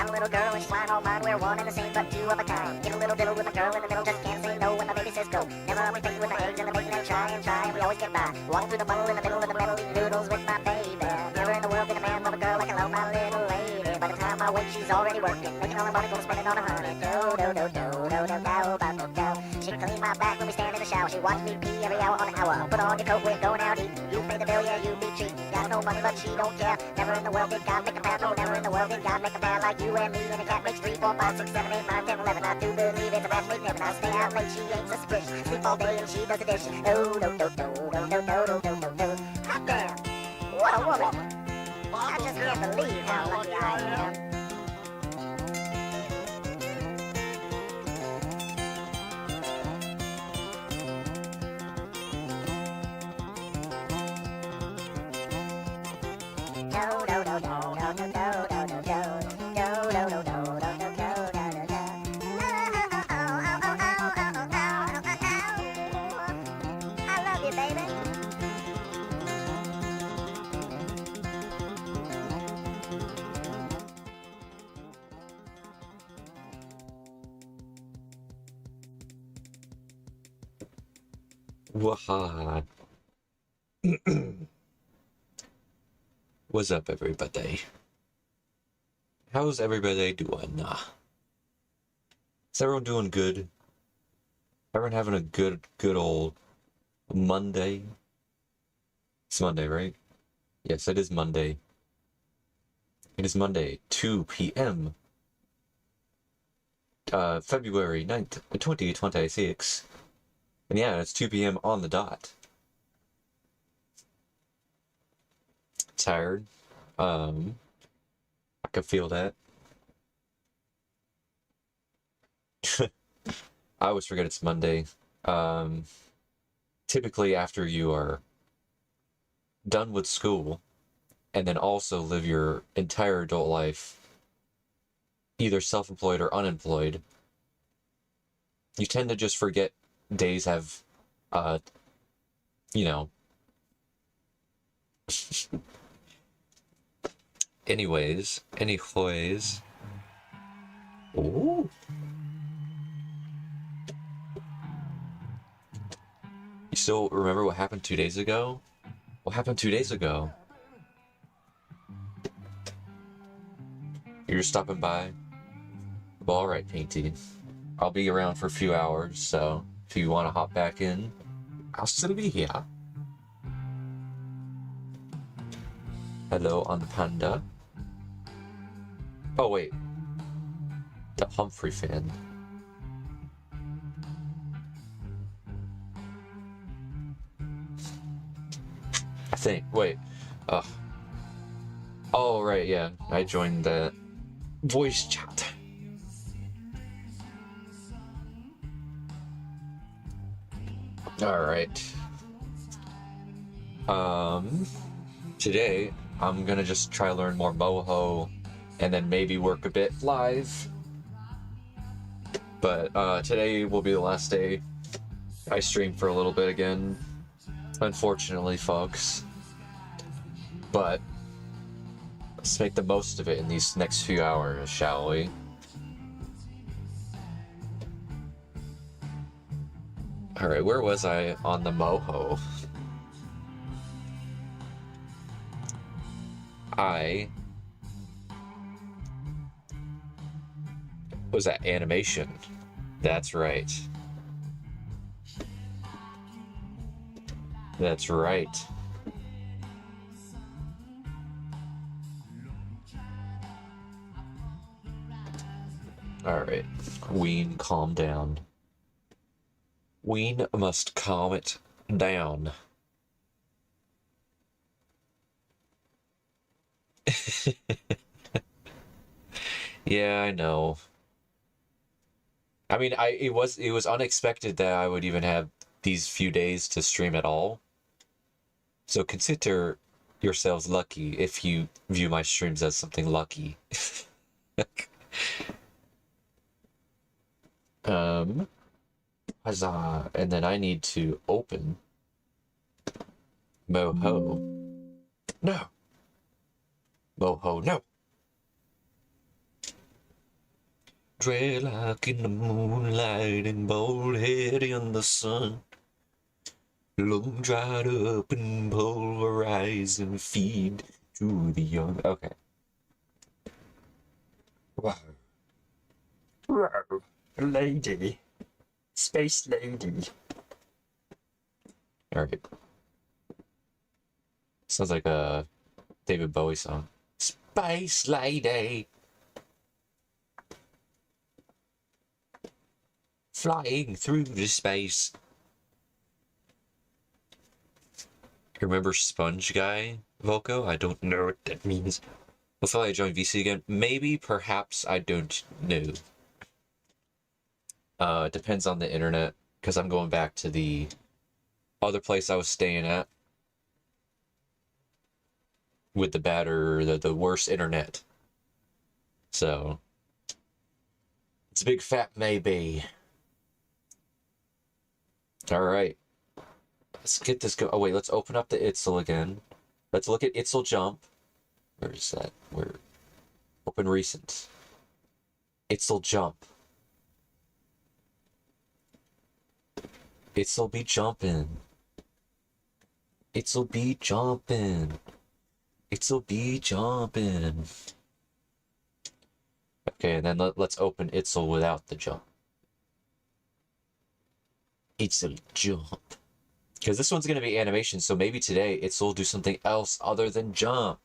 got a little girl and she's mine, all mine. We're one and the same, but two of a kind. Get a little diddle with my girl in the middle, just can't say no when my baby says go. Never only take with my eggs and the bacon and try, and we always get by. Walking through the muddle in the middle of the metal, eating noodles with my baby. Never in the world did a man love a girl like I love my little lady. By the time I wake, she's already working, making all her money, gonna spend it on her honey. She clean my back when we stand in the shower. She watch me pee every hour on the hour. Put on your coat, we're going out eating. You pay the bill, yeah, you be cheap. Got no money, but she don't care. Never in the world did God make a pair. No, never in the world did God make a pair like you and me. And a cat makes 3, 4, 5, 6, 7, 8, 9, 10, 11. I do believe it's a match made never. I stay out late, she ain't suspicious. Sleep all day and she does the dishes. Oh, no. Hot damn, what a woman. I just can't believe how lucky I am. I love you, baby. Waha. What's up, everybody? How's everybody doing? Is everyone doing good? Everyone having a good old Monday? It's Monday, right? Yes, it is Monday. It is Monday, 2 p.m. February 9th, 2026. And yeah, it's 2 p.m. on the dot. Tired. I can feel that. I always forget it's Monday. Typically after you are done with school and then also live your entire adult life, either self-employed or unemployed, you tend to just forget days have, you know. Anyways. Ooh. You still remember what happened 2 days ago? What happened 2 days ago? You're stopping by? Well, alright, Painty. I'll be around for a few hours, so if you want to hop back in, I'll still be here. Hello on the Panda. Oh, wait. The Humphrey fan. I think. Wait. Oh, right, yeah. I joined the voice chat. Alright. Today, I'm gonna just try to learn more MOHO and then maybe work a bit live. But today will be the last day I stream for a little bit again, unfortunately, folks. But let's make the most of it in these next few hours, shall we? Alright, where was I on the MOHO? I was at animation. That's right. That's right. Alright. Ween, calm down. Ween must calm it down. Yeah, I know. I mean, it was unexpected that I would even have these few days to stream at all. So consider yourselves lucky if you view my streams as something lucky. Huzzah. And then I need to open MOHO. No. MOHO, no. Dreadlock in the moonlight and bald head in the sun. Long dried up and pulverized and feed to the young. Okay. Wow. Wow. Lady. Space lady. Alright. Sounds like a David Bowie song. Space lady. Flying through the space. Remember Sponge Guy, Volko? I don't know what that means. Hopefully I join VC again. Maybe, perhaps, I don't know. It depends on the internet, because I'm going back to the other place I was staying at with the the worst internet. So, it's a big fat maybe. Alright. Let's get this go. Oh, wait, let's open up the Itzel again. Let's look at Itzel Jump. Where is that? Where? Open recent. Itzel Jump. Itzel be jumping. Itzel be jumping. Itzel be jumping. Okay, and then let's open Itzel without the jump. Itzel Jump. Because this one's going to be animation, so maybe today Itzel will do something else other than jump.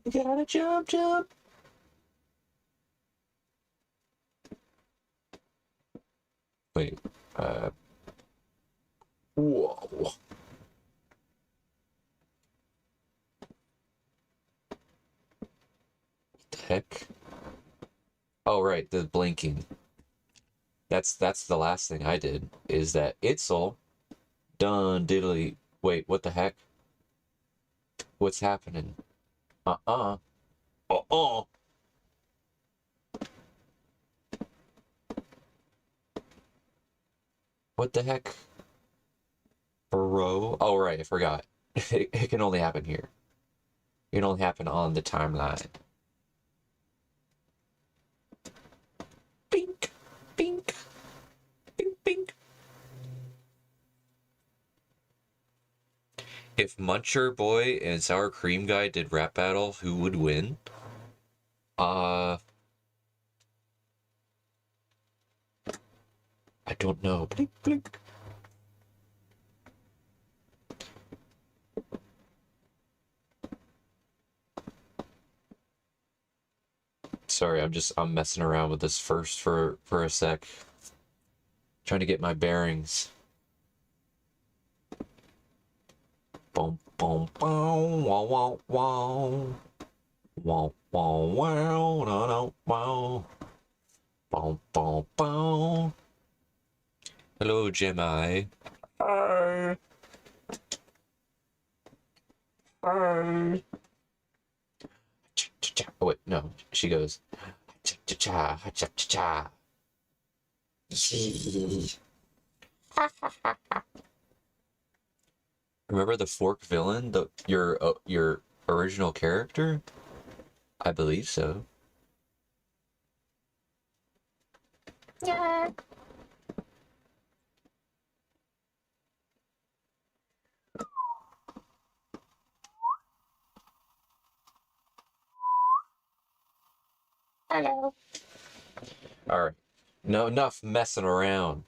You gotta jump, jump. Wait, whoa. What the heck? Oh, right, the blinking. That's the last thing I did, is that Itzel done diddly. Wait, what the heck? What's happening? Uh-uh. Uh-uh. What the heck? Bro. Oh, right, I forgot. It can only happen here. It can only happen on the timeline. Bink, bink, bink, bink. If Muncher Boy and Sour Cream Guy did rap battle, who would win? I don't know. Blink, blink. Sorry, I'm messing around with this first for a sec. Trying to get my bearings. Boom, boom, boom, wow, wow, wow. Wow, wow, wow, no, no, wow. Boom, boom, boom. Hello, Gemini. Hi. Hi. Oh, wait, no. She goes. Cha-cha-cha, cha-cha-cha. Remember the fork villain? Your original character? I believe so. Yeah. Hello. All right. No, enough messing around.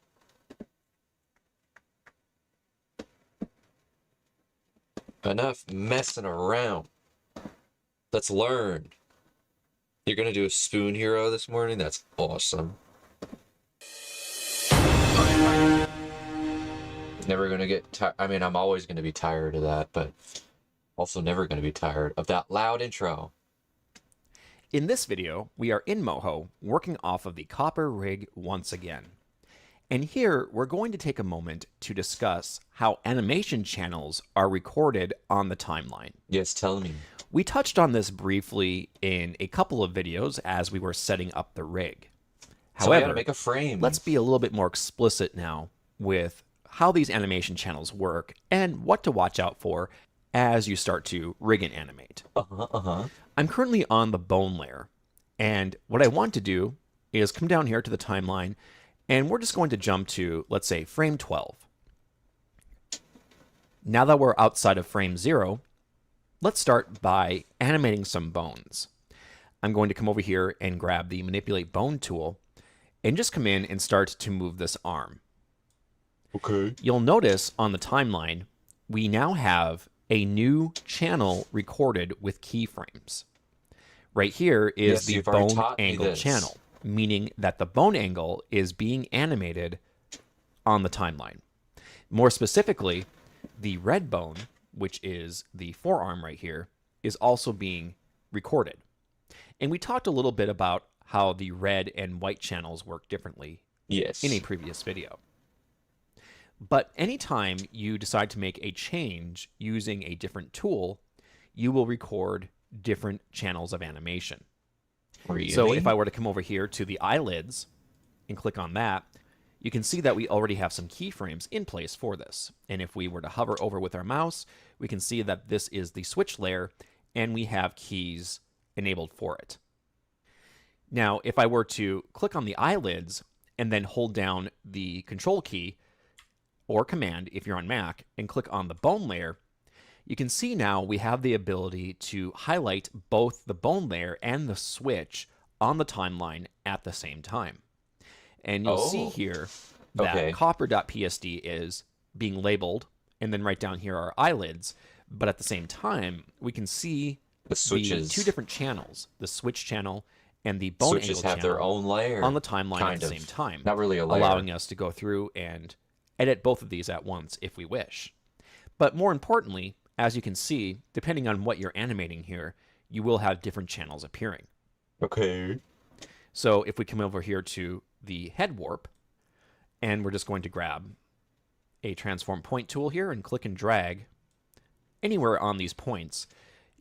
Enough messing around. Let's learn. You're gonna do a spoon hero this morning? That's awesome. Never gonna get tired. I mean, I'm always gonna be tired of that, but also never gonna be tired of that loud intro. In this video, we are in MOHO working off of the copper rig once again. And here, we're going to take a moment to discuss how animation channels are recorded on the timeline. Yes, tell me. We touched on this briefly in a couple of videos as we were setting up the rig. So I However, gotta make a frame. let's be a little bit more explicit now with how these animation channels work and what to watch out for as you start to rig and animate. I'm currently on the bone layer, and what I want to do is come down here to the timeline, and we're just going to jump to, let's say, frame 12. Now that we're outside of frame 0, let's start by animating some bones. I'm going to come over here and grab the Manipulate Bone tool and just come in and start to move this arm. Okay. You'll notice on the timeline, we now have a new channel recorded with keyframes. Right here is the bone angle channel, meaning that the bone angle is being animated on the timeline. More specifically, the red bone, which is the forearm right here, is also being recorded. And we talked a little bit about how the red and white channels work differently in a previous video. But anytime you decide to make a change using a different tool, you will record different channels of animation. Really? So if I were to come over here to the eyelids and click on that, you can see that we already have some keyframes in place for this. And if we were to hover over with our mouse, we can see that this is the switch layer, and we have keys enabled for it. Now, if I were to click on the eyelids and then hold down the Control key or Command if you're on Mac and click on the bone layer, you can see now we have the ability to highlight both the bone layer and the switch on the timeline at the same time. And you'll see here that copper.psd is being labeled, and then right down here are eyelids, but at the same time, we can see the two different channels, the switch channel and the bone angle channel, have their own layer on the timeline at the same time. Not really a layer. Allowing us to go through and edit both of these at once if we wish. But more importantly, as you can see, depending on what you're animating here, you will have different channels appearing. Okay. So if we come over here to the head warp, and we're just going to grab a transform point tool here and click and drag anywhere on these points,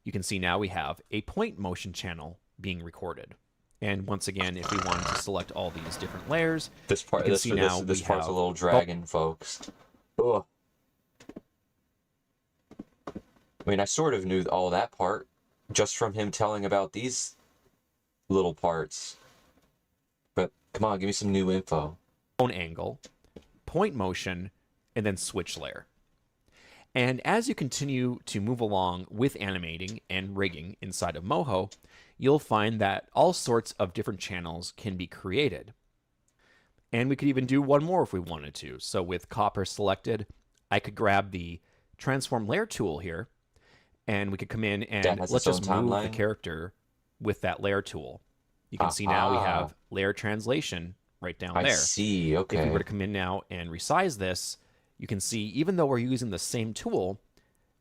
you can see now we have a point motion channel being recorded. And once again, if we wanted to select all these different layers, this part's a little dragging, folks. Ugh. I mean, I sort of knew all that part just from him telling about these little parts. But come on, give me some new info. Bone angle, point motion, and then switch layer. And as you continue to move along with animating and rigging inside of MOHO, you'll find that all sorts of different channels can be created. And we could even do one more if we wanted to. So with copper selected, I could grab the transform layer tool here, and we could come in and let's just move the character with that layer tool. You can see now we have layer translation right down there. I see, okay. If we were to come in now and resize this, you can see even though we're using the same tool,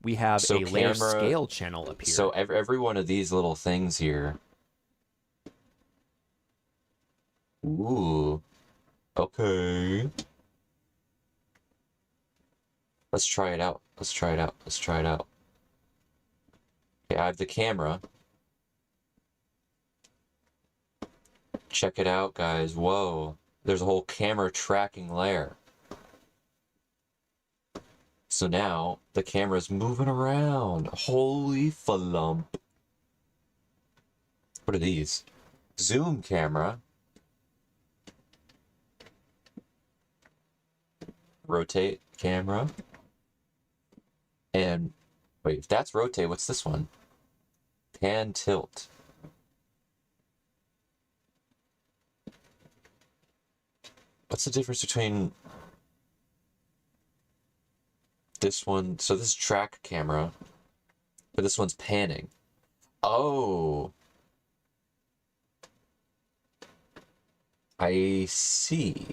we have a layer scale channel appear. So every one of these little things here. Ooh. Okay. Let's try it out. Let's try it out. Let's try it out. Okay, I have the camera. Check it out, guys. Whoa. There's a whole camera tracking layer. So now the camera's moving around. Holy flump. What are these? Zoom camera. Rotate camera. And wait, if that's rotate, what's this one? Pan tilt. What's the difference between this one? So this is track camera, but this one's panning. Oh. I see.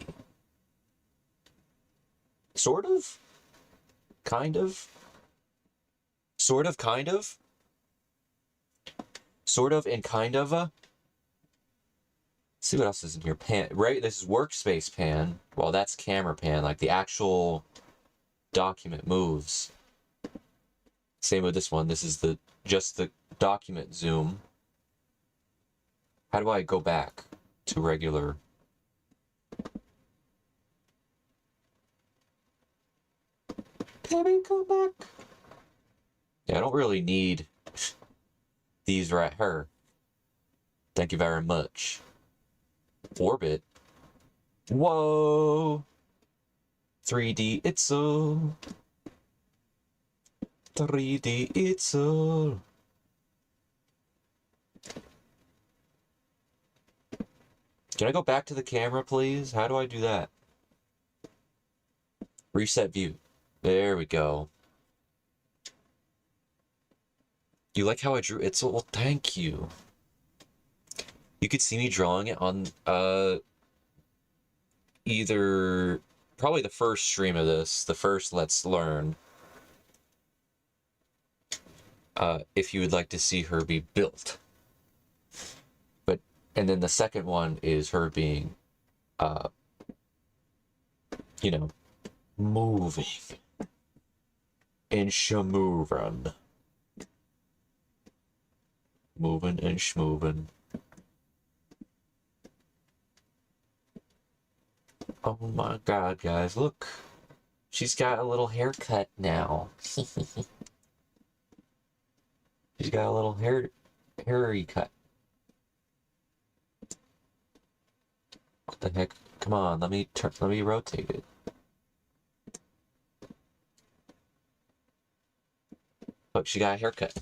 Sort of? Kind of? Sort of, kind of? Sort of and kind of a? Let's see what else is in here. Pan, right? This is workspace pan. Well, that's camera pan, like the actual document moves. Same with this one. This is just the document zoom. How do I go back to regular? Can we go back? Yeah, don't really need these right here. Thank you very much. Orbit. Whoa! 3D Itzel. 3D Itzel. Can I go back to the camera, please? How do I do that? Reset view. There we go. You like how I drew Itzel? Well, thank you. You could see me drawing it on, either... probably the first stream of this, the first Let's Learn. If you would like to see her be built. And then the second one is her being, you know, moving. And schmoving. Moving and schmoving. Oh my god, guys, look. She's got a little haircut now. She's got a little hairy cut. What the heck? Come on, let me rotate it. Look, she got a haircut.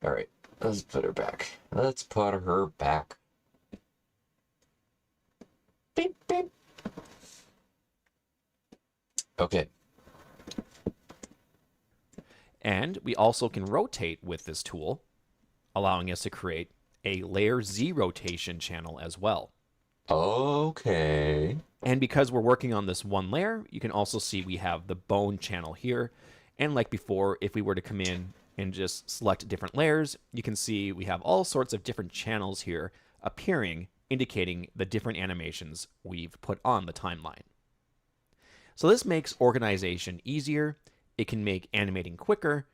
Alright, let's put her back. Let's put her back. Beep, beep. Okay. And we also can rotate with this tool, allowing us to create a layer Z rotation channel as well. Okay. And because we're working on this one layer, you can also see we have the bone channel here. And like before, if we were to come in and just select different layers, you can see we have all sorts of different channels here appearing, indicating the different animations we've put on the timeline. So this makes organization easier, it can make animating quicker,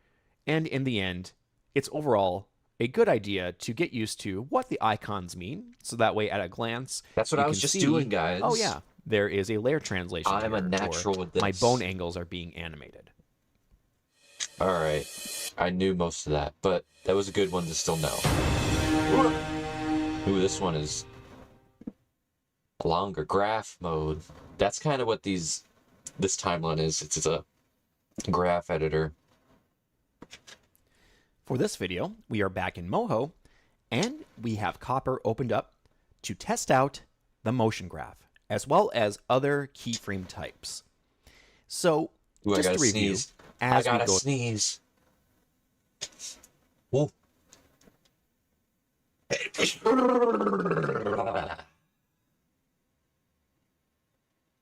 and in the end, it's overall a good idea to get used to what the icons mean, so that way at a glance, that's what I was just doing, guys. Oh yeah, there is a layer translation. I'm a natural with this. My bone angles are being animated. All right, I knew most of that, but that was a good one to still know. Ooh, this one is longer graph mode. That's kind of what this timeline is. It's a graph editor. For this video, we are back in MOHO, and we have Copper opened up to test out the motion graph, as well as other keyframe types. So, Ooh, just to review, sneeze. as I we gotta go... sneeze. Whoa.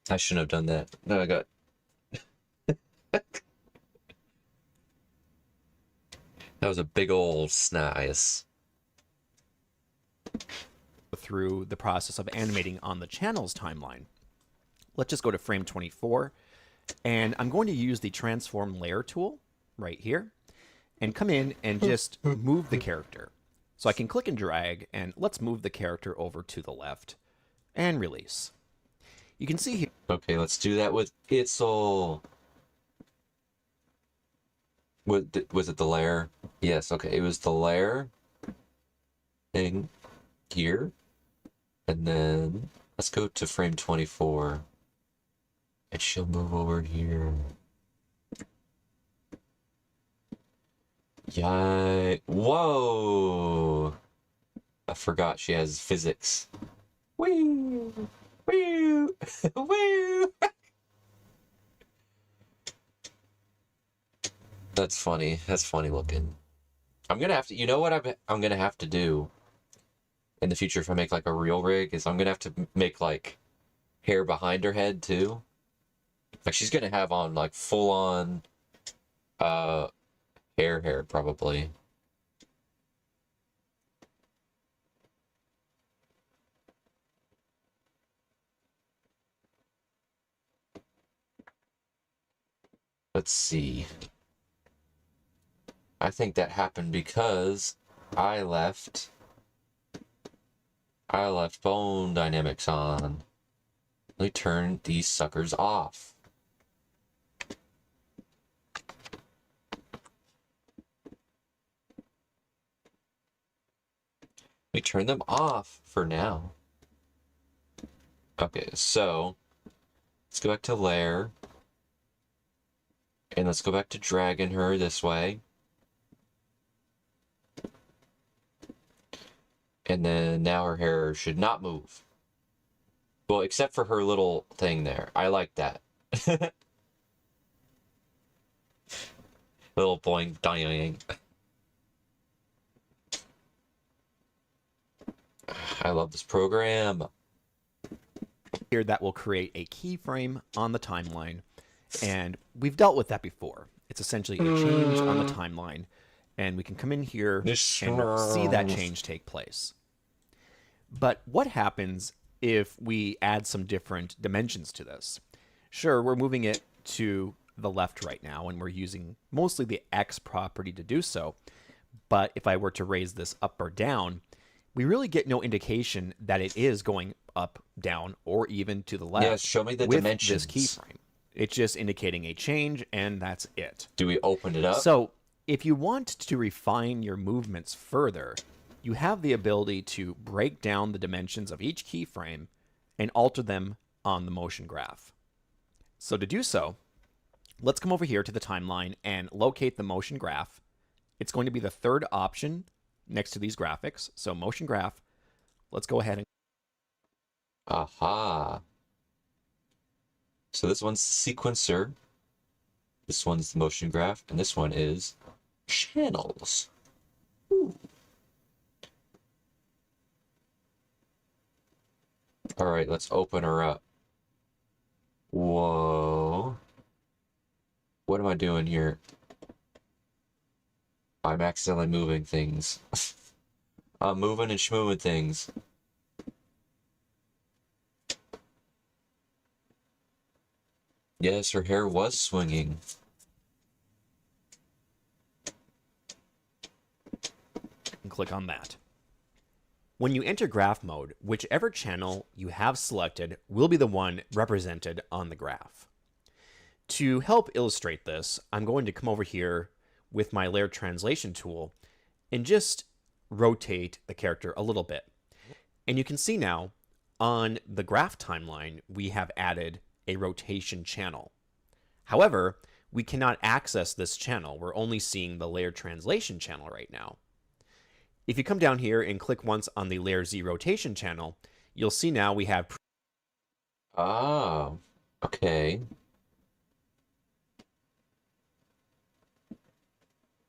I shouldn't have done that. No, I got... That was a big old sneeze. Through the process of animating on the channel's timeline. Let's just go to frame 24, and I'm going to use the transform layer tool right here and come in and just move the character. So I can click and drag, and let's move the character over to the left and release. You can see here. Okay, let's do that with Itzel. Was it the layer? Yes, okay, it was the layer thing here. And then let's go to frame 24. And she'll move over here. Yay. Whoa! I forgot she has physics. Woo! Woo! Woo! That's funny. That's funny looking. I'm gonna have to, you know what I'm gonna have to do in the future if I make like a real rig is I'm gonna have to make like hair behind her head too. Like she's gonna have on like full on hair probably. Let's see. I think that happened because I left bone dynamics on. Let me turn these suckers off. Let me turn them off for now. Okay, so let's go back to lair. And let's go back to dragging her this way. And then now her hair should not move. Well, except for her little thing there. I like that. Little boing, dying. I love this program. Here that will create a keyframe on the timeline. And we've dealt with that before. It's essentially a change on the timeline. And we can come in here and see that change take place. But what happens if we add some different dimensions to this? Sure, we're moving it to the left right now, and we're using mostly the X property to do so. But if I were to raise this up or down, we really get no indication that it is going up, down, or even to the left. Yeah, show me the with dimensions. This keyframe. It's just indicating a change, and that's it. Do we open it up? So if you want to refine your movements further, you have the ability to break down the dimensions of each keyframe and alter them on the motion graph. So to do so, let's come over here to the timeline and locate the motion graph. It's going to be the third option next to these graphics. So motion graph, let's go ahead and... Aha. So this one's the sequencer. This one's the motion graph. And this one is channels. Ooh. All right, let's open her up. Whoa. What am I doing here? I'm accidentally moving things. I'm moving and schmoving things. Yes, her hair was swinging. and click on that. When you enter graph mode, whichever channel you have selected will be the one represented on the graph. To help illustrate this, I'm going to come over here with my layer translation tool and just rotate the character a little bit. And you can see now on the graph timeline, we have added a rotation channel. However, we cannot access this channel. We're only seeing the layer translation channel right now. If you come down here and click once on the layer Z rotation channel, you'll see now we have... Oh, okay.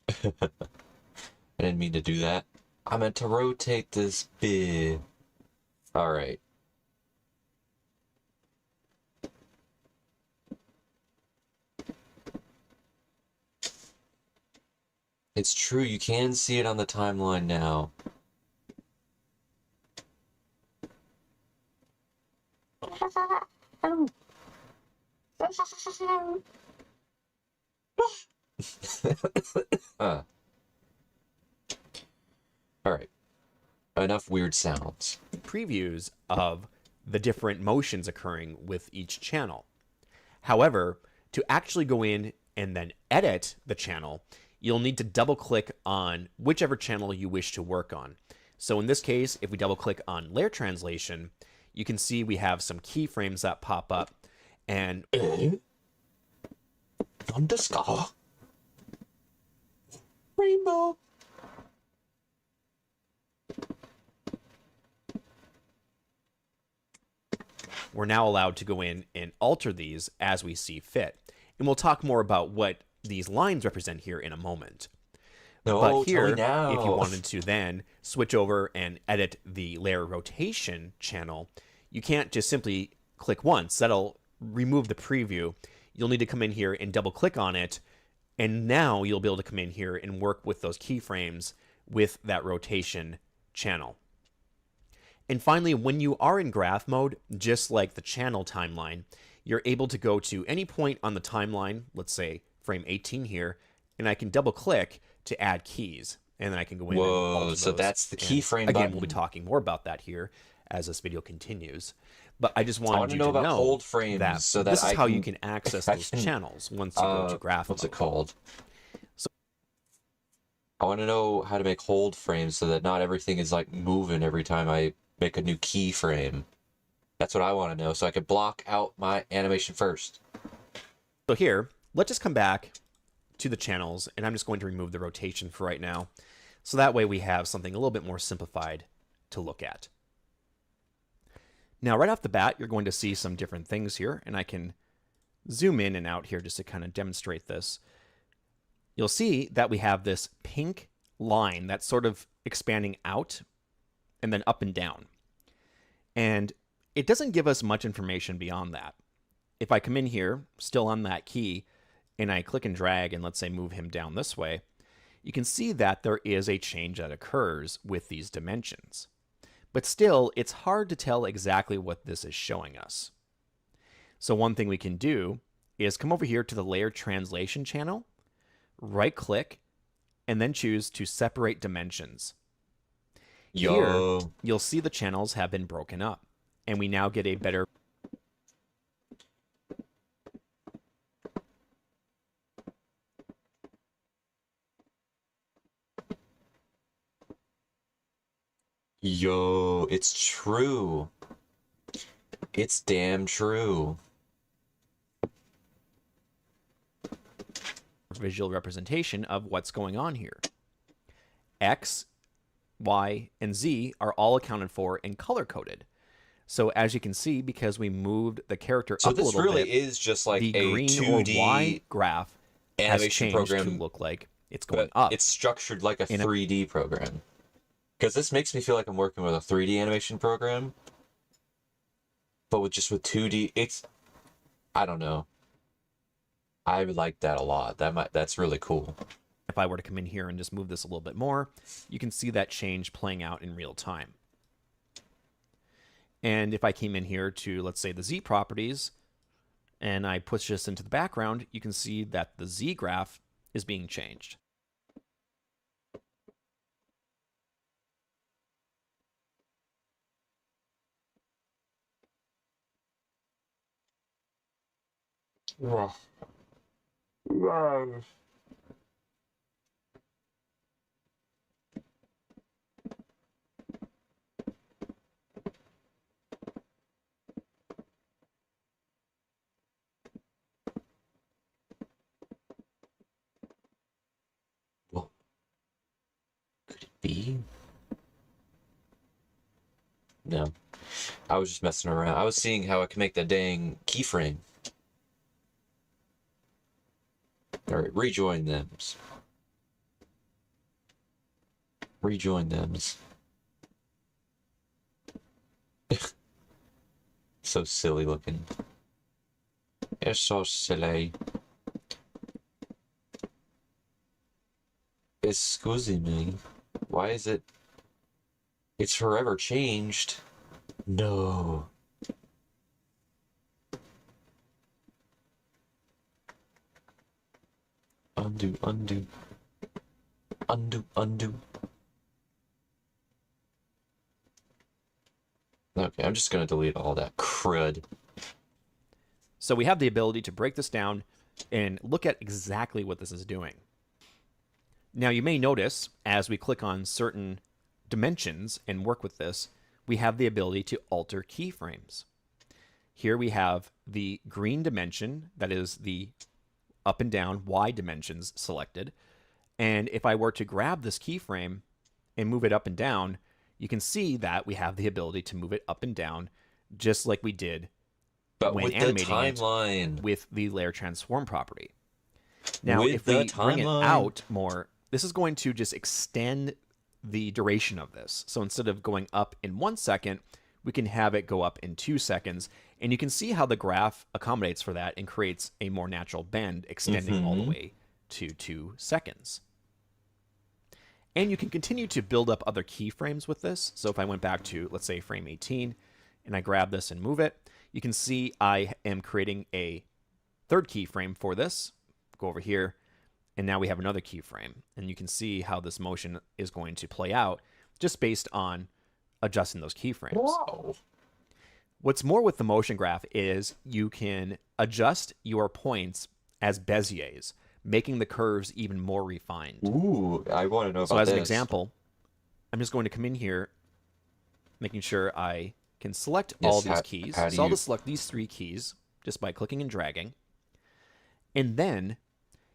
I didn't mean to do that. I meant to rotate this bit. All right. It's true, you can see it on the timeline now. Alright. Enough weird sounds. previews of the different motions occurring with each channel. However, to actually go in and then edit the channel, you'll need to double click on whichever channel you wish to work on. So in this case, if we double click on layer translation, you can see we have some keyframes that pop up and Underscore. Rainbow. we're now allowed to go in and alter these as we see fit. And we'll talk more about what these lines represent here in a moment. No, But here, now. if you wanted to then switch over and edit the layer rotation channel, you can't just simply click once. That'll remove the preview. You'll need to come in here and double click on it. And now you'll be able to come in here and work with those keyframes with that rotation channel. And finally, when you are in graph mode, just like the channel timeline, you're able to go to any point on the timeline, let's say frame 18 here, and I can double click to add keys. And then I can go in and alter so those. that's the And keyframe again, button. we'll be talking more about that here as this video continues. But I just I want wanted to you know to about know hold frames that so that this is I how can, you can access I those can, channels once you go to graph what's mode. it called? I want to know how to make hold frames so that not everything is like moving every time I make a new keyframe. That's what I want to know, so I can block out my animation first. So here, let's just come back to the channels, and I'm just going to remove the rotation for right now. So that way we have something a little bit more simplified to look at. Now, right off the bat, you're going to see some different things here, and I can zoom in and out here just to kind of demonstrate this. You'll see that we have this pink line that's sort of expanding out and then up and down. And it doesn't give us much information beyond that. If I come in here, still on that key, and I click and drag and let's say move him down this way, you can see that there is a change that occurs with these dimensions. But still, it's hard to tell exactly what this is showing us. So one thing we can do is come over here to the layer translation channel, right click, and then choose to separate dimensions. Here, you'll see the channels have been broken up, and we now get a better Yo, it's true. It's damn true. visual representation of what's going on here. X, Y, and Z are all accounted for and color-coded. So as you can see, because we moved the character up a little bit, so this really is just like the a green 2D or Y graph has animation changed program to look like it's going but up. it's structured like a 3D program. Because this makes me feel like I'm working with a 3D animation program, but with 2D. I don't know. I like that a lot. That's really cool. If I were to come in here and just move this a little bit more, you can see that change playing out in real time. And if I came in here to, let's say, the Z properties, and I push this into the background, you can see that the Z graph is being changed. Wow. Wow. What could it be? No. I was just messing around. I was seeing how I can make the dang keyframe. Alright, rejoin them. Rejoin them. So silly looking. It's so silly. Excuse me. Why is it? It's forever changed. No. Undo, undo. Undo, undo. Okay, I'm just gonna delete all that crud. So we have the ability to break this down and look at exactly what this is doing. Now you may notice as we click on certain dimensions and work with this, we have the ability to alter keyframes. Here we have the green dimension, that is the up and down Y dimensions selected. And if I were to grab this keyframe and move it up and down, you can see that we have the ability to move it up and down just like we did when with animating the timeline. it with the layer transform property. Now, With if the we bring it timeline. out more, this is going to just extend the duration of this. So instead of going up in 1 second, we can have it go up in 2 seconds. And you can see how the graph accommodates for that and creates a more natural bend extending all the way to 2 seconds. And you can continue to build up other keyframes with this. So if I went back to, let's say, frame 18, and I grab this and move it, you can see I am creating a third keyframe for this. Go over here, and now we have another keyframe. And you can see how this motion is going to play out just based on adjusting those keyframes. Whoa. What's more with the motion graph is you can adjust your points as Beziers, making the curves even more refined. Ooh, I want to know So about as an this. example, I'm just going to come in here, making sure I can select Yes, all these keys. how do So I'll you- just select these 3 keys just by clicking and dragging. And then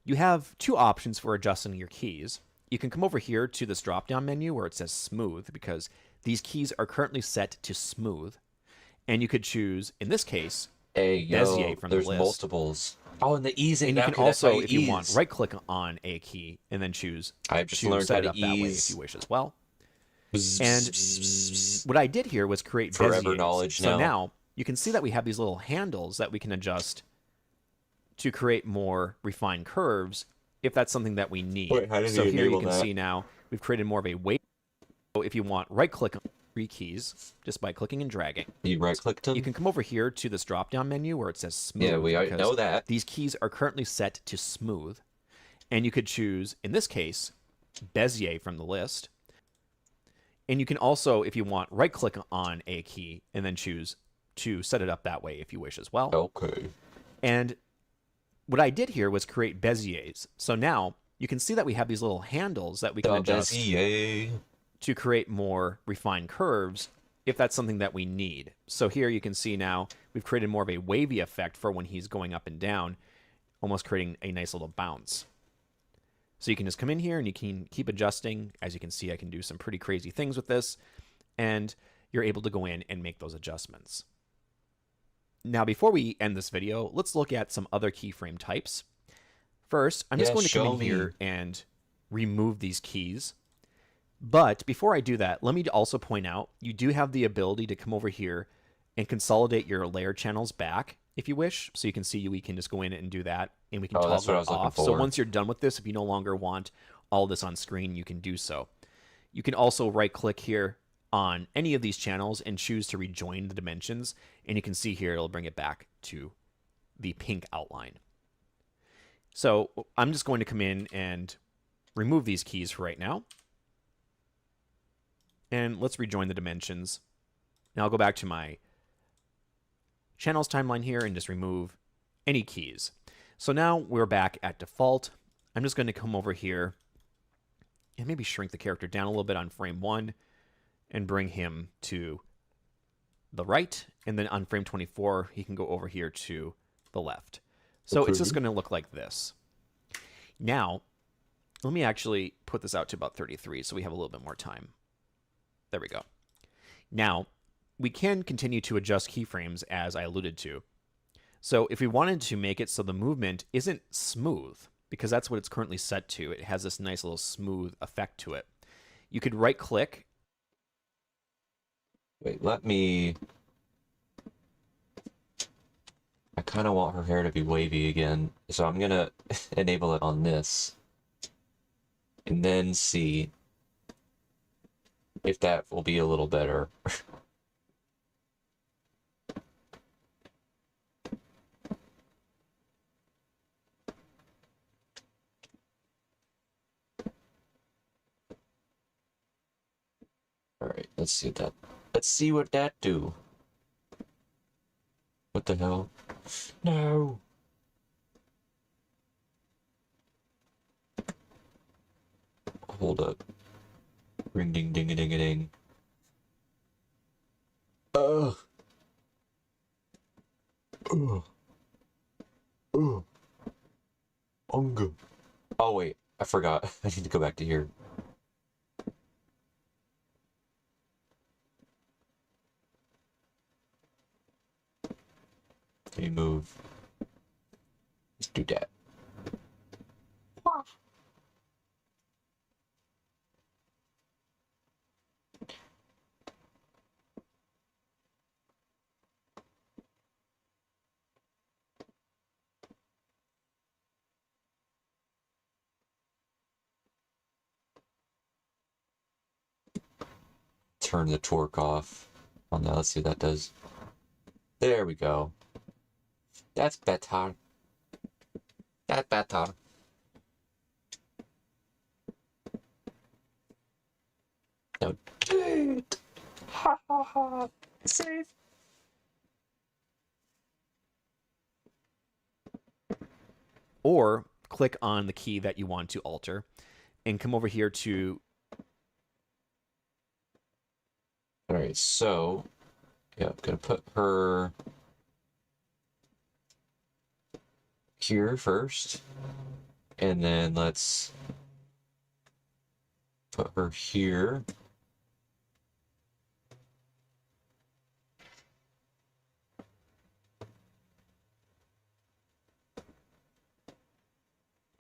you have 2 options for adjusting your keys. You can come over here to this drop-down menu where it says smooth, because these keys are currently set to smooth. And you could choose, in this case, Hey, Bezier yo, from there's the list. multiples. Oh, and the easing. And you can Okay, that's how also, if you want, ease. right-click on a key and then choose I've just to learned set how it to up that way ease. if you wish as well. Bzz, And bzz, bzz, bzz. what I did here was create Forever Beziers. knowledge So now. now you can see that we have these little handles that we can adjust to create more refined curves if that's something that we need. Wait, how did So you here you enable can that? see now we've created more of a wave. So if you want, right-click on 3 keys just by clicking and dragging. You right-clicked them? You can come over here to this drop-down menu where it says smooth. Yeah, we already because know that. These keys are currently set to smooth. And you could choose, in this case, Bezier from the list. And you can also, if you want, right-click on a key and then choose to set it up that way if you wish as well. Okay. And what I did here was create Beziers. So now you can see that we have these little handles that we can adjust Bezier. to create more refined curves if that's something that we need. So here you can see now we've created more of a wavy effect for when he's going up and down, almost creating a nice little bounce. So you can just come in here and you can keep adjusting. As you can see, I can do some pretty crazy things with this, and you're able to go in and make those adjustments. Now, before we end this video, let's look at some other keyframe types. First, I'm just Yeah, going to come show in me. here and remove these keys. But before I do that, let me also point out, you do have the ability to come over here and consolidate your layer channels back if you wish. So you can see we can just go in and do that, and we can Oh, that's toggle what I it was looking off. So for. once you're done with this, if you no longer want all this on screen, you can do so. You can also right-click here on any of these channels and choose to rejoin the dimensions. And you can see here, it'll bring it back to the pink outline. So I'm just going to come in and remove these keys for right now. And let's rejoin the dimensions. Now I'll go back to my channels timeline here and just remove any keys. So now we're back at default. I'm just going to come over here and maybe shrink the character down a little bit on frame 1 and bring him to the right. And then on frame 24, he can go over here to the left. So it's just going to look like this. Now, let me actually put this out to about 33 so we have a little bit more time. There we go. Now, we can continue to adjust keyframes as I alluded to. So if we wanted to make it so the movement isn't smooth, because that's what it's currently set to, it has this nice little smooth effect to it. You could right click. Wait, let me... I kind of want her hair to be wavy again, so I'm gonna enable it on this. And then see if that will be a little better. Alright, let's see what that do. What the hell? No! Hold up. Ring ding ding a ding a ding. Ugh. Ugh. Ugh. Unga. Oh wait, I forgot. I need to go back to here. Let me move. Let's do that. Turn the torque off. Oh no, let's see what that does. There we go. That's better. That's better. No, dude. Ha ha ha. Save. or click on the key that you want to alter and come over here to... All right, so yeah, I'm gonna put her here first, and then let's put her here.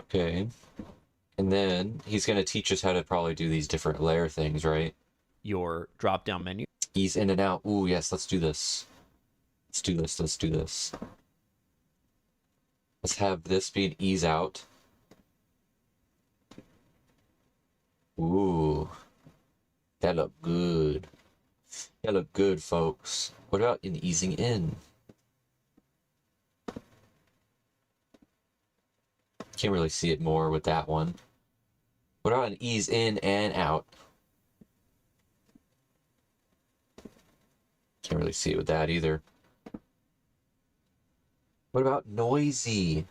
Okay. And then he's going to teach us how to probably do these different layer things, right? your drop-down menu. Ease in and out. Ooh, yes, let's do this. Let's do this, let's do this. Let's have this be an ease out. Ooh. That look good. That look good, folks. What about an easing in? Can't really see it more with that one. What about an ease in and out? Can't really see it with that either. What about noisy?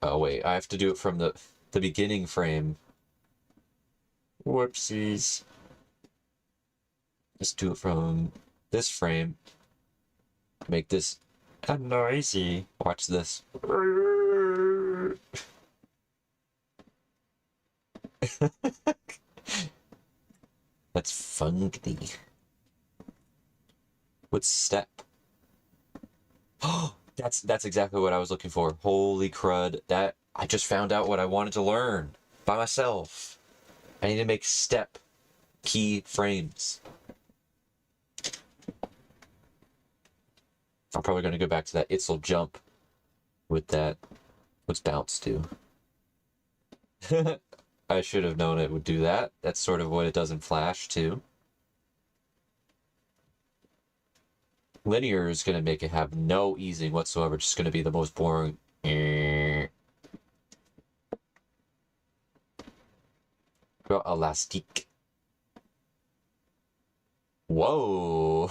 Oh wait, I have to do it from the beginning frame. Whoopsies. Let's do it from this frame. Make this noisy. Watch this. That's funky. What's step? Oh, that's exactly what I was looking for. Holy crud. That I just found out what I wanted to learn by myself. I need to make step key frames. I'm probably going to go back to that it'll jump with that. What's bounce do? I should have known it would do that. That's sort of what it does in Flash too. Linear is going to make it have no easing whatsoever. Just going to be the most boring. Got elastic. Whoa.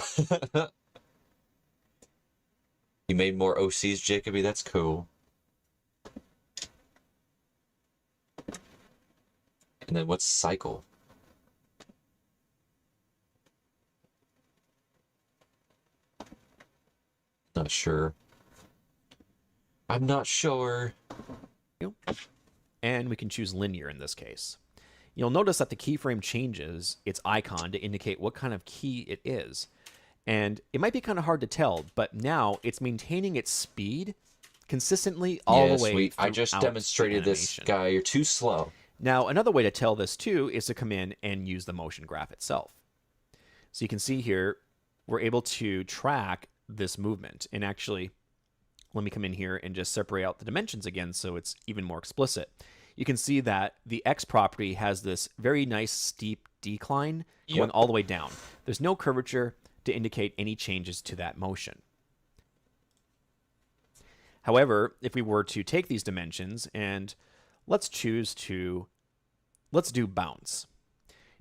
You made more OCs, Jacoby? That's cool. And then what's cycle? Not sure. I'm not sure. And we can choose linear in this case. You'll notice that the keyframe changes its icon to indicate what kind of key it is. And it might be kind of hard to tell, but now it's maintaining its speed consistently all the way I just throughout demonstrated the this animation. guy. You're too slow. Now, another way to tell this too is to come in and use the motion graph itself. So you can see here, we're able to track this movement. And actually, let me come in here and just separate out the dimensions again so it's even more explicit. You can see that the X property has this very nice steep decline going all the way down. There's no curvature to indicate any changes to that motion. However, if we were to take these dimensions and let's do bounce.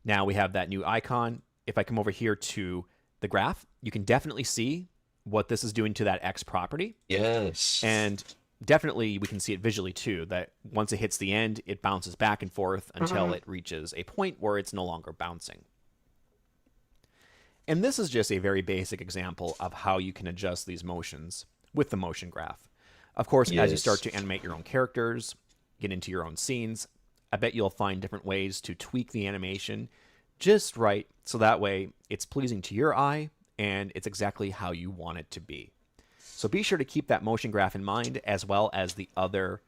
Now we have that new icon. If I come over here to the graph, you can definitely see what this is doing to that X property. Yes. And definitely we can see it visually too, that once it hits the end, it bounces back and forth until it reaches a point where it's no longer bouncing. And this is just a very basic example of how you can adjust these motions with the motion graph. Of course, as you start to animate your own characters, get into your own scenes, I bet you'll find different ways to tweak the animation just right so that way it's pleasing to your eye and it's exactly how you want it to be. So be sure to keep that motion graph in mind as well as the other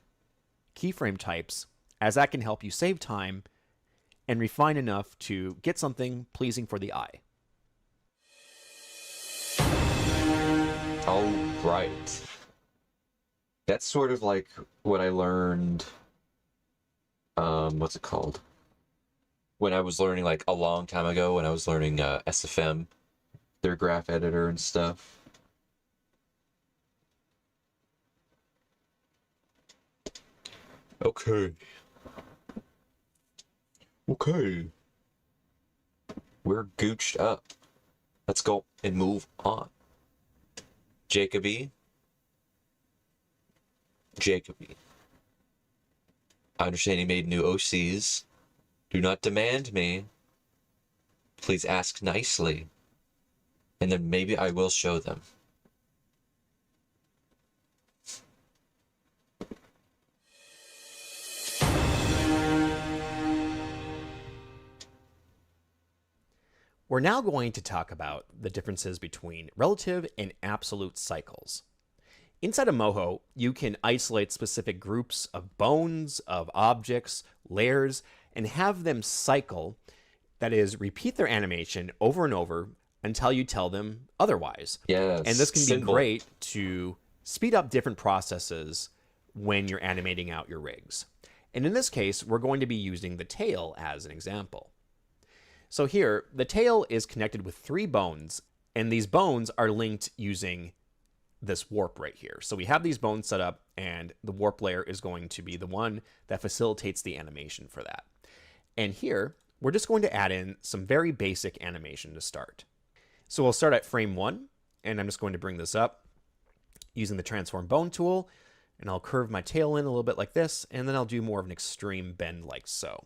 keyframe types, as that can help you save time and refine enough to get something pleasing for the eye. All right. That's sort of like what I learned. What's it called? When I was learning like a long time ago, when I was learning SFM, their graph editor and stuff. Okay. Okay. We're gooched up. Let's go and move on. Jacoby. I understand he made new OCs. Do not demand me. Please ask nicely. And then maybe I will show them. We're now going to talk about the differences between relative and absolute cycles. Inside of MOHO, you can isolate specific groups of bones, of objects, layers, and have them cycle, that is, repeat their animation over and over until you tell them otherwise. Yes. And this can be great to speed up different processes when you're animating out your rigs. And in this case, we're going to be using the tail as an example. So here, the tail is connected with 3 bones, and these bones are linked using this warp right here. So we have these bones set up, and the warp layer is going to be the one that facilitates the animation for that. And here, we're just going to add in some very basic animation to start. So we'll start at frame 1, and I'm just going to bring this up using the transform bone tool, and I'll curve my tail in a little bit like this, and then I'll do more of an extreme bend like so.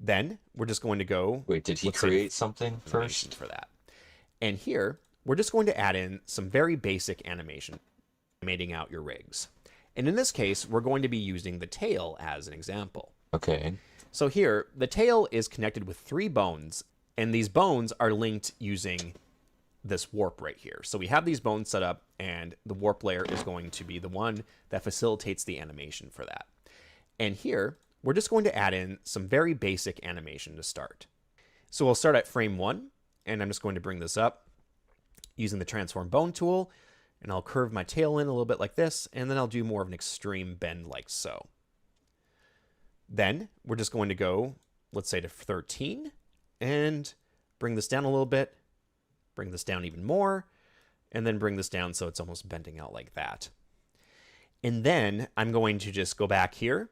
Then we're just going to go... Wait, did he create something first? For that. And here, we're just going to add in some very basic animation, animating out your rigs. And in this case, we're going to be using the tail as an example. Okay. So here, the tail is connected with 3 bones, and these bones are linked using this warp right here. So we have these bones set up, and the warp layer is going to be the one that facilitates the animation for that. And here, we're just going to add in some very basic animation to start. So we'll start at frame 1, and I'm just going to bring this up using the transform bone tool, and I'll curve my tail in a little bit like this, and then I'll do more of an extreme bend like so. Then we're just going to go, let's say, to 13, and bring this down a little bit, bring this down even more, and then bring this down so it's almost bending out like that. And then I'm going to just go back here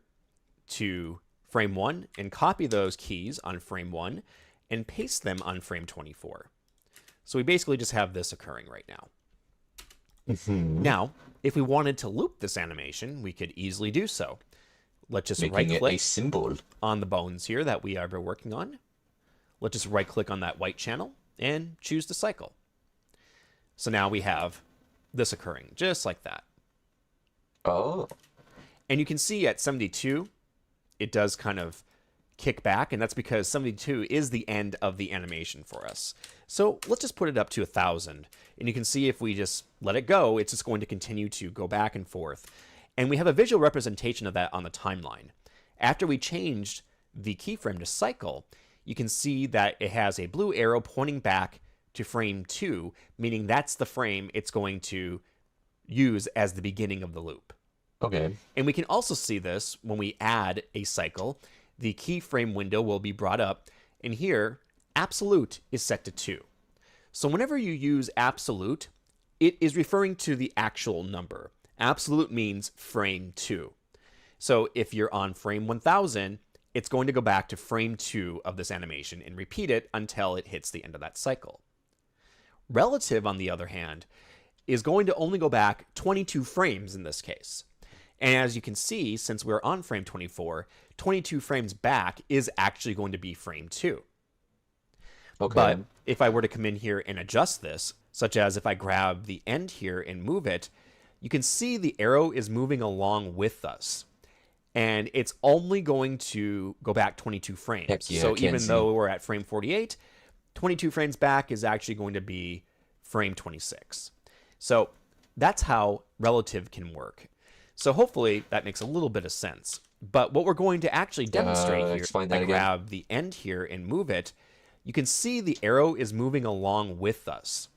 to frame 1 and copy those keys on frame 1 and paste them on frame 24. So we basically just have this occurring right now. Now, if we wanted to loop this animation, we could easily do so. Let's just right-click on the bones here that we are working on. Let's just right-click on that white channel and choose to cycle. So now we have this occurring, just like that. Oh. And you can see at 72, it does kind of kick back, and that's because 72 is the end of the animation for us. So let's just put it up to 1,000, and you can see if we just let it go, it's just going to continue to go back and forth. And we have a visual representation of that on the timeline. After we changed the keyframe to cycle, you can see that it has a blue arrow pointing back to frame 2, meaning that's the frame it's going to use as the beginning of the loop. Okay. And we can also see this when we add a cycle. The keyframe window will be brought up, and here, absolute is set to 2. So whenever you use absolute, it is referring to the actual number. Absolute means frame 2. So if you're on frame 1000, it's going to go back to frame 2 of this animation and repeat it until it hits the end of that cycle. Relative, on the other hand, is going to only go back 22 frames in this case. And as you can see, since we're on frame 24, 22 frames back is actually going to be frame 2. Okay. But if I were to come in here and adjust this, such as if I grab the end here and move it, you can see the arrow is moving along with us. And it's only going to go back 22 frames. Heck yeah, so even though we're at frame 48, 22 frames back is actually going to be frame 26. So that's how relative can work. So hopefully that makes a little bit of sense. But what we're going to actually demonstrate here, if I grab the end here and move it, you can see the arrow is moving along with us.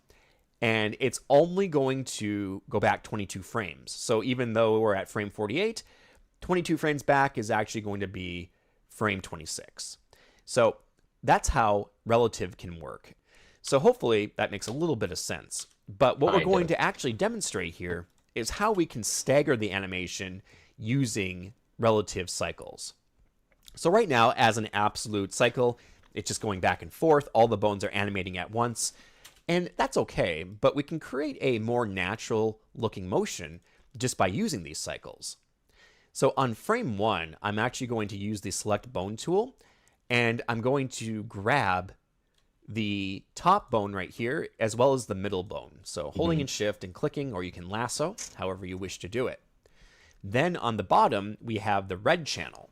And it's only going to go back 22 frames. So even though we're at frame 48, 22 frames back is actually going to be frame 26. So that's how relative can work. So hopefully that makes a little bit of sense. But what we're going to actually demonstrate here is how we can stagger the animation using relative cycles. So right now, as an absolute cycle, it's just going back and forth. All the bones are animating at once. And that's okay, but we can create a more natural looking motion just by using these cycles. So on frame 1, I'm actually going to use the select bone tool, and I'm going to grab the top bone right here as well as the middle bone. So holding in shift and clicking, or you can lasso, however you wish to do it. Then on the bottom, we have the red channel,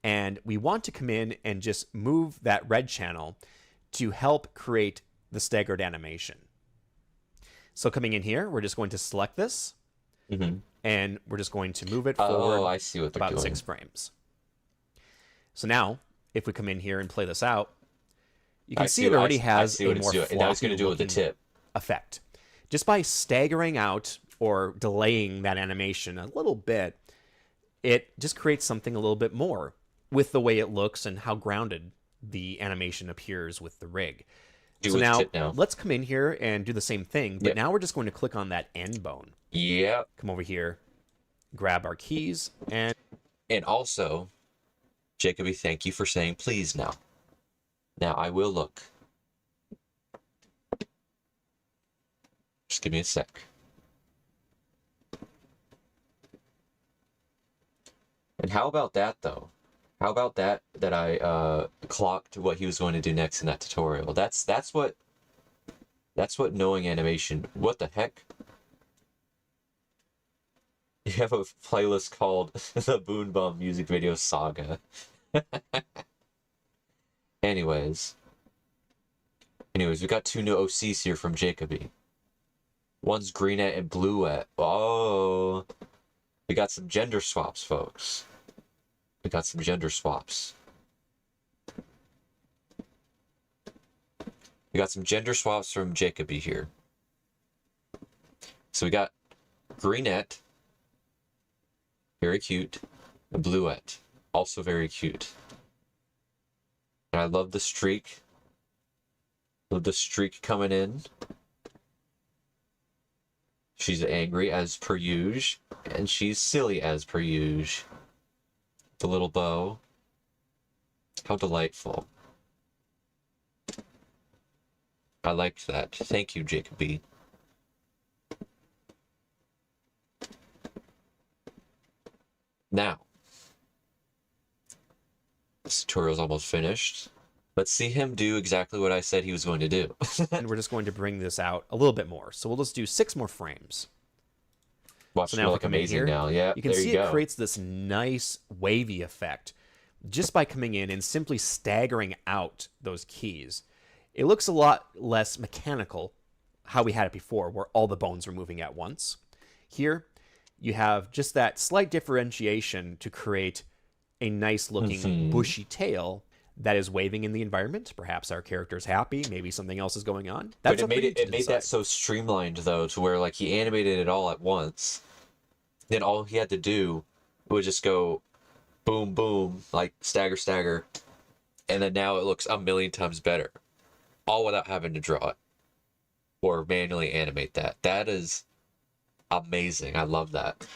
and we want to come in and just move that red channel to help create the staggered animation. So coming in here, we're just going to select this, and we're just going to move it forward I see what they're about doing. 6 frames. So now, if we come in here and play this out, you can see it already has a more and I was going to do it with the tip effect. Just by staggering out or delaying that animation a little bit, it just creates something a little bit more with the way it looks and how grounded the animation appears with the rig. So now, let's come in here and do the same thing, but now we're just going to click on that end bone. Yep. Come over here, grab our keys, and also, Jacoby, thank you for saying please now. Now I will look. Just give me a sec. And how about that, though? How about that I clocked what he was going to do next in that tutorial? That's what knowing animation. What the heck? You have a playlist called the BooneBum music video saga. Anyways, we got 2 new OCs here from Jacoby. One's greenette and bluette. Oh, we got some gender swaps, folks. We got some gender swaps. We got some gender swaps from Jacoby here. So we got greenette, very cute, and bluette, also very cute. And I love the streak. Love the streak coming in. She's angry as per usual, and she's silly as per usual. The little bow. How delightful. I liked that. Thank you, Jacoby. Now, this tutorial's almost finished. Let's see him do exactly what I said he was going to do. and we're just going to bring this out a little bit more. So we'll just do 6 more frames. Watch so now look amazing now. Yeah, you can see it creates this nice wavy effect just by coming in and simply staggering out those keys. It looks a lot less mechanical, how we had it before, where all the bones were moving at once. Here, you have just that slight differentiation to create a nice looking bushy tail that is waving in the environment. Perhaps our character's happy, maybe something else is going on. That's but it made that so streamlined though, to where like he animated it all at once. Then all he had to do was just go boom boom, like stagger stagger, and then now it looks a million times better, all without having to draw it or manually animate that. That is amazing. I love that.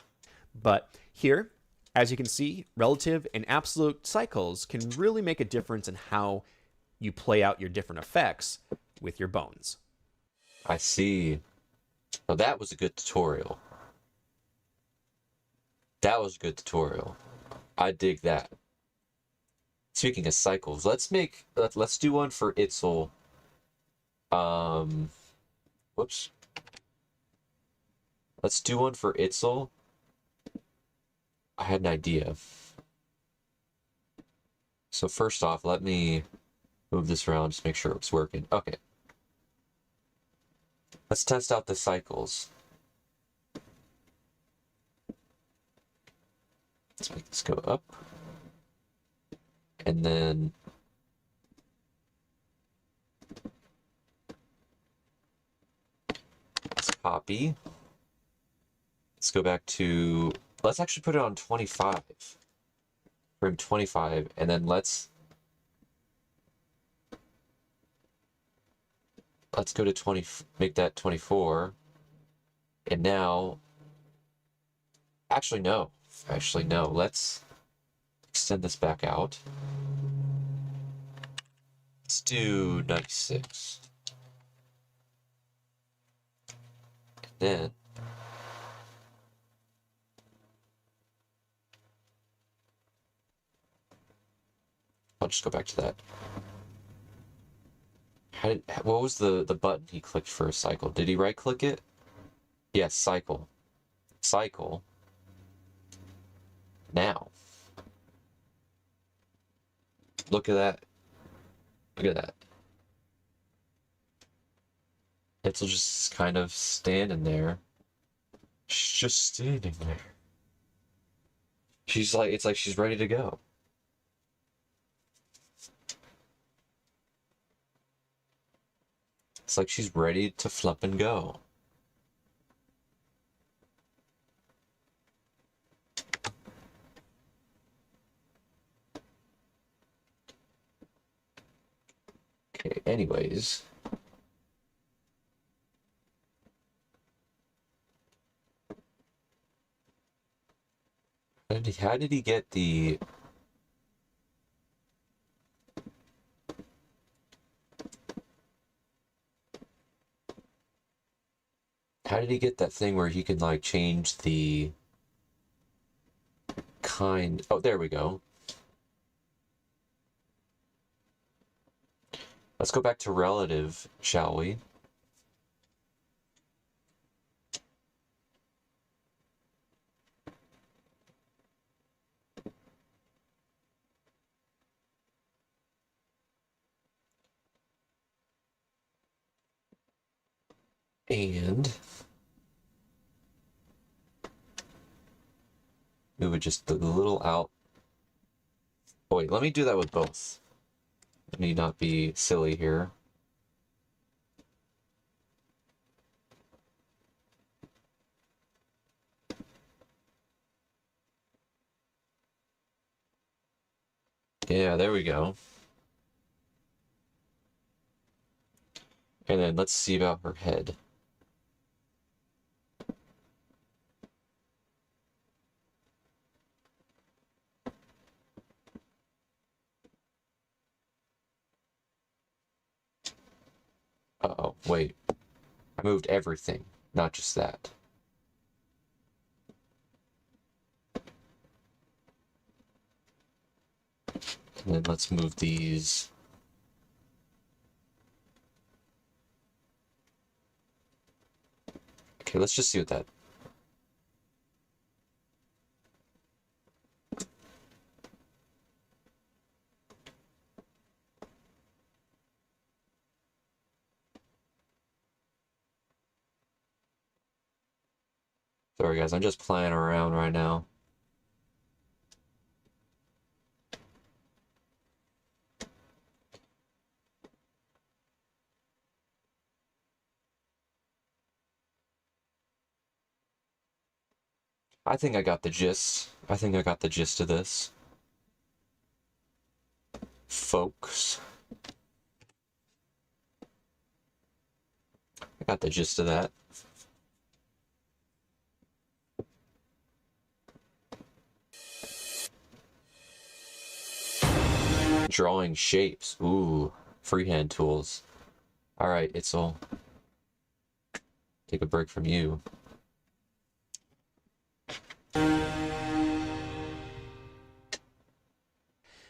But here, as you can see, relative and absolute cycles can really make a difference in how you play out your different effects with your bones. I see. Well, that was a good tutorial. That was a good tutorial. I dig that. Speaking of cycles, let's do one for Itzel. Whoops. Let's do one for Itzel. I had an idea. So first off, let me move this around just make sure it's working. Okay. Let's test out the cycles. Let's make this go up. And then let's copy. Let's go back to, let's actually put it on 25. Frame 25, and then let's go to 20, make that 24. And now, actually no, let's extend this back out. Let's do 96. then I'll just go back to that. What was the button he clicked for a cycle? Did he right click it? Yes, cycle. Cycle. Now. Look at that. Look at that. It's just kind of standing there. She's just standing there. She's like, it's like she's ready to go. It's like she's ready to flip and go. Okay, anyways. How did he get the... How did he get that thing where he can, like, change the kind... Oh, there we go. Let's go back to relative, shall we? And move it just a little out. Oh, wait, let me do that with both. Let me not be silly here. Yeah, there we go. And then let's see about her head. Uh-oh, wait. I moved everything, not just that. And then let's move these. Okay, let's just see what that... Sorry guys, I'm just playing around right now. I think I got the gist. I think I got the gist of this. Folks. I got the gist of that. Drawing shapes. Ooh, freehand tools. Alright, Itzel. Take a break from you.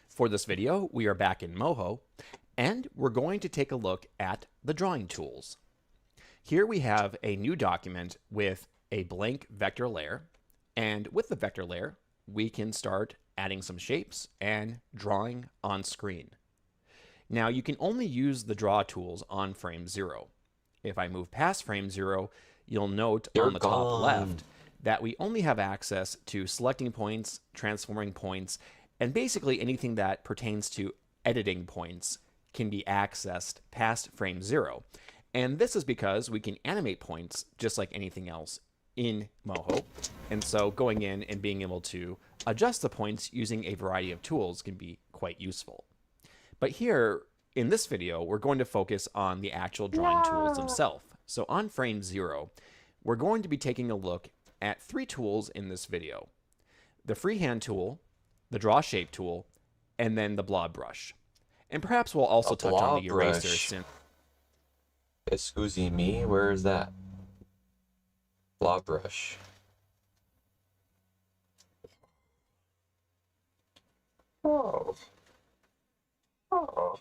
For this video, we are back in MOHO, and we're going to take a look at the drawing tools. Here we have a new document with a blank vector layer, and with the vector layer, we can start adding some shapes and drawing on screen. Now, you can only use the draw tools on frame 0. If I move past frame 0, you'll note on the top left that we only have access to selecting points, transforming points, and basically anything that pertains to editing points can be accessed past frame 0. And this is because we can animate points just like anything else in MOHO. And so going in and being able to adjust the points using a variety of tools can be quite useful. But here in this video, we're going to focus on the actual drawing tools themselves. So on frame 0, we're going to be taking a look at 3 tools in this video: the freehand tool, the draw shape tool, and then the blob brush. And perhaps we'll also touch on the eraser. Excuse me, where is that? Blob brush. Oh. Oh.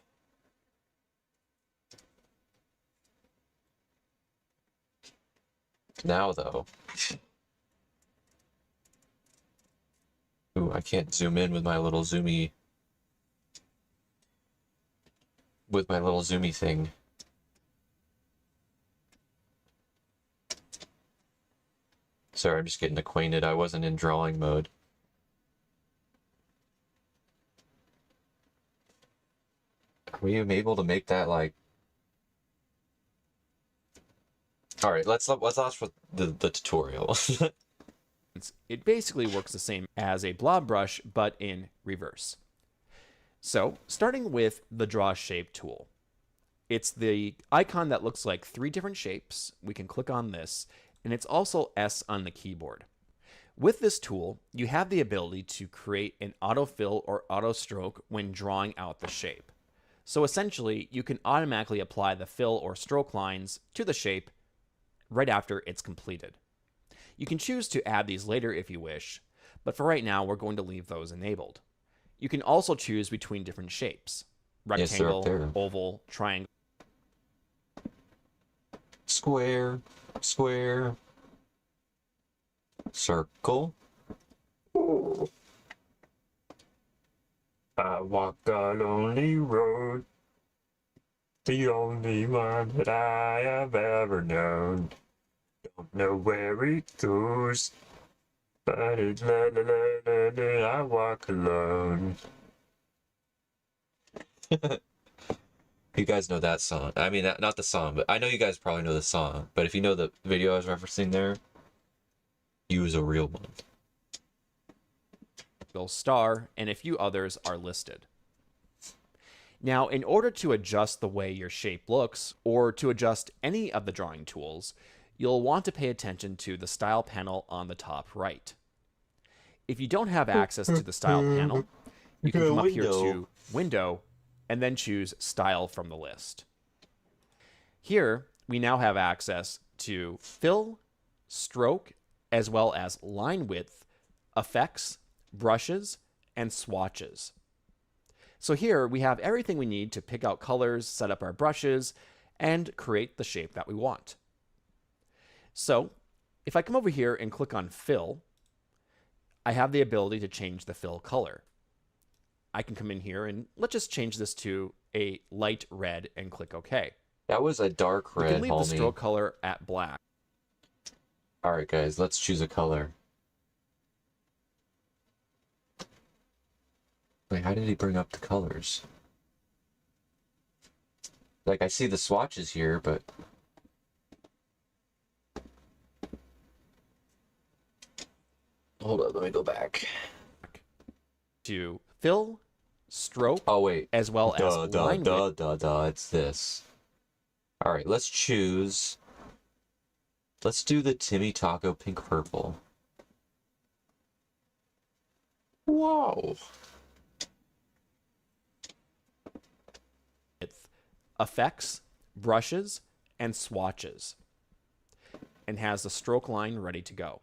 Now though. Ooh, I can't zoom in with my little zoomy thing. Sorry, I'm just getting acquainted. I wasn't in drawing mode. Are we even able to make that like? All right, let's watch for the tutorial. It basically works the same as a blob brush, but in reverse. So, starting with the Draw Shape tool. It's the icon that looks like 3 different shapes. We can click on this, and it's also S on the keyboard. With this tool, you have the ability to create an autofill or auto stroke when drawing out the shape. So essentially, you can automatically apply the fill or stroke lines to the shape right after it's completed. You can choose to add these later if you wish, but for right now, we're going to leave those enabled. You can also choose between different shapes: rectangle, yes, oval, triangle, square, square, circle. Ooh. I walk a lonely road, the only one that I have ever known. Don't know where it goes, but it's la la la la la. I walk alone. You guys know that song. I mean, not the song, but I know you guys probably know the song. But if you know the video I was referencing there, use a real one. star, and a few others are listed. Now, in order to adjust the way your shape looks, or to adjust any of the drawing tools, you'll want to pay attention to the Style panel on the top right. If you don't have access to the Style panel, you can come up here to Window, and then choose Style from the list. Here, we now have access to Fill, Stroke, as well as Line Width, Effects, Brushes, and Swatches. So here, we have everything we need to pick out colors, set up our brushes, and create the shape that we want. So, if I come over here and click on Fill, I have the ability to change the fill color. I can come in here and let's just change this to a light red and click OK. That was a dark red, You can leave homie. the stroke color at black. Alright guys, let's choose a color. Wait, how did he bring up the colors? Like, I see the swatches here, but... Hold on, let me go back. To fill, stroke, Oh wait, as well as line width. it's this. Alright, let's choose... Let's do the Timmy Taco Pink Purple. Whoa! With effects, brushes, and swatches. And has the stroke line ready to go.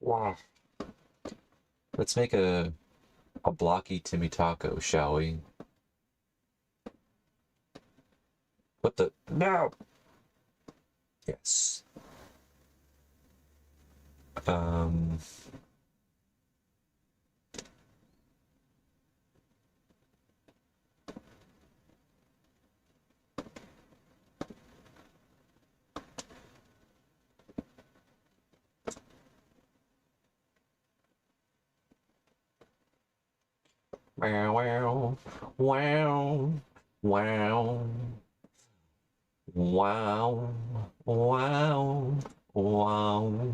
Wow. Let's make a blocky Timmy Taco, shall we? What the? No! Yes. Wow, wow, wow, wow, wow, wow, wow.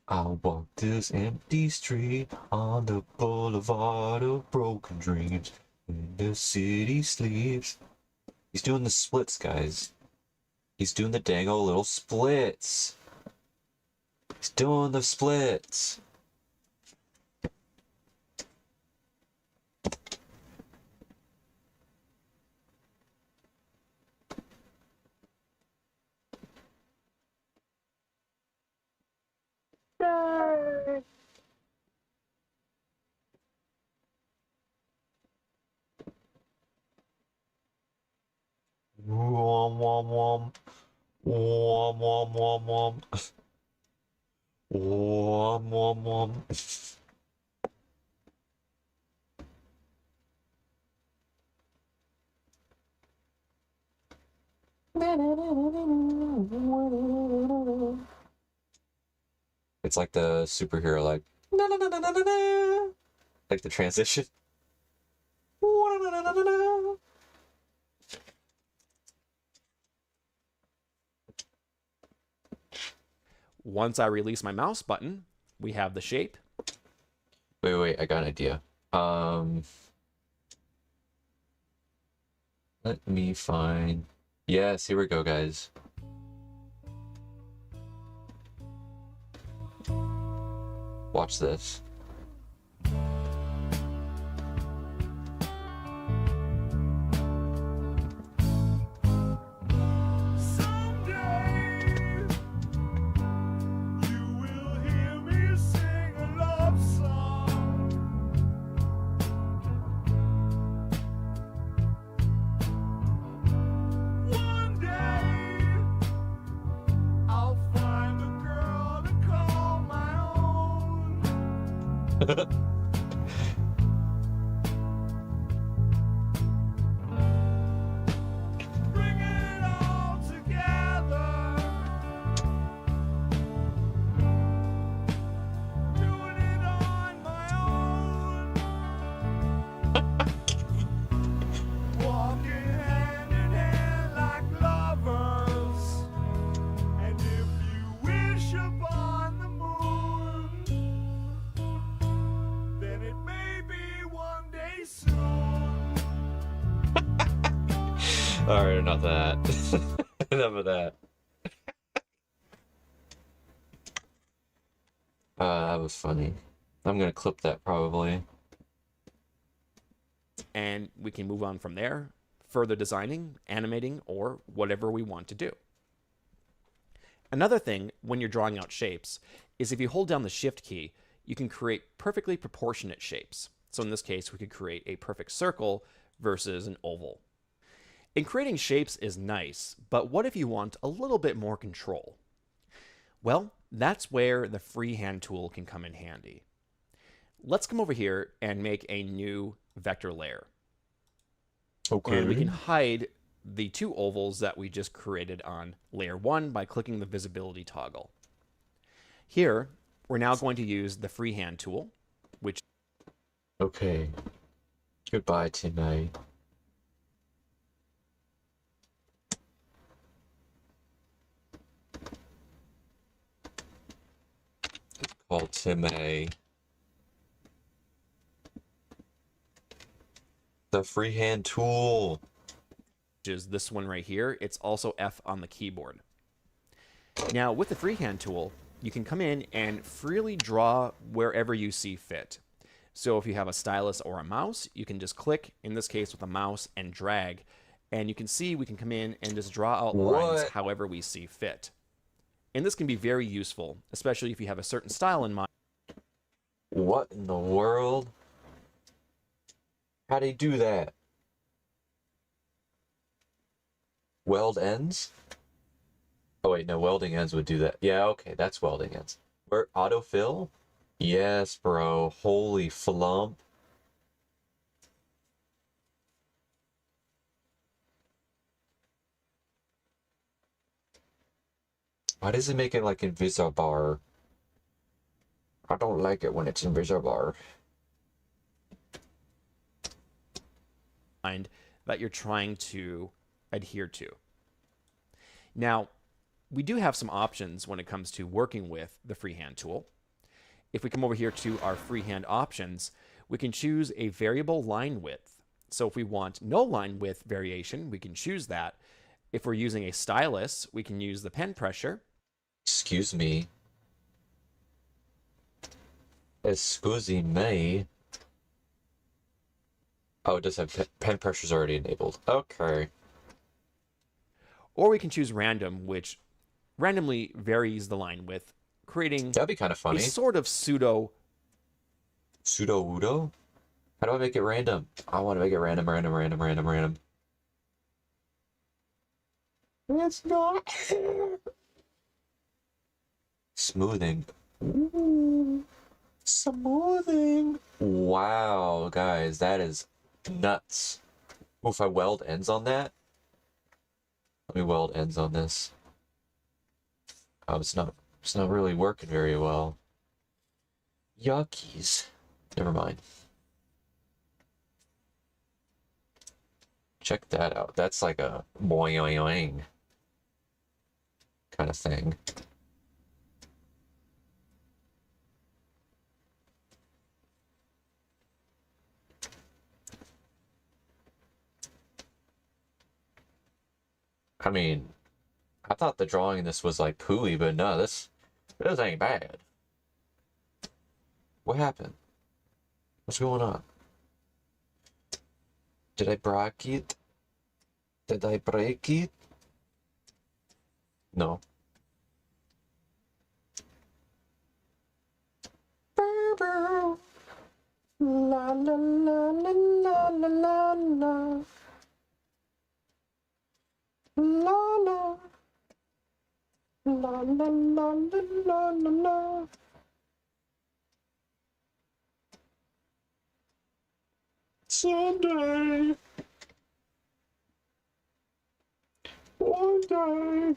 I'll walk this empty street on the boulevard of broken dreams when the city sleeps. He's doing the splits, guys. He's doing the dang old little splits. He's doing the splits. Wom wom wom. Wom wom wom wom. Wom wom wom. It's like the superhero, like na na na na na na na, like the transition. Na na na na na na. Once I release my mouse button, we have the shape. Wait, I got an idea. Let me find. Yes, here we go, guys. Watch this. Alright, enough of that. Enough of that. That was funny. I'm gonna clip that probably. And we can move on from there, further designing, animating, or whatever we want to do. Another thing when you're drawing out shapes is if you hold down the Shift key, you can create perfectly proportionate shapes. So in this case, we could create a perfect circle versus an oval. And creating shapes is nice, but what if you want a little bit more control? Well, that's where the freehand tool can come in handy. Let's come over here and make a new vector layer. Okay. And we can hide the two ovals that we just created on layer 1 by clicking the visibility toggle. Here, we're now going to use the freehand tool, which... Okay. Goodbye, Timmy. Called Timmy. The freehand tool. is this one right here. It's also F on the keyboard. Now, with the freehand tool, you can come in and freely draw wherever you see fit. So if you have a stylus or a mouse, you can just click, in this case with a mouse, and drag. And you can see we can come in and just draw out lines however we see fit. And this can be very useful, especially if you have a certain style in mind. What in the world? How do you do that? Weld ends? Oh wait, no, welding ends would do that. Yeah, okay, that's welding ends. Where autofill? Yes, bro. Holy flump. Why does it make it like invisible? I don't like it when it's invisible. That you're trying to adhere to. Now, we do have some options when it comes to working with the freehand tool. If we come over here to our freehand options, we can choose a variable line width. So if we want no line width variation, we can choose that. If we're using a stylus, we can use the pen pressure. Excuse me. Excuse me. Oh, it does have pen pressure's already enabled. Okay. Or we can choose random, which randomly varies the line width, creating That'd be kind of a funny. sort of pseudo. Pseudo-udo? How do I make it random? I want to make it random. It's not. Smoothing. Ooh, smoothing. Wow, guys, that is nuts. Ooh, if I weld ends on that? Let me weld ends on this. Oh, it's not really working very well. Yuckies. Never mind. Check that out. That's like a boing kind of thing. I mean, I thought the drawing in this was like pooey, but no, this ain't bad. What happened? What's going on? Did I break it? Did I break it? No. La la la la la la la la. La la. La la la la la la la. Someday. One day.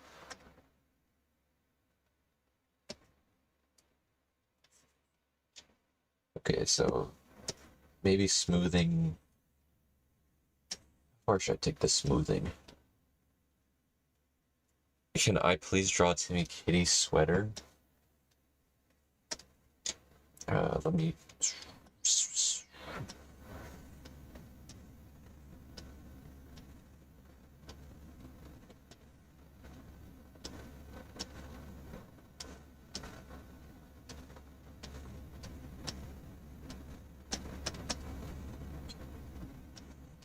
Okay, so maybe smoothing. Or should I take the smoothing? Can I please draw Timmy Kitty sweater? Let me.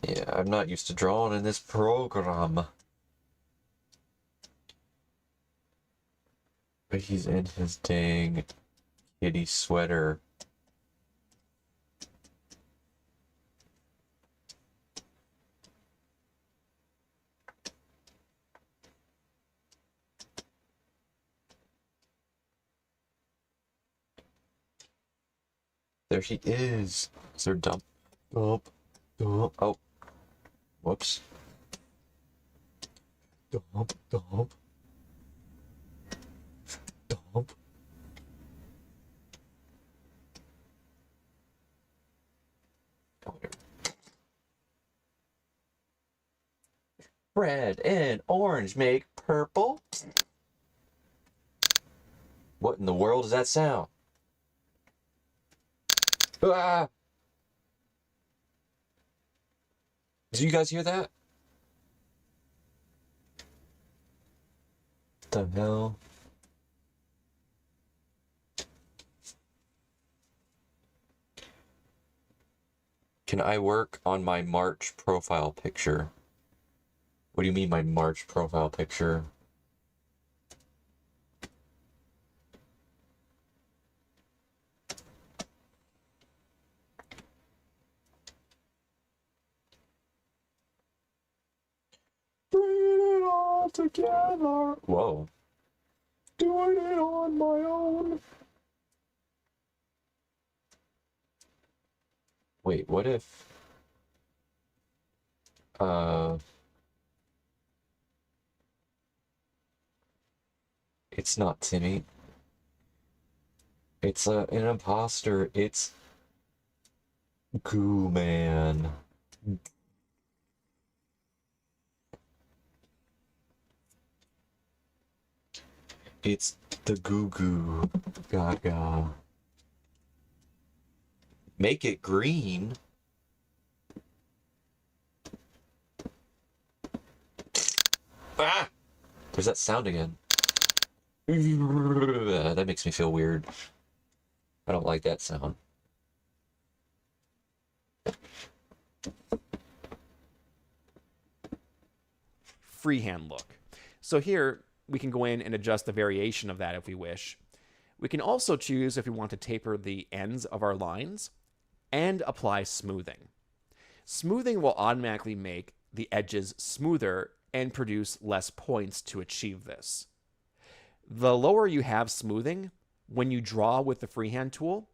Yeah, I'm not used to drawing in this program. But he's in his dang kitty sweater. There he is. Is there dump? Dump. Dump. Oh. Whoops. Dump. Dump. Dump. Red and orange make purple. What in the world does that sound? Ah! Did you guys hear that? What the hell? Can I work on my March profile picture? What do you mean my March profile picture? Bring it all together. Whoa. Doing it on my own. Wait, what if... It's not Timmy. It's an imposter. It's... Goo Man. It's the Goo Goo Gaga. Make it green. Ah! There's that sound again. That makes me feel weird. I don't like that sound. Freehand look. So here we can go in and adjust the variation of that if we wish. We can also choose if we want to taper the ends of our lines and apply smoothing. Smoothing will automatically make the edges smoother and produce less points to achieve this. The lower you have smoothing, when you draw with the freehand tool,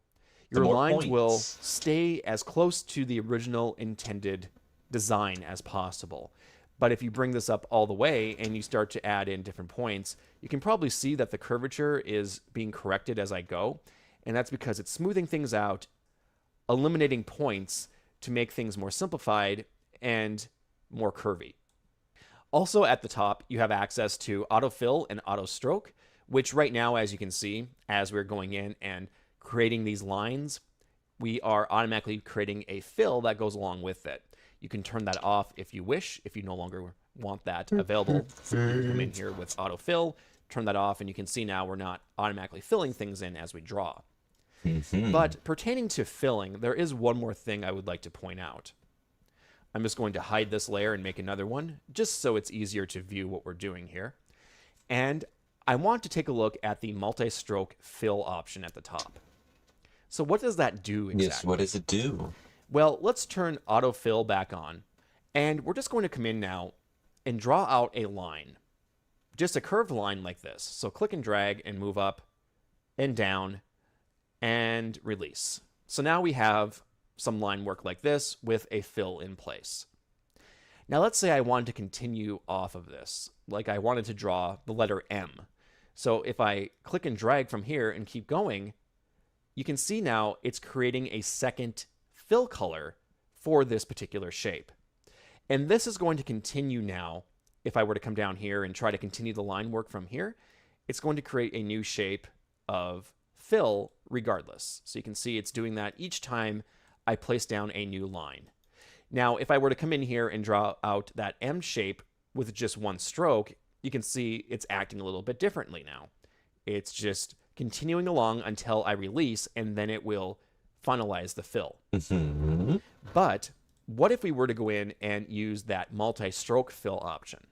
your lines will stay as close to the original intended design as possible. But if you bring this up all the way and you start to add in different points, you can probably see that the curvature is being corrected as I go. And that's because it's smoothing things out, eliminating points to make things more simplified and more curvy. Also at the top, you have access to autofill and auto stroke, which right now, as you can see, as we're going in and creating these lines, we are automatically creating a fill that goes along with it. You can turn that off if you wish, if you no longer want that available. You can come in here with autofill, turn that off, and you can see now we're not automatically filling things in as we draw. But pertaining to filling, there is one more thing I would like to point out. I'm just going to hide this layer and make another one, just so it's easier to view what we're doing here. And I want to take a look at the multi-stroke fill option at the top. So what does that do exactly? Yes, what does it do? Well, let's turn autofill back on, and we're just going to come in now and draw out a line. Just a curved line like this. So click and drag and move up and down and release. So now we have some line work like this with a fill in place. Now let's say I wanted to continue off of this, like I wanted to draw the letter M. So if I click and drag from here and keep going, you can see now it's creating a second fill color for this particular shape. And this is going to continue now. If I were to come down here and try to continue the line work from here, it's going to create a new shape of fill regardless. So you can see it's doing that each time I place down a new line. Now, if I were to come in here and draw out that M shape with just one stroke, you can see it's acting a little bit differently now. It's just continuing along until I release, and then it will finalize the fill. But what if we were to go in and use that multi-stroke fill option?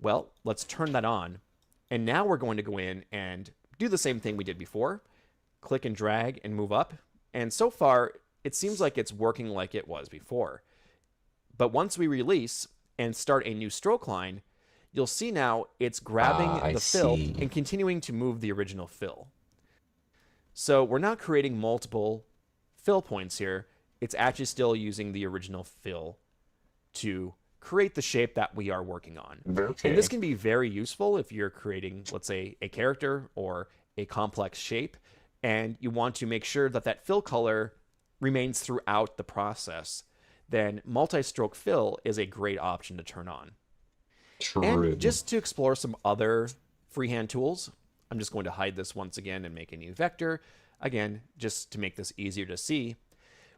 Well, let's turn that on. And now we're going to go in and do the same thing we did before. Click and drag and move up. And so far, it seems like it's working like it was before. But once we release and start a new stroke line, you'll see now it's grabbing the fill and continuing to move the original fill. So we're not creating multiple fill points here. It's actually still using the original fill to create the shape that we are working on. Okay. And this can be very useful if you're creating, let's say, a character or a complex shape, and you want to make sure that that fill color remains throughout the process. Then multi-stroke fill is a great option to turn on. True. And just to explore some other freehand tools, I'm just going to hide this once again and make a new vector. Again, just to make this easier to see,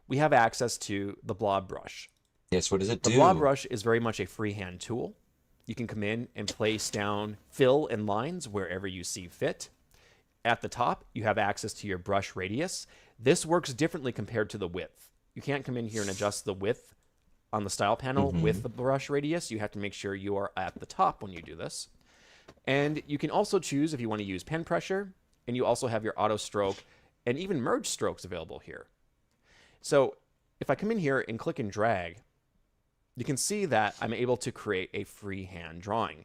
we have access to the blob brush. Yes, what does it do? The blob brush is very much a freehand tool. You can come in and place down fill and lines wherever you see fit. At the top, you have access to your brush radius. This works differently compared to the width. You can't come in here and adjust the width on the style panel with the brush radius. You have to make sure you are at the top when you do this. And you can also choose if you want to use pen pressure, and you also have your auto stroke and even merge strokes available here. So if I come in here and click and drag, you can see that I'm able to create a freehand drawing.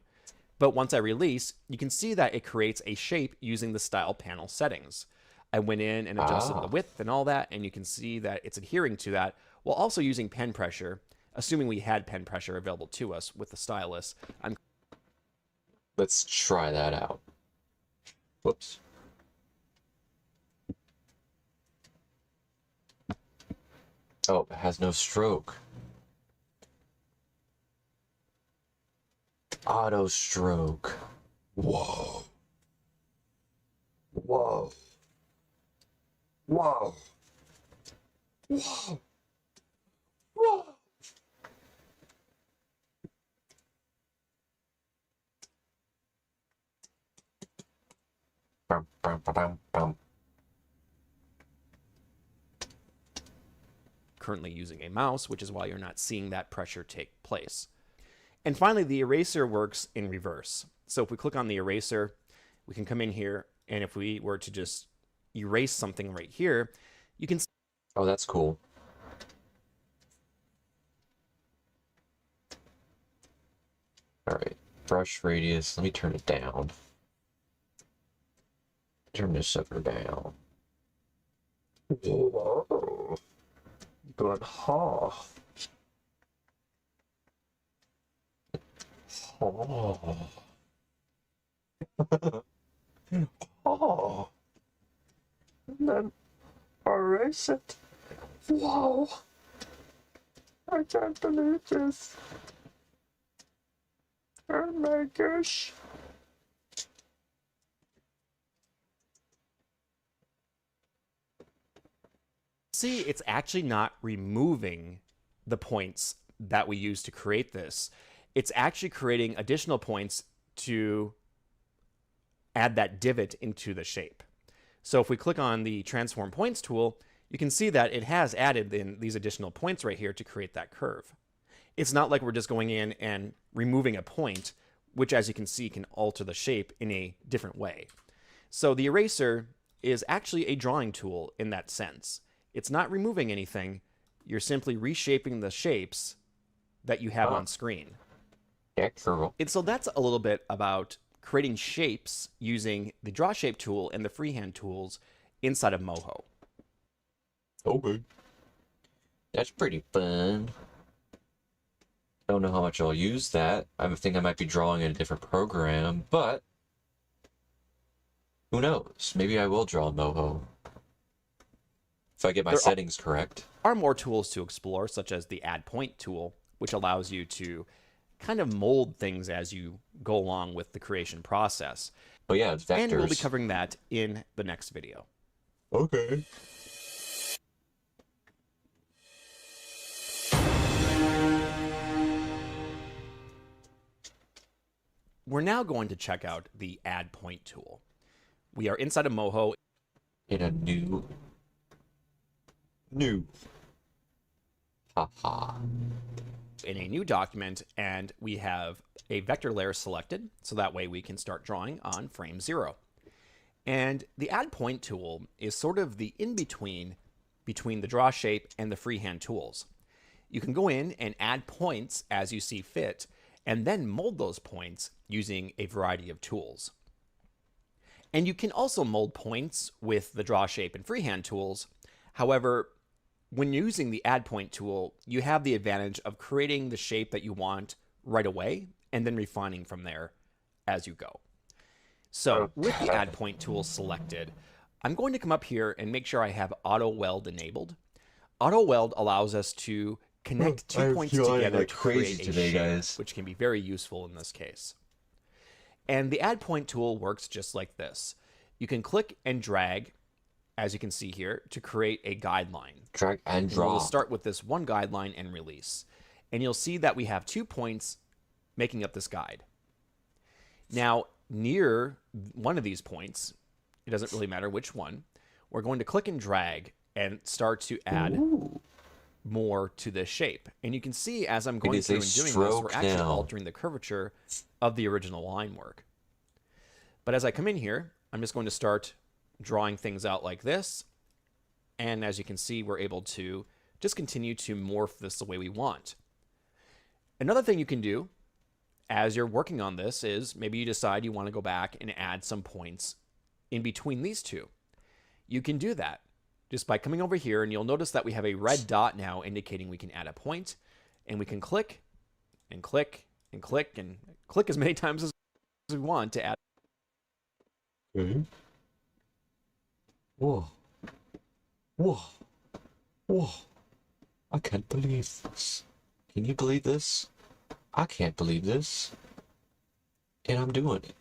But once I release, you can see that it creates a shape using the style panel settings. I went in and adjusted the width and all that, and you can see that it's adhering to that while also using pen pressure, assuming we had pen pressure available to us with the stylus. Let's try that out. Whoops. Oh, it has no stroke. Auto stroke. Whoa. Whoa. Whoa. Whoa. Whoa. Bum, bum, bum, bum. currently using a mouse, which is why you're not seeing that pressure take place. And finally, the eraser works in reverse. So if we click on the eraser, we can come in here, and if we were to just erase something right here, you can... Oh, that's cool. Alright, brush radius, let me turn it down. Turn this sucker down. Whoa. Good, huh? Oh. Oh. And then erase it. Whoa. I can't believe this. Oh my gosh. See, it's actually not removing the points that we used to create this. It's actually creating additional points to add that divot into the shape. So if we click on the transform points tool, you can see that it has added in these additional points right here to create that curve. It's not like we're just going in and removing a point, which, as you can see, can alter the shape in a different way. So the eraser is actually a drawing tool in that sense. It's not removing anything. You're simply reshaping the shapes that you have on screen. Yeah, cool. And so that's a little bit about creating shapes using the draw shape tool and the freehand tools inside of MOHO. Okay. That's pretty fun. I don't know how much I'll use that. I think I might be drawing in a different program, but who knows? Maybe I will draw in MOHO. If I get my settings correct. There are more tools to explore, such as the add point tool, which allows you to kind of mold things as you go along with the creation process. But yeah, it's vectors. And we'll be covering that in the next video. Okay. We're now going to check out the add point tool. We are inside of MOHO In a new. Haha. in a new document, and we have a vector layer selected, so that way we can start drawing on frame 0. And the add point tool is sort of the in-between between the draw shape and the freehand tools. You can go in and add points as you see fit, and then mold those points using a variety of tools. And you can also mold points with the draw shape and freehand tools. However, when using the add point tool, you have the advantage of creating the shape that you want right away and then refining from there as you go. So with the add point tool selected, I'm going to come up here and make sure I have auto weld enabled. Auto weld allows us to connect two points together like to crazy create a today, shape, guys. which can be very useful in this case. And the add point tool works just like this. You can click and drag, as you can see here, to create a guideline. Drag and And we'll drop. start with this one guideline and release. And you'll see that we have 2 points making up this guide. Now, near one of these points, it doesn't really matter which one, we're going to click and drag and start to add more to this shape. And you can see as I'm going through and doing this, we're actually altering the curvature of the original line work. But as I come in here, I'm just going to start drawing things out like this. And as you can see, we're able to just continue to morph this the way we want. Another thing you can do as you're working on this is maybe you decide you want to go back and add some points in between these two. You can do that just by coming over here, and you'll notice that we have a red dot now indicating we can add a point, and we can click and click and click and click as many times as we want to add. Whoa. Whoa. Whoa. I can't believe this. Can you believe this? I can't believe this. And I'm doing it.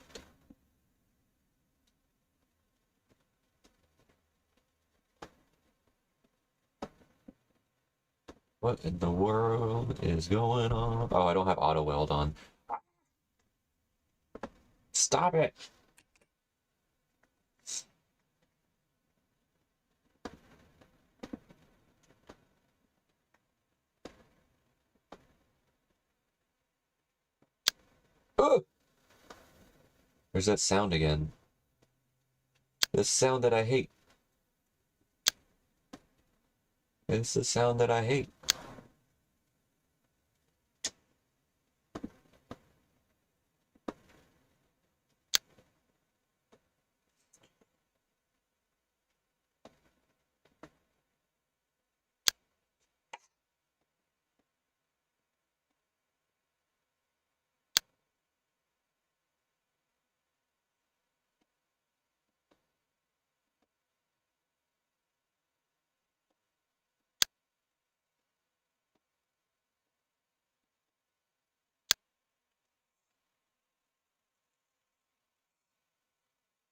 What in the world is going on? Oh, I don't have auto weld on. Stop it. Oh! There's that sound again. The sound that I hate. It's the sound that I hate.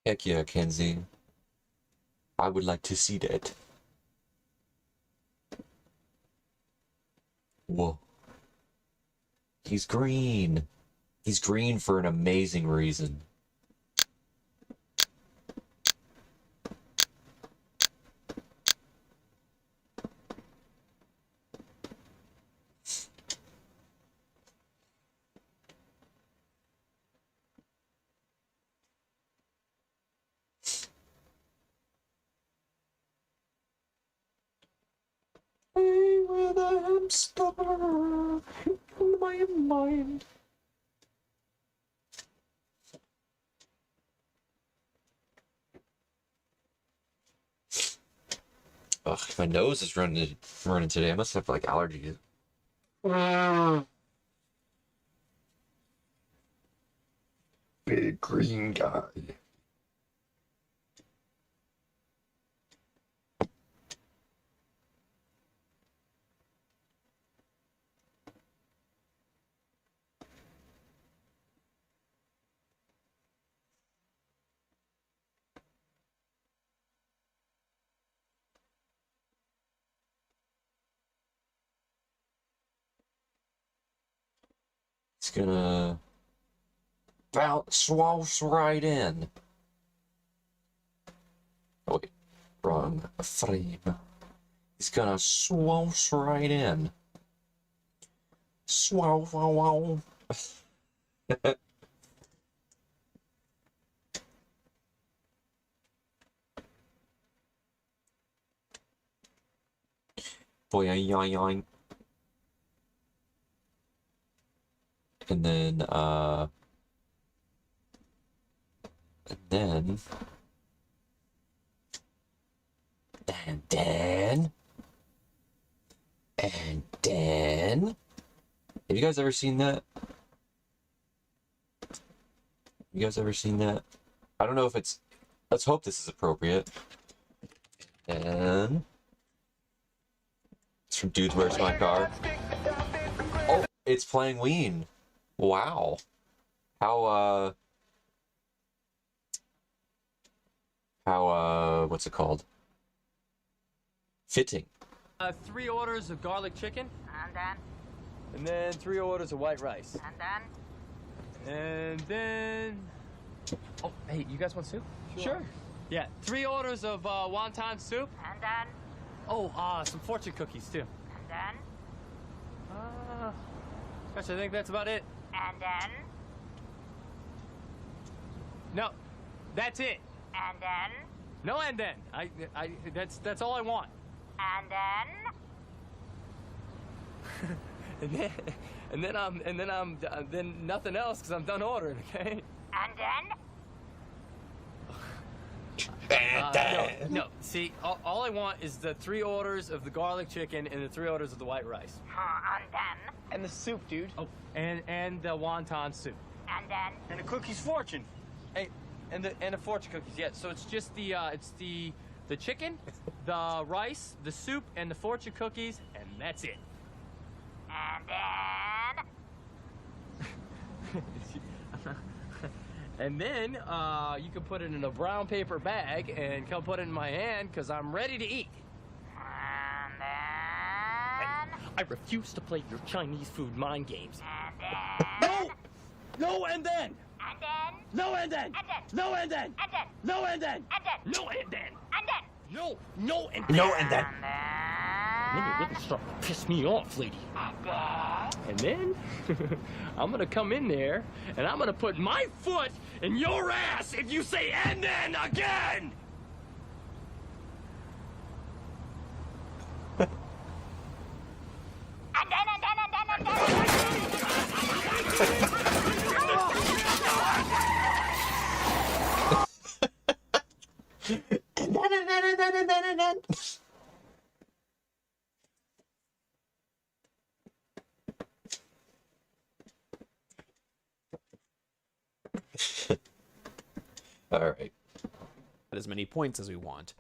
Heck yeah, Kenzie. I would like to see that. Whoa. He's green. He's green for an amazing reason. Play with a hamster in my mind. Ugh, my nose is running today. I must have like allergies. Big green guy. It's gonna swoosh right in. Oh wait, wrong frame. He's gonna swoosh right in. Swoosh, wow, wow. Boy, yoing. And then, and then, have you guys ever seen that? You guys ever seen that? I don't know if it's, let's hope this is appropriate. And it's from Dude, Where's My Car? Oh, it's playing Ween. Wow. How, what's it called? Fitting. 3 orders of garlic chicken. And then, And then 3 orders of white rice. and then, And then... Oh, hey, you guys want soup? Sure. Yeah, 3 orders of wonton soup. and then, Oh, some fortune cookies, too. and then, Gosh, I think that's about it. and then, No, that's it. and then, No and then. That's all I want. and then, And then nothing else because I'm done ordering, okay? and then, No, see, all I want is the 3 orders of the garlic chicken and the 3 orders of the white rice. and then, And the soup, dude. Oh, and the wonton soup. and then, And the cookies fortune. Hey, and the fortune cookies. Yeah. So it's just the chicken, the rice, the soup, and the fortune cookies, and that's it. and then, And then you can put it in a brown paper bag and come put it in my hand because I'm ready to eat. and then, I refuse to play your Chinese food mind games. and then, No, and then. and then, No, and then. and then, No, and then. and then, No, and then. and then, No, and then. and then, No, and then. No, and then. and then, And then you really start to piss me off, lady. And then I'm gonna come in there and I'm gonna put my foot in your ass if you say "and then" again. All right. As many points as we want.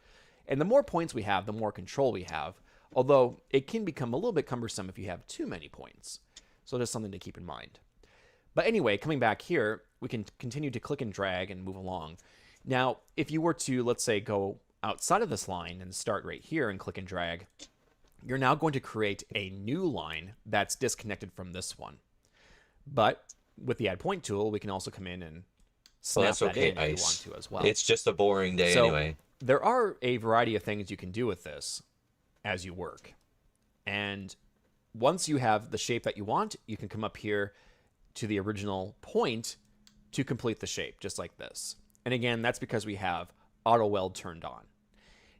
And the more points we have, the more control we have, although it can become a little bit cumbersome if you have too many points. So just something to keep in mind. But anyway, coming back here, we can continue to click and drag and move along. Now, if you were to, let's say, go outside of this line and start right here and click and drag, you're now going to create a new line that's disconnected from this one. But with the Add Point tool, we can also come in and snap Well, that's that okay, in if you Ice. want to as well. It's just a boring day So, anyway. there are a variety of things you can do with this as you work. And once you have the shape that you want, you can come up here to the original point to complete the shape, just like this. And again, that's because we have auto weld turned on.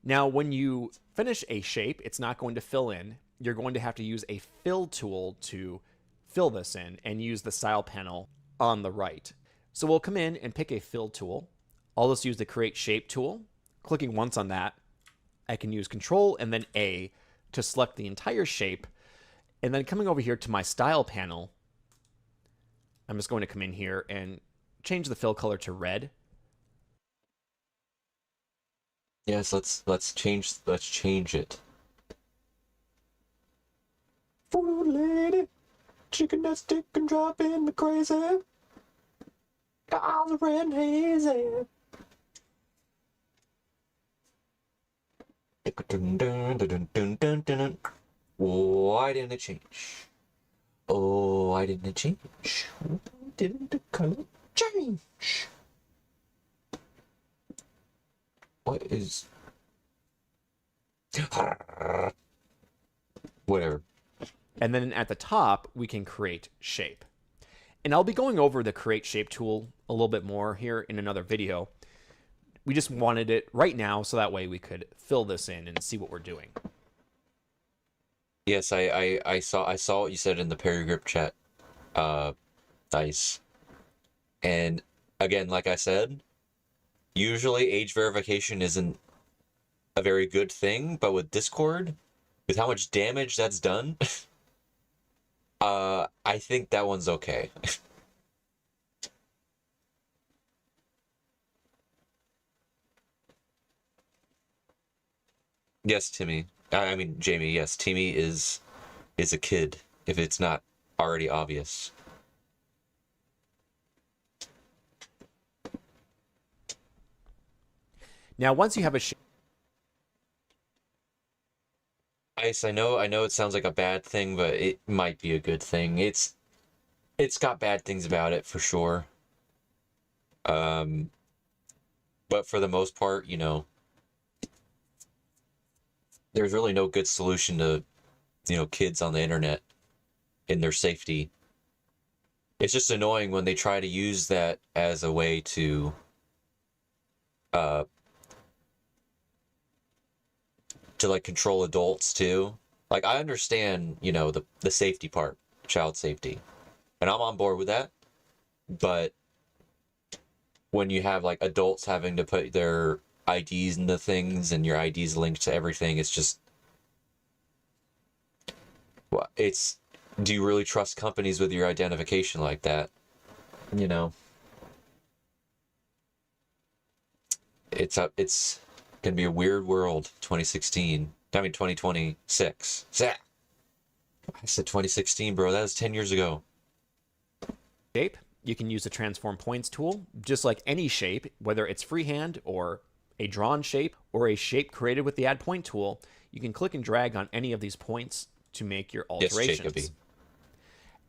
Now, when you finish a shape, it's not going to fill in. You're going to have to use a fill tool to fill this in and use the style panel on the right. So we'll come in and pick a fill tool. I'll just use the create shape tool. Clicking once on that, I can use Control and then A to select the entire shape. And then coming over here to my style panel, I'm just going to come in here and change the fill color to red. Yes, let's change it. Food lady, chicken that stick and drop in the crazy. Got the red and hazy. Why didn't it change? Oh, why didn't it change? Why didn't the color change? What is... Whatever. And then at the top, we can create shape. And I'll be going over the create shape tool a little bit more here in another video. We just wanted it right now so that way we could fill this in and see what we're doing. Yes, I saw what you said in the Paragrip chat, Dice. And again, like I said, usually age verification isn't a very good thing, but with Discord, with how much damage that's done, I think that one's okay. Yes, Timmy. I mean, Jamie, yes, Timmy is a kid, if it's not already obvious. Now, once you have a shape, Ice, I know it sounds like a bad thing, but it might be a good thing. It's got bad things about it for sure. But for the most part, you know, there's really no good solution to, you know, kids on the internet in their safety. It's just annoying when they try to use that as a way to like control adults too. Like, I understand, you know, the safety part, child safety, and I'm on board with that. But when you have like adults having to put their IDs into things and your IDs linked to everything, it's just, well, it's, do you really trust companies with your identification like that? You know, it's gonna be a weird world. 2016. I mean 2026. I said 2016, bro. That was 10 years ago. you can use the transform points tool, just like any shape, whether it's freehand or a drawn shape or a shape created with the add point tool. You can click and drag on any of these points to make your alterations. Yes, Jacoby.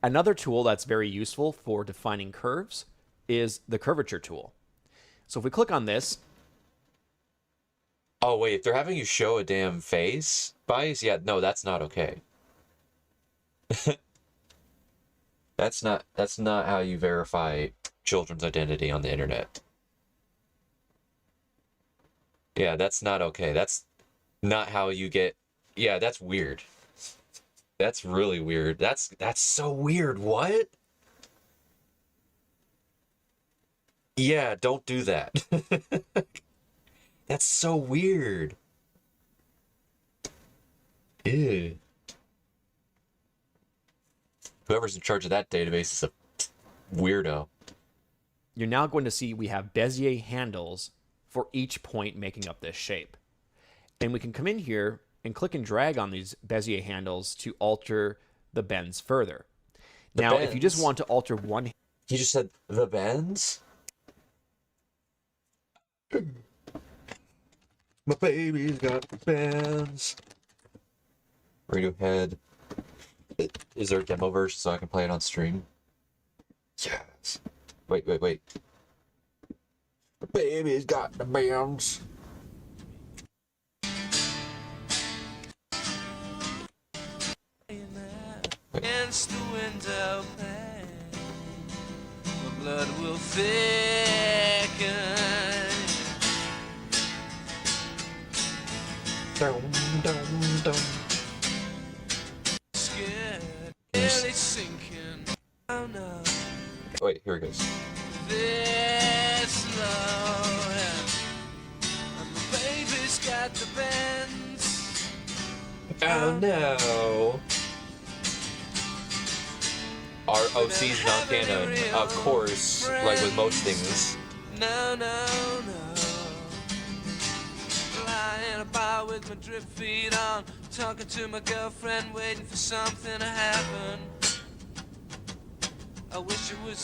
Another tool that's very useful for defining curves is the curvature tool. So if we click on this, Oh wait, if they're having you show a damn face, bias, yeah, no, that's not okay. That's not how you verify children's identity on the internet. Yeah, that's not okay. That's not how you get. Yeah, that's weird. That's really weird. That's so weird. What? Yeah, don't do that. That's so weird. Ew. Whoever's in charge of that database is a weirdo. You're now going to see we have Bezier handles for each point making up this shape. And we can come in here and click and drag on these Bezier handles to alter the bends further. Now, if you just want to alter one... He just said the bends? My baby's got the bends. Radiohead. Is there a demo version so I can play it on stream? Yes. Wait. My baby's got the bends. Against the window pane, my blood will thicken. Dum. Scared, barely sinking. Oh no, Wait, here it goes. this low, and my baby's got the bends. Oh no. Our OC's not canon, of course, like with most things. No. Lying about with my drip feet on, talking to my girlfriend, waiting for something to happen. I wish it was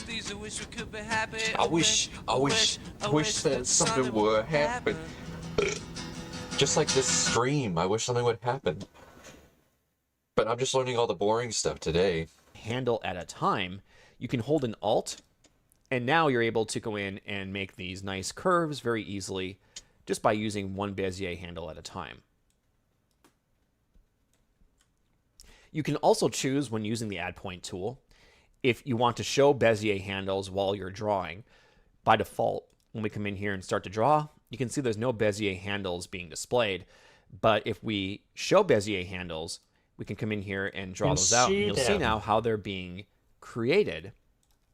the 60s, I wish we could be happy. I wish that something would happen. Just like this stream, I wish something would happen. But I'm just learning all the boring stuff today. handle at a time, you can hold an Alt, and now you're able to go in and make these nice curves very easily just by using one Bezier handle at a time. You can also choose when using the Add Point tool if you want to show Bezier handles while you're drawing. By default, when we come in here and start to draw, you can see there's no Bezier handles being displayed. But if we show Bezier handles, we can come in here and draw those out. And you'll see now how they're being created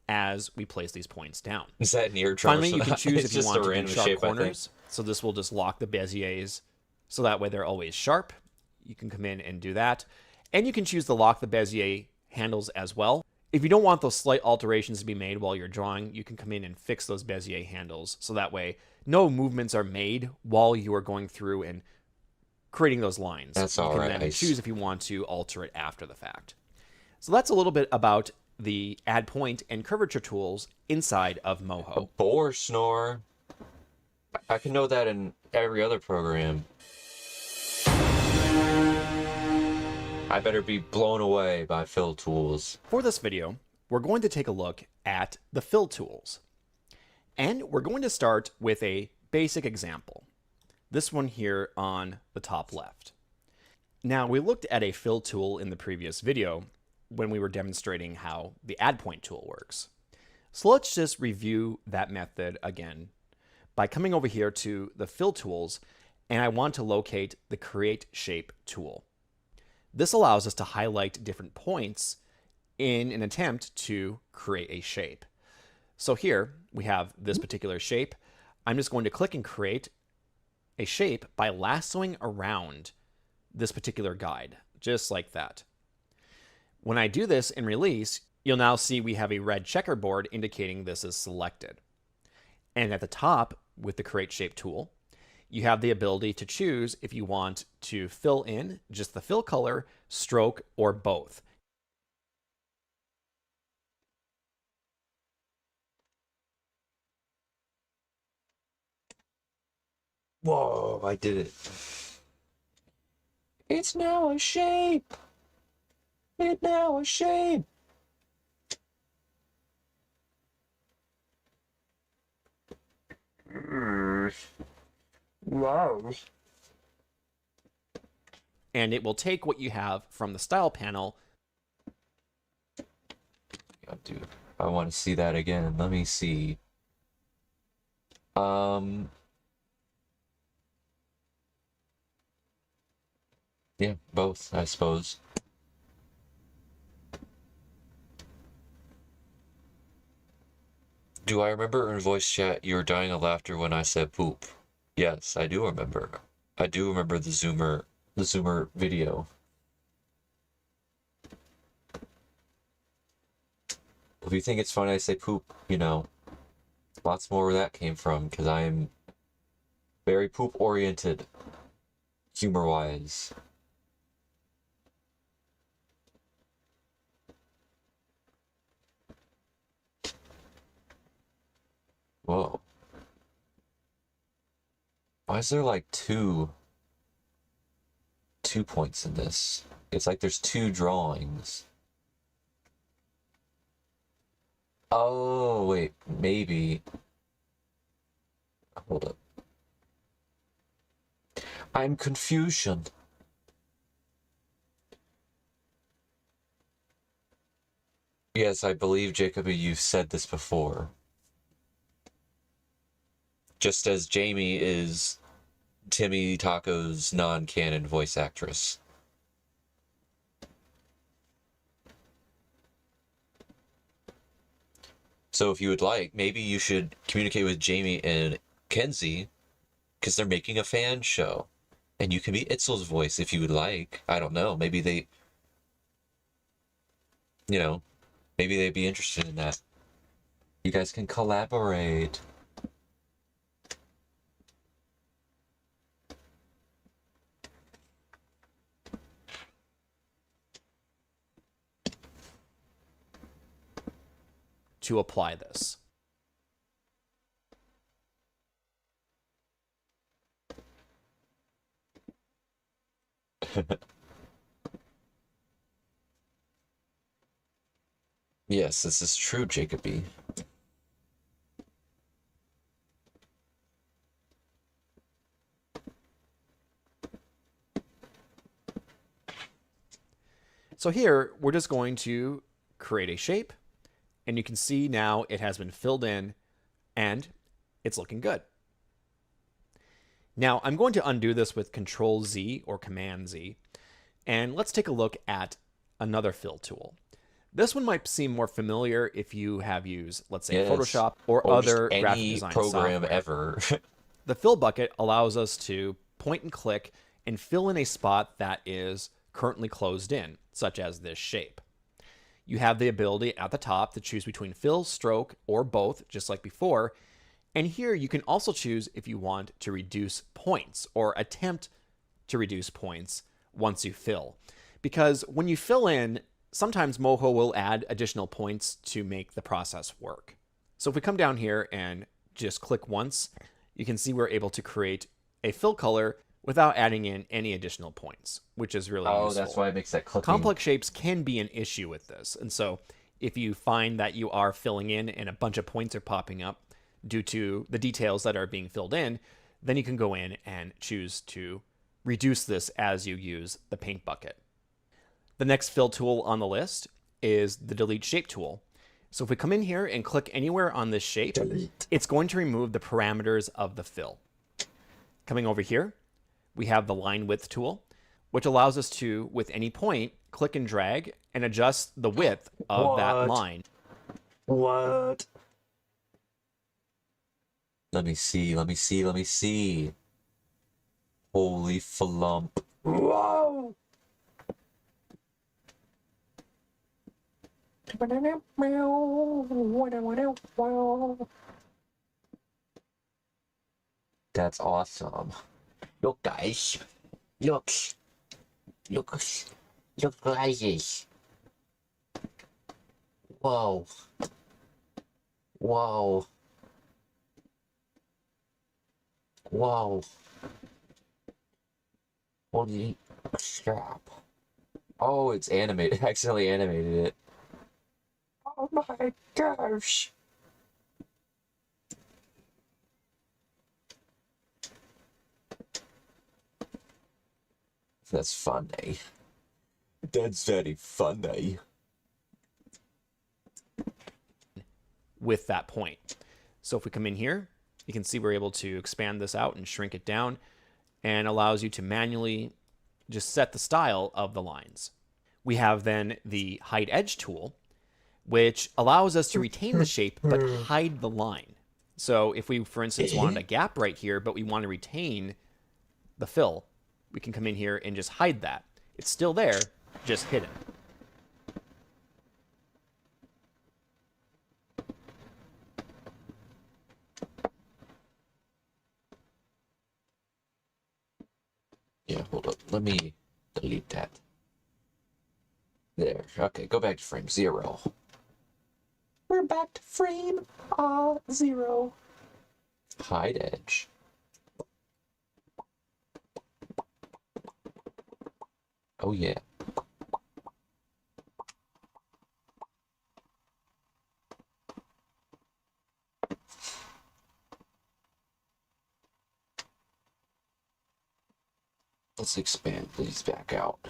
as we place these points down. Is that an ear drum? Finally, you can choose if you want to do random sharp shape, corners. So this will just lock the Beziers so that way they're always sharp. You can come in and do that. And you can choose to lock the Bezier handles as well. If you don't want those slight alterations to be made while you're drawing, you can come in and fix those Bezier handles so that way no movements are made while you are going through and creating those lines. That's you all can right. then choose if you want to alter it after the fact. So that's a little bit about the add point and curvature tools inside of MOHO. Boar snore. I can know that in every other program. I better be blown away by fill tools. For this video, we're going to take a look at the fill tools. And we're going to start with a basic example. This one here on the top left. Now, we looked at a fill tool in the previous video when we were demonstrating how the add point tool works. So let's just review that method again by coming over here to the fill tools, and I want to locate the create shape tool. This allows us to highlight different points in an attempt to create a shape. So here we have this particular shape. I'm just going to click and create a shape by lassoing around this particular guide, just like that. When I do this and release, you'll now see we have a red checkerboard indicating this is selected. And at the top, with the Create Shape tool, you have the ability to choose if you want to fill in just the fill color, stroke, or both. Whoa, I did it. It's now a shape. It's now a shape. And it will take what you have from the style panel. Yeah, dude, I want to see that again. Let me see. Yeah, both, I suppose. Do I remember in voice chat you were dying of laughter when I said poop? Yes, I do remember. I do remember the Zoomer video. If you think it's funny I say poop, you know, lots more where that came from, because I am very poop-oriented, humor-wise. Whoa. Why is there like two points in this? It's like there's two drawings. Oh, wait, maybe. Hold up. I'm confusion. Yes, I believe, Jacob, you've said this before. Just as Jamie is Timmy Taco's non-canon voice actress. So if you would like, maybe you should communicate with Jamie and Kenzie, because they're making a fan show. And you can be Itzel's voice if you would like. I don't know. Maybe they, you know, maybe they'd be interested in that. You guys can collaborate. To apply this. Yes, this is true, Jacoby. So here, we're just going to create a shape, and you can see now it has been filled in, and it's looking good. Now, I'm going to undo this with Control-Z or Command-Z, and let's take a look at another fill tool. This one might seem more familiar if you have used, let's say, Yes. Photoshop or other graphic design program software. ever. The fill bucket allows us to point and click and fill in a spot that is currently closed in, such as this shape. You have the ability at the top to choose between fill, stroke, or both, just like before. And here you can also choose if you want to reduce points or attempt to reduce points once you fill. Because when you fill in, sometimes MOHO will add additional points to make the process work. So if we come down here and just click once, you can see we're able to create a fill color without adding in any additional points, which is really useful. Oh, that's why it makes that clicking. Complex shapes can be an issue with this. And so if you find that you are filling in and a bunch of points are popping up due to the details that are being filled in, then you can go in and choose to reduce this as you use the paint bucket. The next fill tool on the list is the delete shape tool. So if we come in here and click anywhere on this shape, it's going to remove the parameters of the fill. Coming over here, we have the line width tool, which allows us to, with any point, click and drag and adjust the width of that line. What? Let me see, let me see, let me see. Holy flump. Whoa! That's awesome. Look, guys. Look. Look like this. Whoa. Whoa. Whoa. Holy crap. Oh, it's animated. I accidentally animated it. Oh my gosh. That's funny. That's very funny. With that point. So if we come in here, you can see we're able to expand this out and shrink it down, and allows you to manually just set the style of the lines. We have then the hide edge tool, which allows us to retain the shape but hide the line. So if we, for instance, wanted a gap right here, but we want to retain the fill, we can come in here and just hide that. It's still there, just hidden. Yeah, hold up. Let me delete that. There. Okay, go back to frame 0. We're back to frame 0. Hide edge. Oh yeah. Let's expand these back out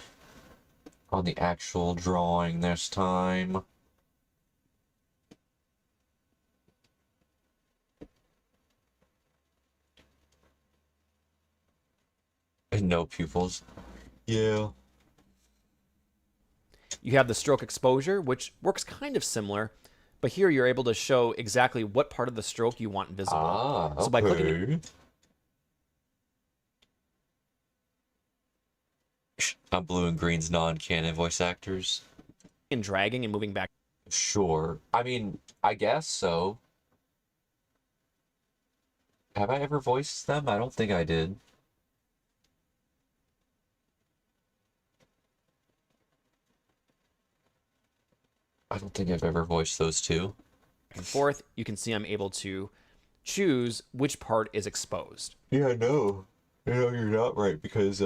on the actual drawing this time. And no pupils. Yeah. You have the stroke exposure, which works kind of similar, but here you're able to show exactly what part of the stroke you want visible. Ah, okay. So by clicking Blue and Green's non-canon voice actors. and dragging and moving back. Sure. I mean, I guess so. Have I ever voiced them? I don't think I did. I don't think I've ever voiced those two. And forth, you can see I'm able to choose which part is exposed. Yeah, no. No, you're not right, because,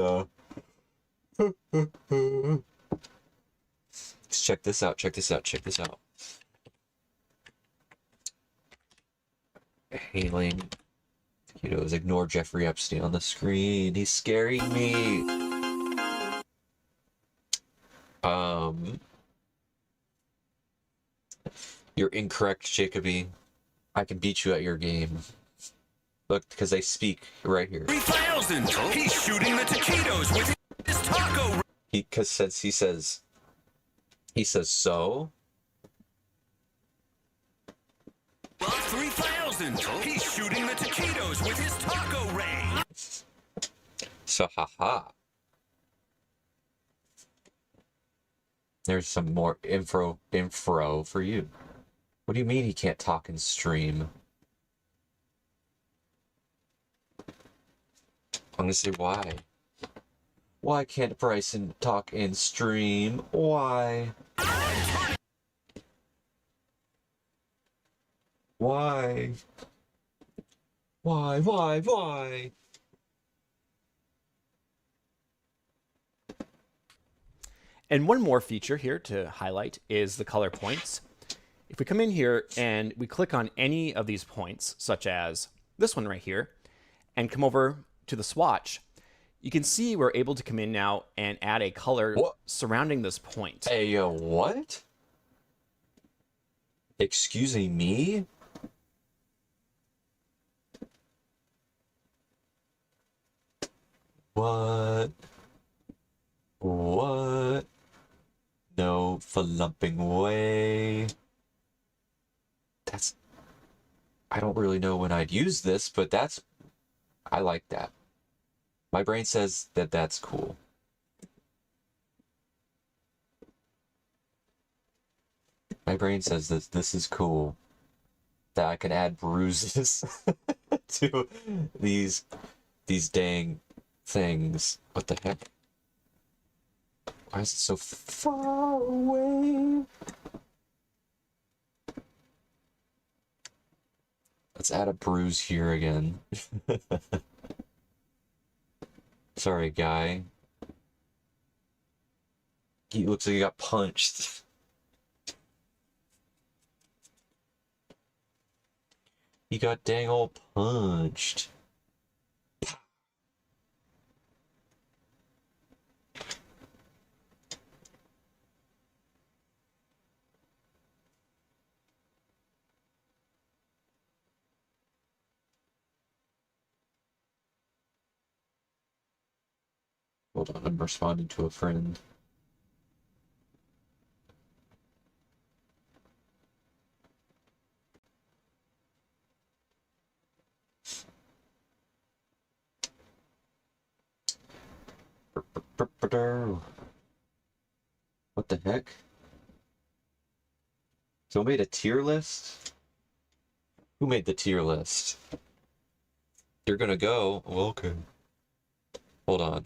check this out, check this out, check this out. Hailing taquitos, ignore Jeffrey Epstein on the screen. He's scaring me. You're incorrect, Jacoby. I can beat you at your game. Look, because they speak right here. 3,000! He's shooting the taquitos with his taco! Because since he says so. Well, 3,000! He's shooting the taquitos with his taco ray! So, haha. There's some more info for you. What do you mean he can't talk and stream? I'm gonna say why. Why can't Bryson talk and stream? Why? Why? Why? And one more feature here to highlight is the color points. If we come in here and we click on any of these points, such as this one right here, and come over to the swatch, you can see we're able to come in now and add a color surrounding this point. Hey, what? Excuse me? What? What? No flumping way. That's... I don't really know when I'd use this, but that's... I like that. My brain says that that's cool. My brain says that this is cool. That I can add bruises to these dang things. What the heck? Why is it so far away? Let's add a bruise here again. Sorry, guy. He looks like he got punched. He got dang old punched. Hold on, I'm responding to a friend. What the heck? So made a tier list? Who made the tier list? You're gonna go. Well, okay. Hold on.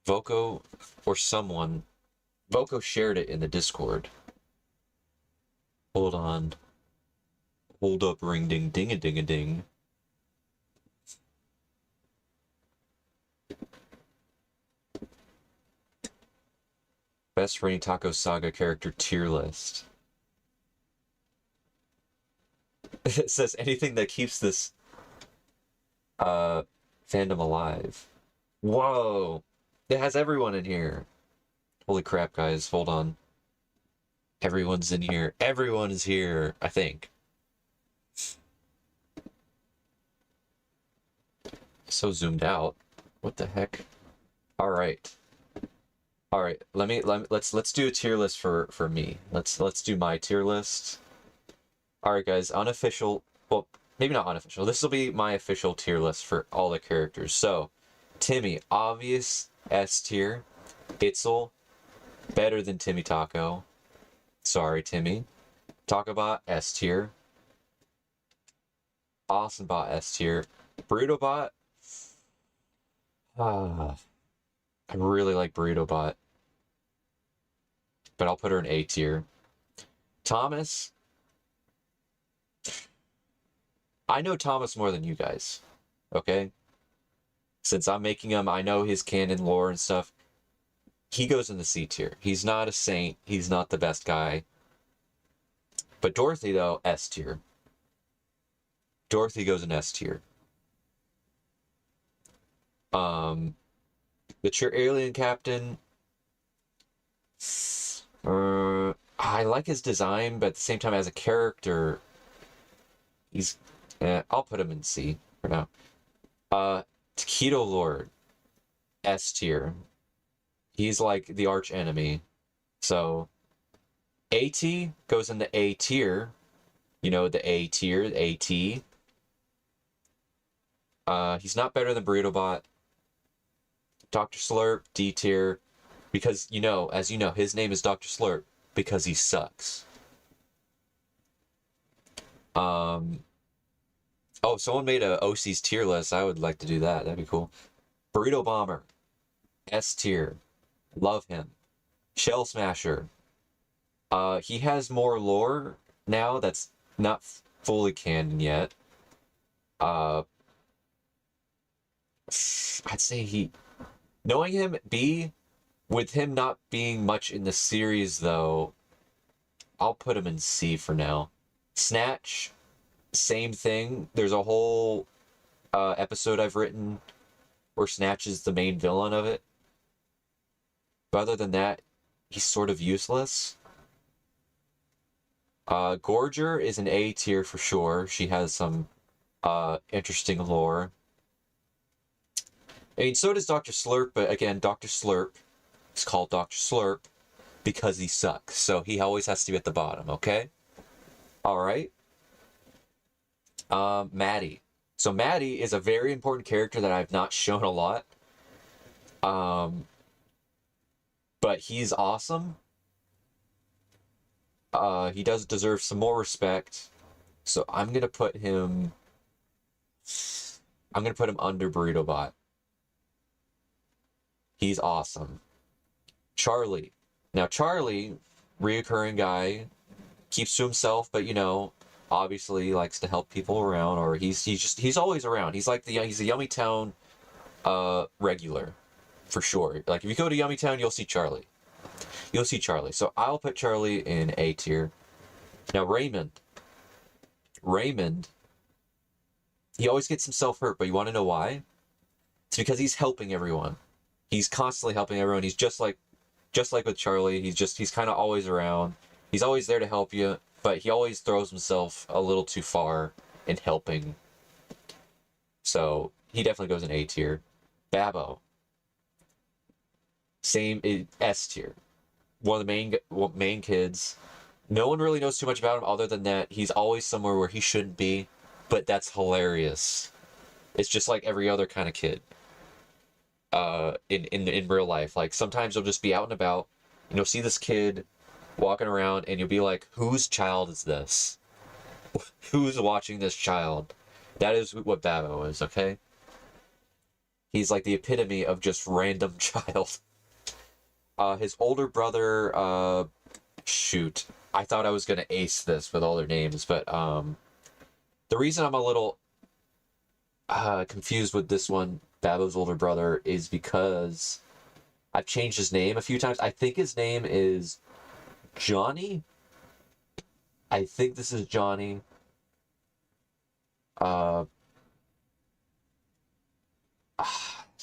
Voco or someone. Voco shared it in the Discord. Hold on. Hold up, ring ding ding a ding a ding. Best Rainy Taco Saga character tier list. It says anything that keeps this fandom alive. Whoa! It has everyone in here. Holy crap, guys, hold on. Everyone's in here. Everyone is here, I think. So zoomed out. What the heck? Alright. Alright, let's do a tier list for me. Let's do my tier list. Alright guys, unofficial, well, maybe not unofficial. This will be my official tier list for all the characters. So, Timmy, obvious S tier. Itzel, better than Timmy Taco. Sorry, Timmy. Talkabot, S tier. AwesomeBot, S tier. BurritoBot. I really like BurritoBot. But I'll put her in A tier. Thomas. I know Thomas more than you guys. Okay? Since I'm making him, I know his canon lore and stuff. He goes in the C tier. He's not a saint. He's not the best guy. But Dorothy, though, S tier. Dorothy goes in S tier. The Cheer Alien Captain. I like his design, but at the same time, as a character, he's. I'll put him in C for now. Taquito Lord, S tier. He's like the arch enemy. So, AT goes in the A tier. You know, the A tier, AT. He's not better than BurritoBot. Dr. Slurp, D tier. Because, you know, as you know, his name is Dr. Slurp because he sucks. Oh, someone made a OC's tier list. I would like to do that. That'd be cool. Burrito Bomber. S tier. Love him. Shell Smasher. He has more lore now that's not fully canon yet. I'd say knowing him, B, with him not being much in the series, though, I'll put him in C for now. Snatch, same thing. There's a whole episode I've written where Snatch is the main villain of it. But other than that, he's sort of useless. Gorger is an A tier for sure. She has some interesting lore. I mean, so does Dr. Slurp, but again, Dr. Slurp is called Dr. Slurp because he sucks. So he always has to be at the bottom, okay? Alright. Maddie. So Maddie is a very important character that I've not shown a lot. But he's awesome. He does deserve some more respect. So I'm going to put him under BurritoBot. He's awesome. Charlie. Now Charlie, reoccurring guy, keeps to himself, but you know, obviously likes to help people around, or he's always around. He's like he's a Yummy Town regular, for sure. Like if you go to Yummy Town, you'll see Charlie. You'll see Charlie. So I'll put Charlie in A tier. Now Raymond. Raymond, he always gets himself hurt, but you want to know why? It's because he's helping everyone. He's constantly helping everyone. He's just like with Charlie. He's kind of always around. He's always there to help you, but he always throws himself a little too far in helping. So he definitely goes in A tier. Babbo. Same S tier. One of the main kids. No one really knows too much about him other than that he's always somewhere where he shouldn't be, but that's hilarious. It's just like every other kind of kid. In real life, like sometimes you'll just be out and about, and you'll see this kid walking around, and you'll be like, "Whose child is this? Who's watching this child?" That is what Babbo is. Okay. He's like the epitome of just random child. His older brother, shoot, I thought I was gonna ace this with all their names, but the reason I'm a little confused with this one, Babbo's older brother, is because I've changed his name a few times. I think his name is Johnny. I think this is Johnny.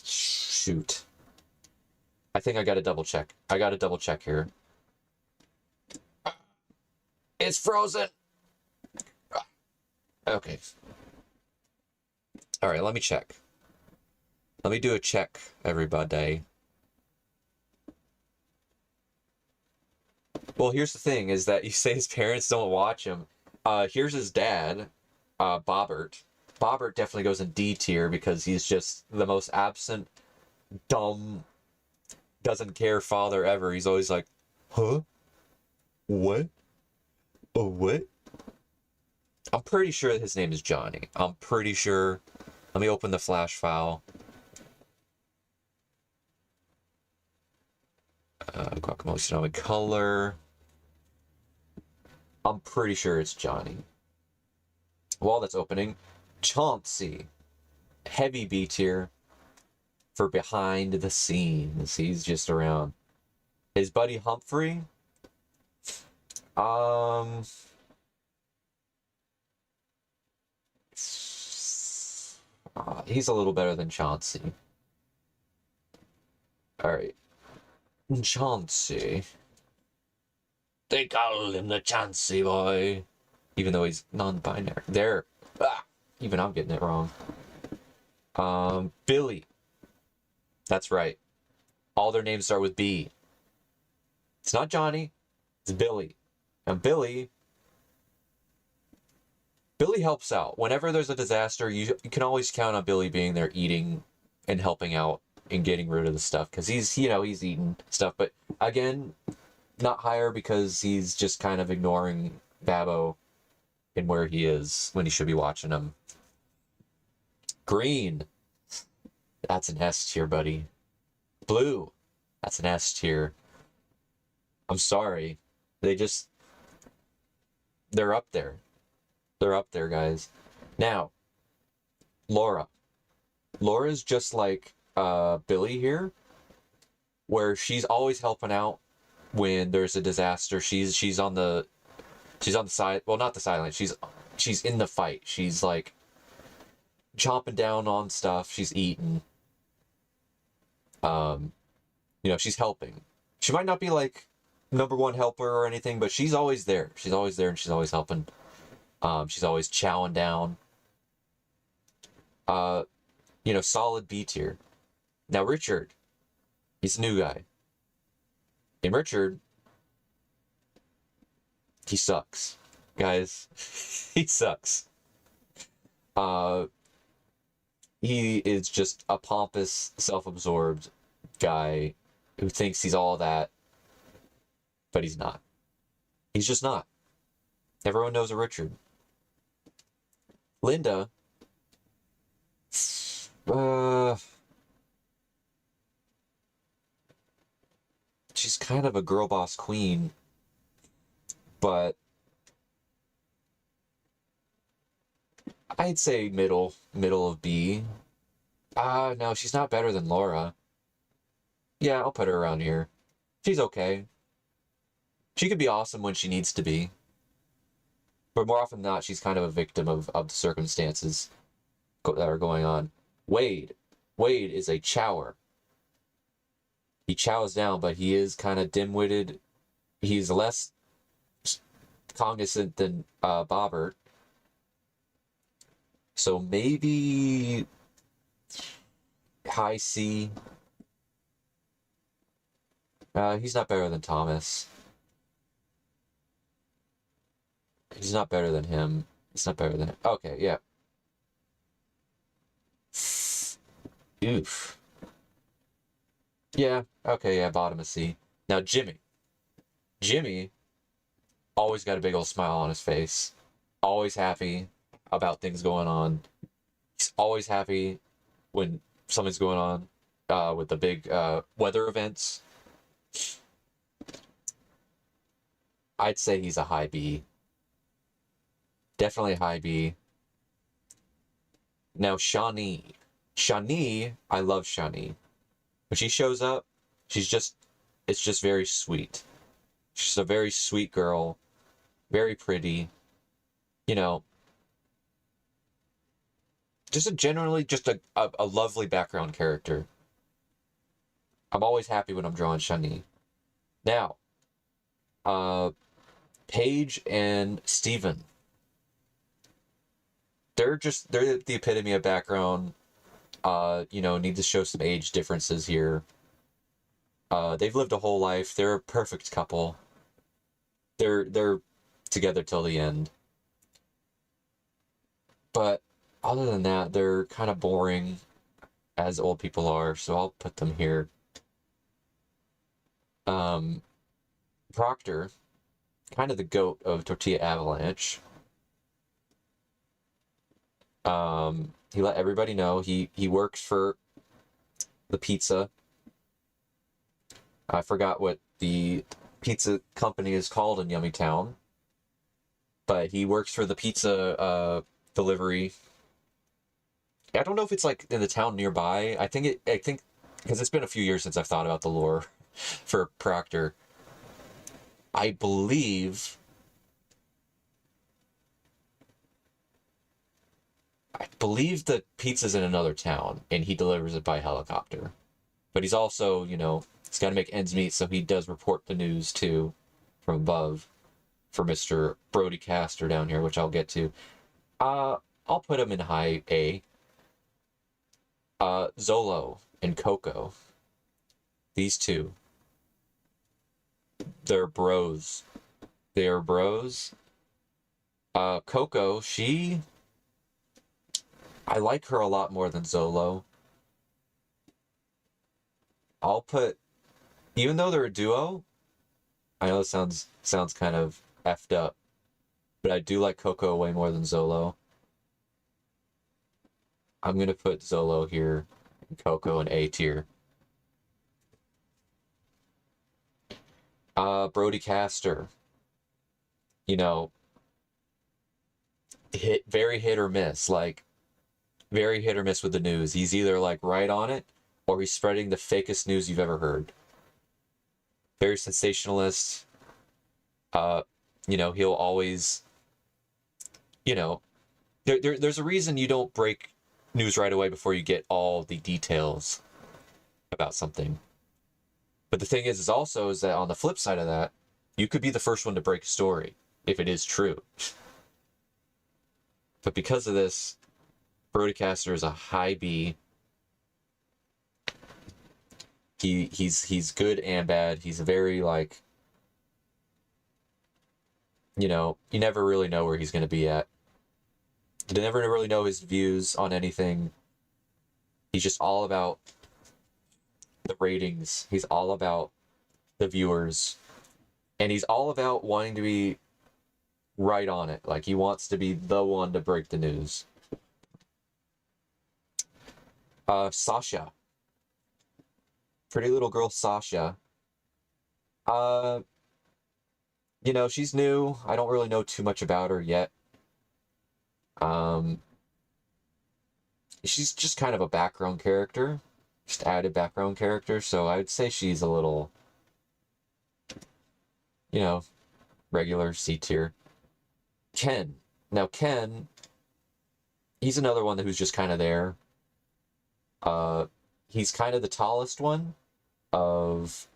Shoot. I think I gotta double check. I gotta double check here. It's frozen. Okay. All right, let me check. Let me do a check, everybody. Well, here's the thing, is that you say his parents don't watch him. Here's his dad, Bobbert. Bobbert definitely goes in D tier because he's just the most absent, dumb, doesn't care father ever. He's always like, huh? What? Oh, what? I'm pretty sure that his name is Johnny. I'm pretty sure. Let me open the flash file. Guacamole Tsunami color. I'm pretty sure it's Johnny. While that's opening, Chauncey. Heavy B tier for behind the scenes. He's just around. His buddy Humphrey. He's a little better than Chauncey. Alright. Chauncey. They call him the Chauncey boy. Even though he's non-binary. There. Even I'm getting it wrong. Billy. That's right. All their names start with B. It's not Johnny. It's Billy. And Billy helps out. Whenever there's a disaster, you can always count on Billy being there eating and helping out and getting rid of the stuff. Because he's eating stuff. But again, not higher because he's just kind of ignoring Babbo and where he is when he should be watching him. Green. That's an S tier, buddy. Blue. That's an S tier. I'm sorry. They're up there. They're up there, guys. Now, Laura. Laura's just like Billy here, where she's always helping out when there's a disaster. She's on the side. Well, not the sideline. She's in the fight. She's like chomping down on stuff. She's eating. She's helping. She might not be like #1 helper or anything, but she's always there. She's always there and she's always helping. She's always chowing down. Solid B tier. Now Richard, he's a new guy. And Richard, he sucks. Guys, he sucks. He is just a pompous, self-absorbed guy who thinks he's all that, but he's not. He's just not. Everyone knows a Richard. Linda, she's kind of a girl boss queen, but I'd say middle of B. No, she's not better than Laura. Yeah, I'll put her around here. She's okay. She could be awesome when she needs to be. But more often than not, she's kind of a victim of the circumstances that are going on. Wade. Wade is a chower. He chows down, but he is kind of dim-witted. He's less cognizant than Bobbert. So maybe high C. He's not better than Thomas. He's not better than him. He's not better than him. Okay, yeah. Oof. Yeah, okay, yeah, bottom of C. Now, Jimmy. Jimmy always got a big old smile on his face. Always happy about things going on. He's always happy when something's going on with the big weather events. I'd say he's a high B. Definitely a high B. Now, Shawnee. Shawnee, I love Shawnee. When she shows up, it's just very sweet. She's a very sweet girl, very pretty, you know, just a lovely background character. I'm always happy when I'm drawing Shawnee. Now, Paige and Steven. They're the epitome of background. Need to show some age differences here. They've lived a whole life. They're a perfect couple. They're together till the end. But other than that, they're kind of boring, as old people are, so I'll put them here. Proctor, kind of the goat of Tortilla Avalanche. He let everybody know he works for the pizza. I forgot what the pizza company is called in Yummy Town, but he works for the pizza delivery. I don't know if it's like in the town nearby. I think because it's been a few years since I've thought about the lore for Proctor. I believe the pizza's in another town and he delivers it by helicopter. But he's also, he's got to make ends meet, so he does report the news too from above for Mr. Brody Castor down here, which I'll get to. I'll put him in high A. Zolo and Coco. These two. They're bros. They are bros. Coco, I like her a lot more than Zolo. I'll put, even though they're a duo, I know it sounds kind of effed up, but I do like Coco way more than Zolo. I'm going to put Zolo here and Coco in A tier. Brody Castor. Very hit or miss. Very hit or miss with the news. He's either right on it, or he's spreading the fakest news you've ever heard. Very sensationalist. He'll always, there's a reason you don't break news right away before you get all the details about something. But the thing is that on the flip side of that, you could be the first one to break a story if it is true. But because of this, Brody Castor is a high B. He's good and bad. He's very you never really know where he's going to be at. You never really know his views on anything. He's just all about the ratings. He's all about the viewers. And he's all about wanting to be right on it. He wants to be the one to break the news. Sasha. Pretty little girl Sasha. She's new. I don't really know too much about her yet. She's just kind of a background character. Just added background character, so I'd say she's a little, regular C tier. Ken. Now Ken, he's another one who's just kind of there. He's kind of the tallest one of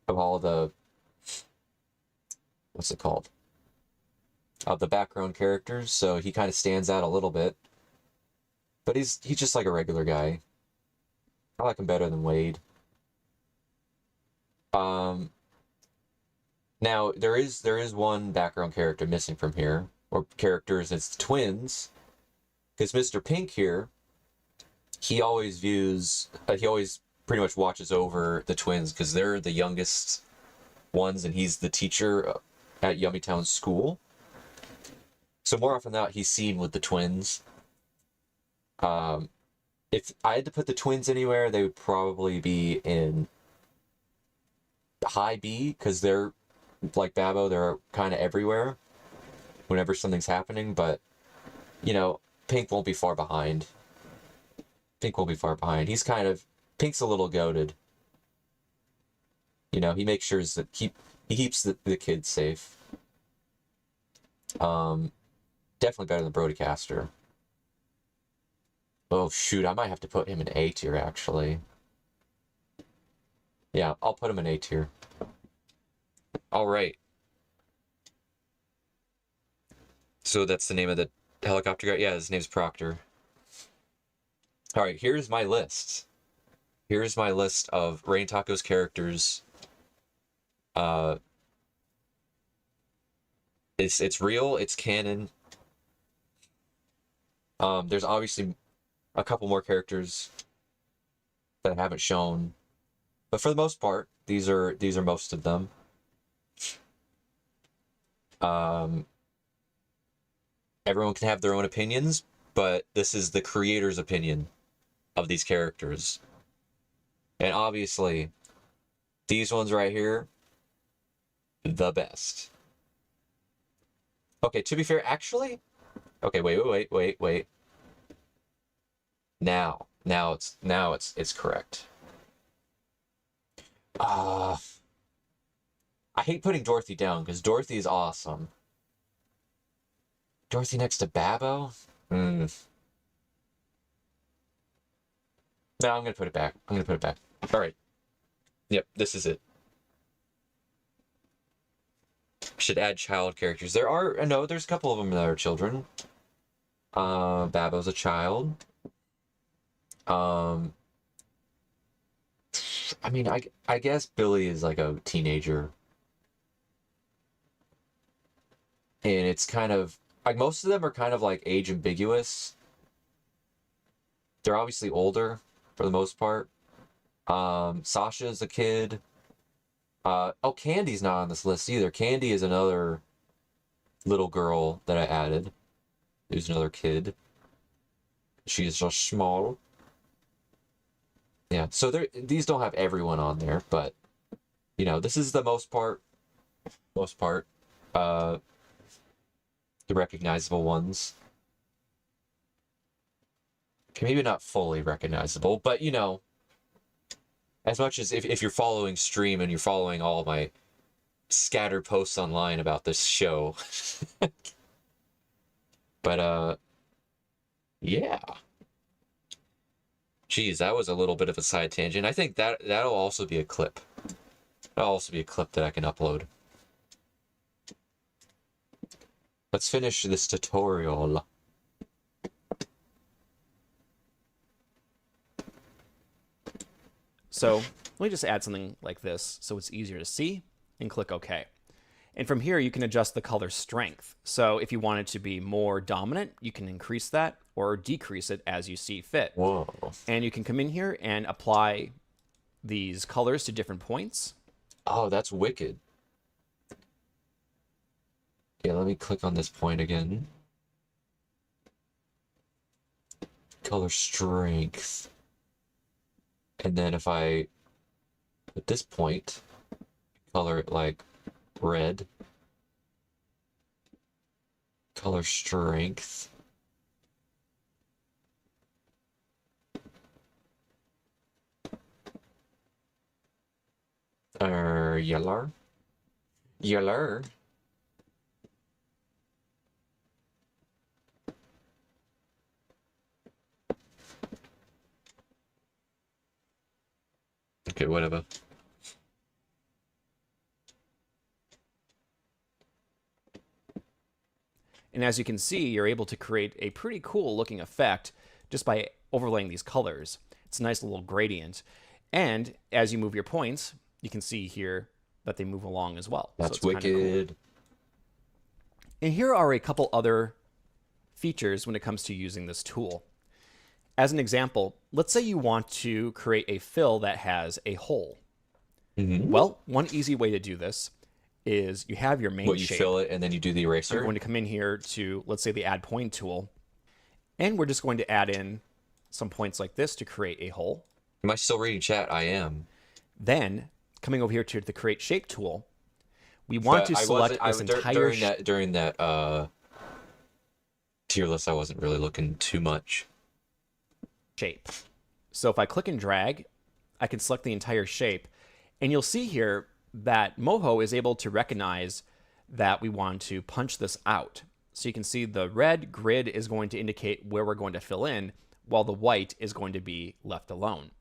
all the, what's it called? Of the background characters, so he kind of stands out a little bit. But he's just like a regular guy. I like him better than Wade. Now there is one background character missing from here, or characters. It's the twins, because Mr. Pink here, he always pretty much watches over the twins because they're the youngest ones, and he's the teacher at Yummytown School. So more often than not, he's seen with the twins. If I had to put the twins anywhere, they would probably be in high B, because they're like Babbo, they're kind of everywhere whenever something's happening, but you know, Pink won't be far behind. Pink won't be far behind. Pink's a little goated. You know, he makes sure that he keeps the kids safe. Definitely better than Broadcaster. Oh shoot, I might have to put him in A tier actually. Yeah, I'll put him in A tier. All right. So that's the name of the helicopter guy? Yeah, his name's Proctor. All right, here's my list. Here's my list of Rain Taco's characters. It's real, it's canon. There's obviously a couple more characters that I haven't shown, but for the most part, these are most of them. Everyone can have their own opinions, but this is the creator's opinion of these characters. And obviously, these ones right here, the best. Okay, to be fair, actually, okay, wait. Now it's correct. I hate putting Dorothy down because Dorothy is awesome. Dorothy next to Babbo? No, I'm gonna put it back. All right. Yep, this is it. Should add child characters. There's a couple of them that are children. Babbo's a child. I mean, I guess Billy is like a teenager. And it's kind of like most of them are kind of like age ambiguous. They're obviously older for the most part. Sasha's a kid. Candy's not on this list either. Candy is another little girl that I added. There's another kid. She's just small. Yeah, so these don't have everyone on there, but you know, this is the most part, the recognizable ones. Okay, maybe not fully recognizable, but you know, as much as if you're following stream and you're following all my scattered posts online about this show. But yeah. Geez, that was a little bit of a side tangent. I think that'll also be a clip. That'll also be a clip that I can upload. Let's finish this tutorial. So let me just add something like this so it's easier to see, and click OK. And from here, you can adjust the color strength. So if you want it to be more dominant, you can increase that or decrease it as you see fit. Whoa. And you can come in here and apply these colors to different points. Oh, that's wicked. Yeah, let me click on this point again. Color strength. And then if I, at this point, color it like red. Color strength. Yellow. Yellow. Okay, whatever. And as you can see, you're able to create a pretty cool looking effect just by overlaying these colors. It's It's a nice little gradient. And as you move your points, you can see here that they move along as well. That's so it's kinda wicked. cool. And here are a couple other features when it comes to using this tool. As an example, let's say you want to create a fill that has a hole. Well, one easy way to do this is you have your main What, you shape. fill it and then you do the eraser? I'm going to come in here to, let's say, the add point tool, and we're just going to add in some points like this to create a hole. Am I still reading chat? I am. Then, coming over here to the create shape tool, we want to select this entire during that tier list. I wasn't really looking too much. shape. So if I click and drag, I can select the entire shape, and you'll see here that MOHO is able to recognize that we want to punch this out. So you can see the red grid is going to indicate where we're going to fill in, while the white is going to be left alone.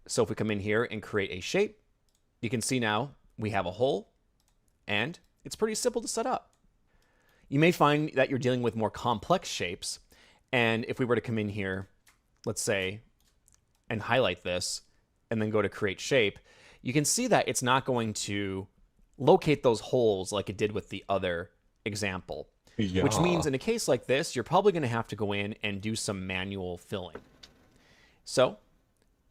So if we come in here and create a shape, you can see now we have a hole, and it's pretty simple to set up. You may find that you're dealing with more complex shapes, and if we were to come in here, let's say, and highlight this, and then go to create shape, you can see that it's not going to locate those holes like it did with the other example. Which means in a case like this, you're probably going to have to go in and do some manual filling. So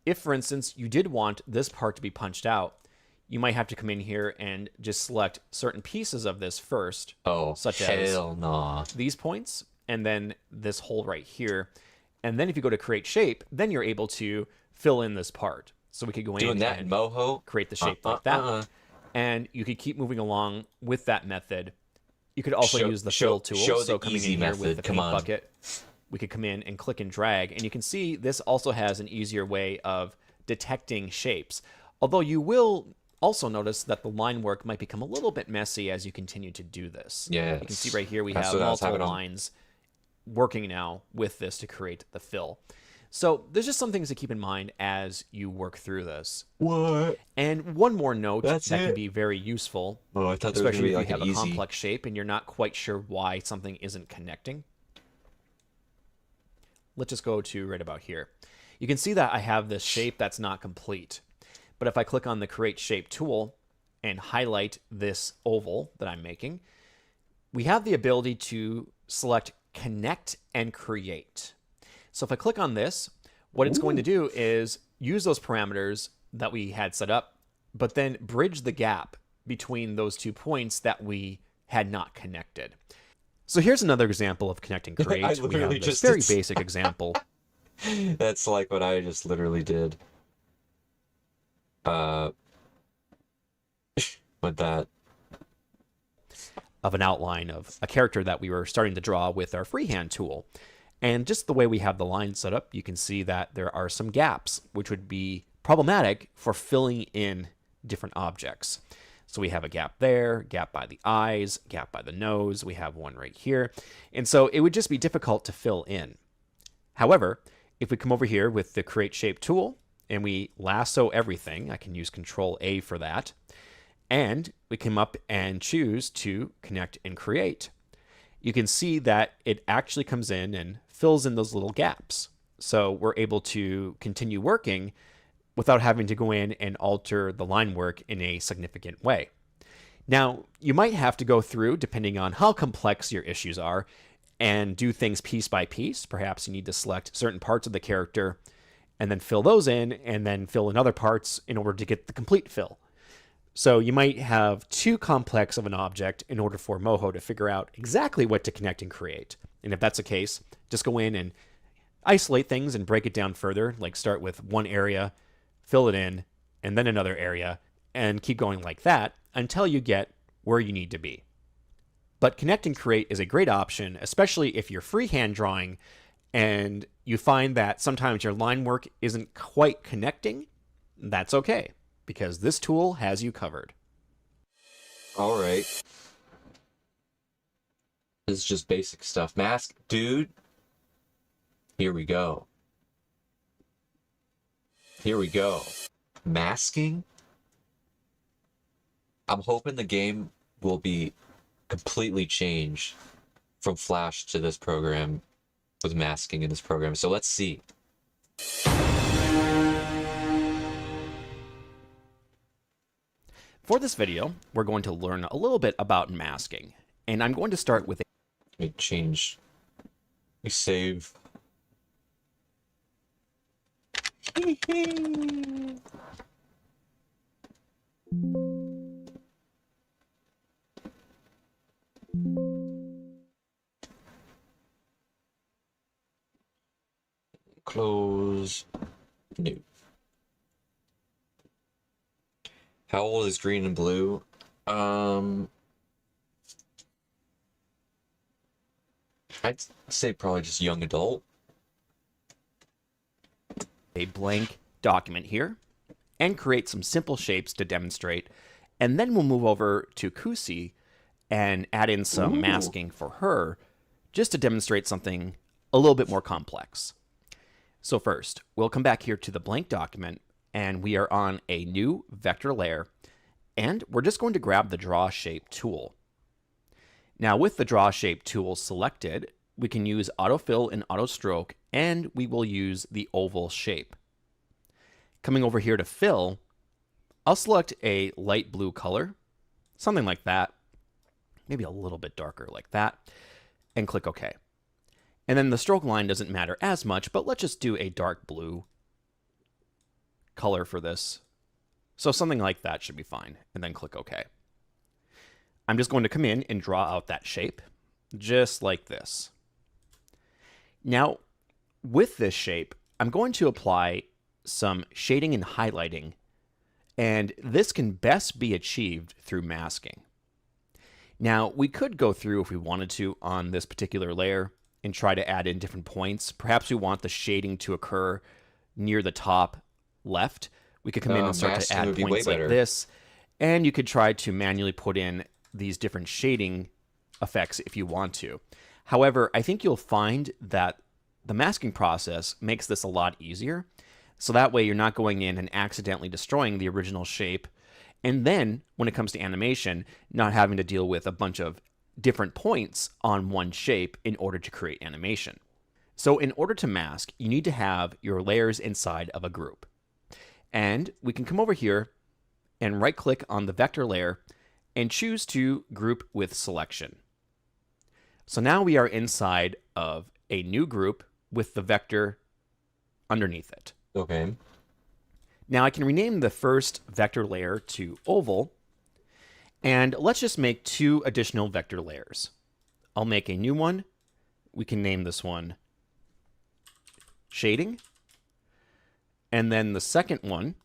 if, for instance, you did want this part to be punched out, you might have to come in here and just select certain pieces of this first. Oh, such hell as nah. these points, and then this hole right here. And then if you go to create shape, then you're able to fill in this part. So we could go Doing in that and in MOHO? create the shape like that. And you could keep moving along with that method. You could also use the fill tool. So coming in here with the paint bucket, we could come in and click and drag. And you can see this also has an easier way of detecting shapes. Although you will also notice that the line work might become a little bit messy as you continue to do this. Yeah. You can see right here we have multiple lines working now with this to create the fill. So there's just some things to keep in mind as you work through this. What? And one more note That's that it? can be very useful, Oh, I thought there was especially going if to be you like have an a easy... complex shape and you're not quite sure why something isn't connecting. Let's just go to right about here. You can see that I have this shape that's not complete. But if I click on the Create Shape tool and highlight this oval that I'm making, we have the ability to select Connect and Create. So if I click on this, what it's going to do is use those parameters that we had set up, but then bridge the gap between those 2 points that we had not connected. So here's another example of Connect and Create. I We literally have this just very did- basic example. That's like what I just literally did. With that. Of an outline of a character that we were starting to draw with our freehand tool. And just the way we have the line set up, you can see that there are some gaps, which would be problematic for filling in different objects. So we have a gap there, gap by the eyes, gap by the nose, we have one right here. And so it would just be difficult to fill in. However, if we come over here with the Create Shape tool and we lasso everything, I can use Control A for that. And we come up and choose to Connect and Create. You can see that it actually comes in and fills in those little gaps. So we're able to continue working without having to go in and alter the line work in a significant way. Now, you might have to go through, depending on how complex your issues are, and do things piece by piece. Perhaps you need to select certain parts of the character and then fill those in, and then fill in other parts in order to get the complete fill. So you might have too complex of an object in order for MOHO to figure out exactly what to connect and create. And if that's the case, just go in and isolate things and break it down further, like start with one area, fill it in, and then another area, and keep going like that until you get where you need to be. But Connect and Create is a great option, especially if you're freehand drawing and you find that sometimes your line work isn't quite connecting. That's okay, because this tool has you covered. All right. This is just basic stuff. Mask, dude. Here we go. Here we go. Masking? I'm hoping the game will be completely changed from Flash to this program with masking in this program. So let's see. For this video, we're going to learn a little bit about masking, and I'm going to start with Let me change. We save. Close. New. How old is green and blue? I'd say probably just young adult. a blank document here and create some simple shapes to demonstrate. And then we'll move over to Kusi and add in some masking for her just to demonstrate something a little bit more complex. So first, we'll come back here to the blank document and we are on a new vector layer and we're just going to grab the draw shape tool. Now with the draw shape tool selected, we can use autofill and auto stroke and we will use the oval shape. Coming over here to fill, I'll select a light blue color, something like that, maybe a little bit darker like that, and click OK. And then the stroke line doesn't matter as much, but let's just do a dark blue color for this. So something like that should be fine, and then click OK. I'm just going to come in and draw out that shape, just like this. Now, with this shape, I'm going to apply some shading and highlighting, and this can best be achieved through masking. Now, we could go through if we wanted to on this particular layer and try to add in different points. Perhaps we want the shading to occur near the top left. We could come in and start to add points like this, and you could try to manually put in these different shading effects if you want to. However, I think you'll find that the masking process makes this a lot easier. So that way you're not going in and accidentally destroying the original shape. And then when it comes to animation, not having to deal with a bunch of different points on one shape in order to create animation. So in order to mask, you need to have your layers inside of a group. And we can come over here and right click on the vector layer and choose to group with selection. So now we are inside of a new group with the vector underneath it. Okay. Now I can rename the first vector layer to oval, and let's just make 2 additional vector layers. I'll make a new one. We can name this one shading, and then the second one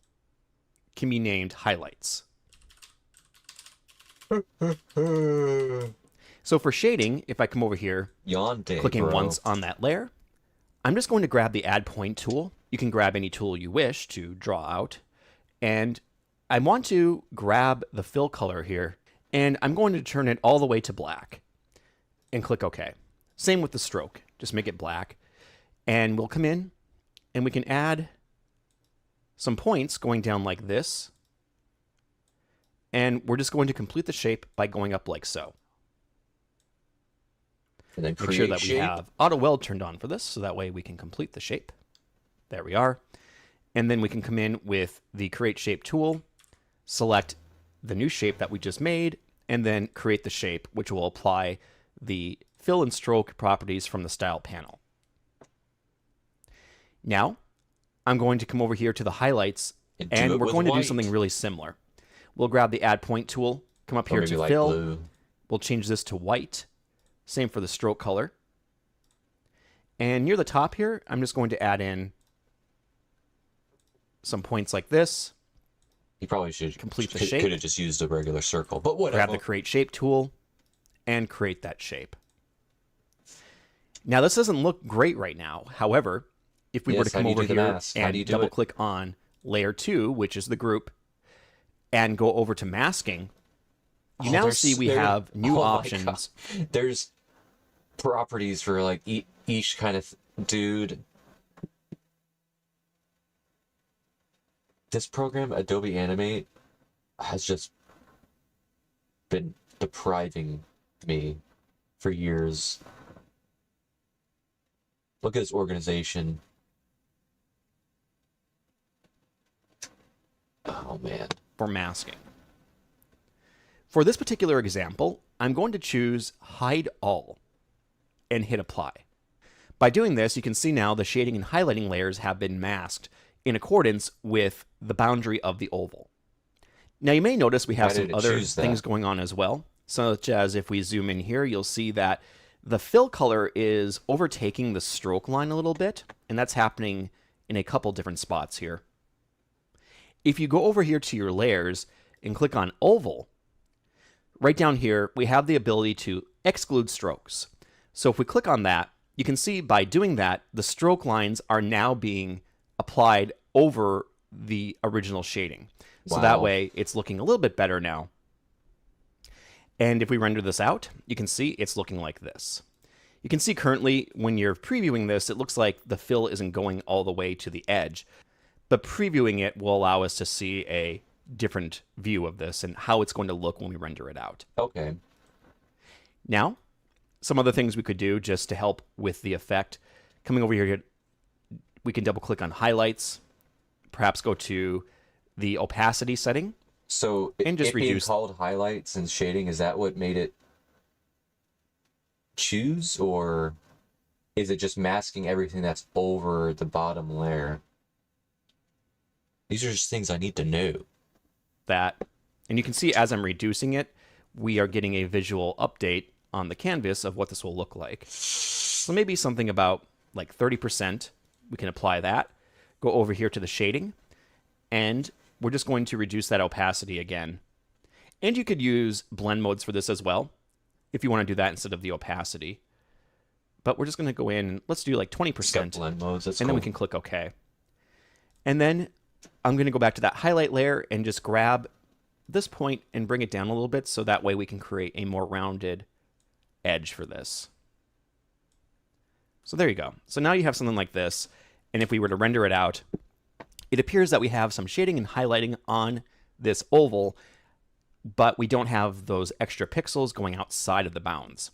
can be named highlights. So for shading, if I come over here, clicking once on that layer, I'm just going to grab the add point tool. You can grab any tool you wish to draw out. And I want to grab the fill color here, and I'm going to turn it all the way to black and click OK. Same with the stroke, just make it black. And we'll come in and we can add some points going down like this. And we're just going to complete the shape by going up like so. And then make sure that we have auto weld turned on for this, so that way we can complete the shape. There we are. And then we can come in with the create shape tool, select the new shape that we just made, and then create the shape, which will apply the fill and stroke properties from the style panel. Now, I'm going to come over here to the highlights, and we're going to do something really similar. We'll grab the add point tool, come up here to fill. Blue. We'll change this to white. Same for the stroke color. And near the top here, I'm just going to add in some points like this. You probably should complete the shape. Could have just used a regular circle, but whatever. Grab the create shape tool and create that shape. Now this doesn't look great right now. However, if we were to come over here and double click on layer 2, which is the group, and go over to masking, you now see we have new options. There's properties for like each kind of dude. This program, Adobe Animate, has just been depriving me for years. Look at this organization. Oh man. For masking. For this particular example, I'm going to choose Hide All and hit Apply. By doing this, you can see now the shading and highlighting layers have been masked in accordance with the boundary of the oval. Now you may notice we have some other things going on as well, such as if we zoom in here, you'll see that the fill color is overtaking the stroke line a little bit, and that's happening in a couple different spots here. If you go over here to your layers and click on oval, right down here, we have the ability to exclude strokes. So if we click on that, you can see by doing that, the stroke lines are now being applied over the original shading. So Wow. that way it's looking a little bit better now. And if we render this out, you can see it's looking like this. You can see currently when you're previewing this, it looks like the fill isn't going all the way to the edge, but previewing it will allow us to see a different view of this and how it's going to look when we render it out. Okay. Now, some other things we could do just to help with the effect. Coming over here, we can double click on highlights, perhaps go to the opacity setting. So and just it being reduce called highlights and shading, is that what made it choose, or is it just masking everything that's over the bottom layer? These are just things I need to know. that. And you can see as I'm reducing it, we are getting a visual update on the canvas of what this will look like. So maybe something about like 30%, we can apply that. Go over here to the shading, and we're just going to reduce that opacity again. And you could use blend modes for this as well, if you want to do that instead of the opacity. But we're just going to go in and let's do like 20%. Blend modes, that's and then we can click OK. And then I'm going to go back to that highlight layer and just grab this point and bring it down a little bit so that way we can create a more rounded edge for this. So there you go. So now you have something like this, and if we were to render it out, it appears that we have some shading and highlighting on this oval, but we don't have those extra pixels going outside of the bounds.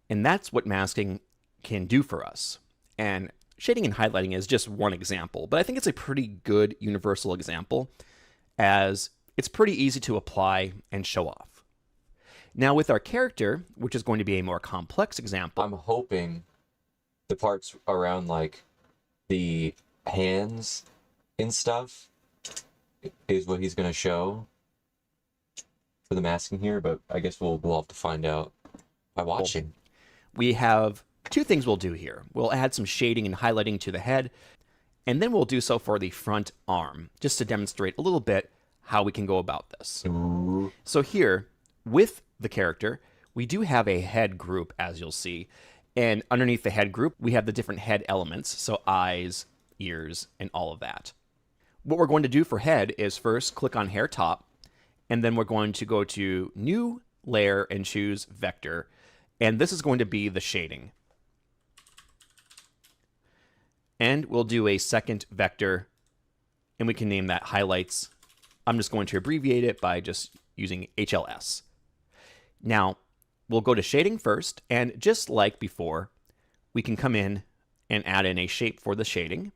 And that's what masking can do for us. And shading and highlighting is just one example, but I think it's a pretty good universal example, as it's pretty easy to apply and show off. Now with our character, which is going to be a more complex example, I'm hoping the parts around like the hands and stuff is what he's gonna show for the masking here, but I guess we'll have to find out by watching. we have two things we'll do here. We'll add some shading and highlighting to the head, and then we'll do so for the front arm, just to demonstrate a little bit how we can go about this. Ooh. So here, with the character, we do have a head group, as you'll see. And underneath the head group, we have the different head elements, so eyes, ears, and all of that. What we're going to do for head is first click on hair top, and then we're going to go to new layer and choose vector. And this is going to be the shading. And we'll do a second vector, and we can name that highlights. I'm just going to abbreviate it by just using HLS. Now, we'll go to shading first, and just like before, we can come in and add in a shape for the shading.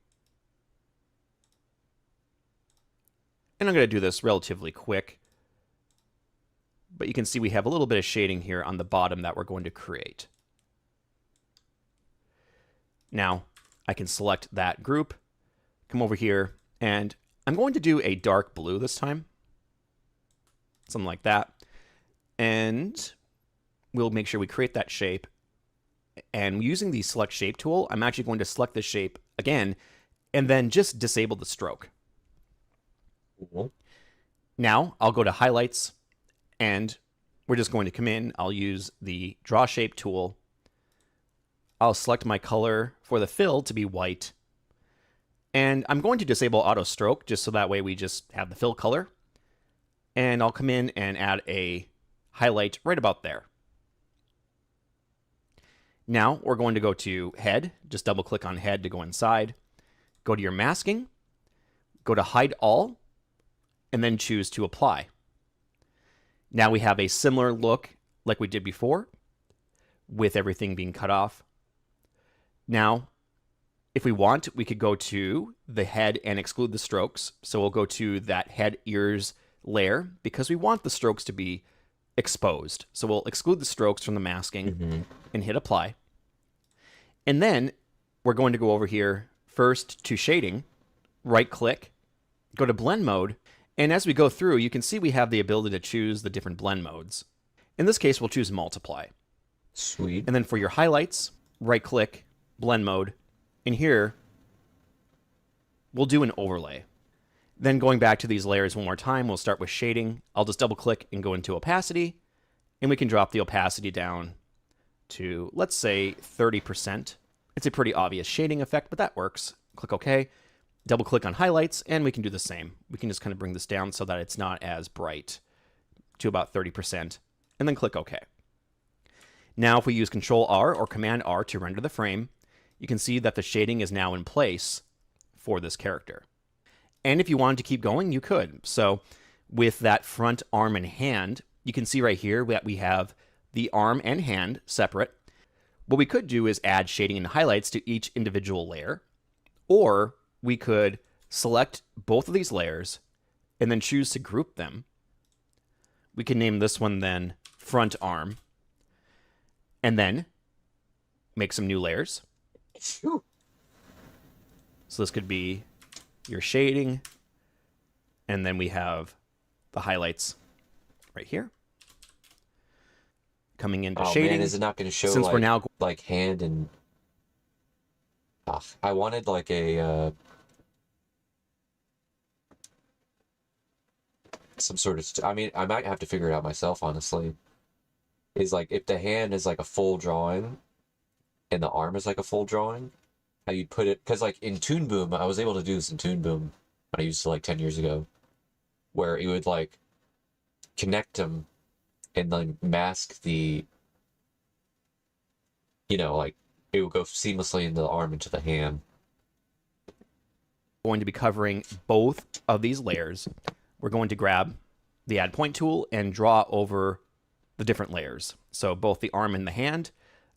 And I'm going to do this relatively quick, but you can see we have a little bit of shading here on the bottom that we're going to create. Now, I can select that group, come over here, and I'm going to do a dark blue this time. Something like that. And we'll make sure we create that shape. And using the select shape tool, I'm actually going to select the shape again, and then just disable the stroke. Cool. Now I'll go to highlights, and we're just going to come in. I'll use the draw shape tool. I'll select my color for the fill to be white. And I'm going to disable auto stroke just so that way we just have the fill color. And I'll come in and add a highlight right about there. Now we're going to go to head. Just double click on head to go inside. Go to your masking. Go to hide all. And then choose to apply. Now we have a similar look like we did before, with everything being cut off. Now, if we want, we could go to the head and exclude the strokes. So we'll go to that head ears layer because we want the strokes to be exposed. So we'll exclude the strokes from the masking and hit apply. And then we're going to go over here first to shading, right click, go to blend mode. And as we go through, you can see we have the ability to choose the different blend modes. In this case, we'll choose multiply. Sweet. And then for your highlights, right click, blend mode. And here, we'll do an overlay. Then going back to these layers one more time, we'll start with shading. I'll just double click and go into opacity. And we can drop the opacity down to, let's say, 30%. It's a pretty obvious shading effect, but that works. Click OK. Double click on highlights, and we can do the same. We can just kind of bring this down so that it's not as bright, to about 30%, and then click OK. Now, if we use Control R or Command R to render the frame, you can see that the shading is now in place for this character. And if you wanted to keep going, you could. So with that front arm and hand, you can see right here that we have the arm and hand separate. What we could do is add shading and highlights to each individual layer, or we could select both of these layers and then choose to group them. We can name this one then front arm, and then make some new layers. So this could be your shading, and then we have the highlights right here. Coming into shading. Man, is it not going to show since we're now like hand and... I wanted like a... some sort of... I mean, I might have to figure it out myself, honestly. Is like, if the hand is like a full drawing, and the arm is like a full drawing, how you'd put it... Because like in BooneBum, I was able to do this in BooneBum when I used to like 10 years ago, where it would like connect them and then mask the, you know, like it would go seamlessly into the arm into the hand. Going to be covering both of these layers. We're going to grab the add point tool and draw over the different layers. So both the arm and the hand,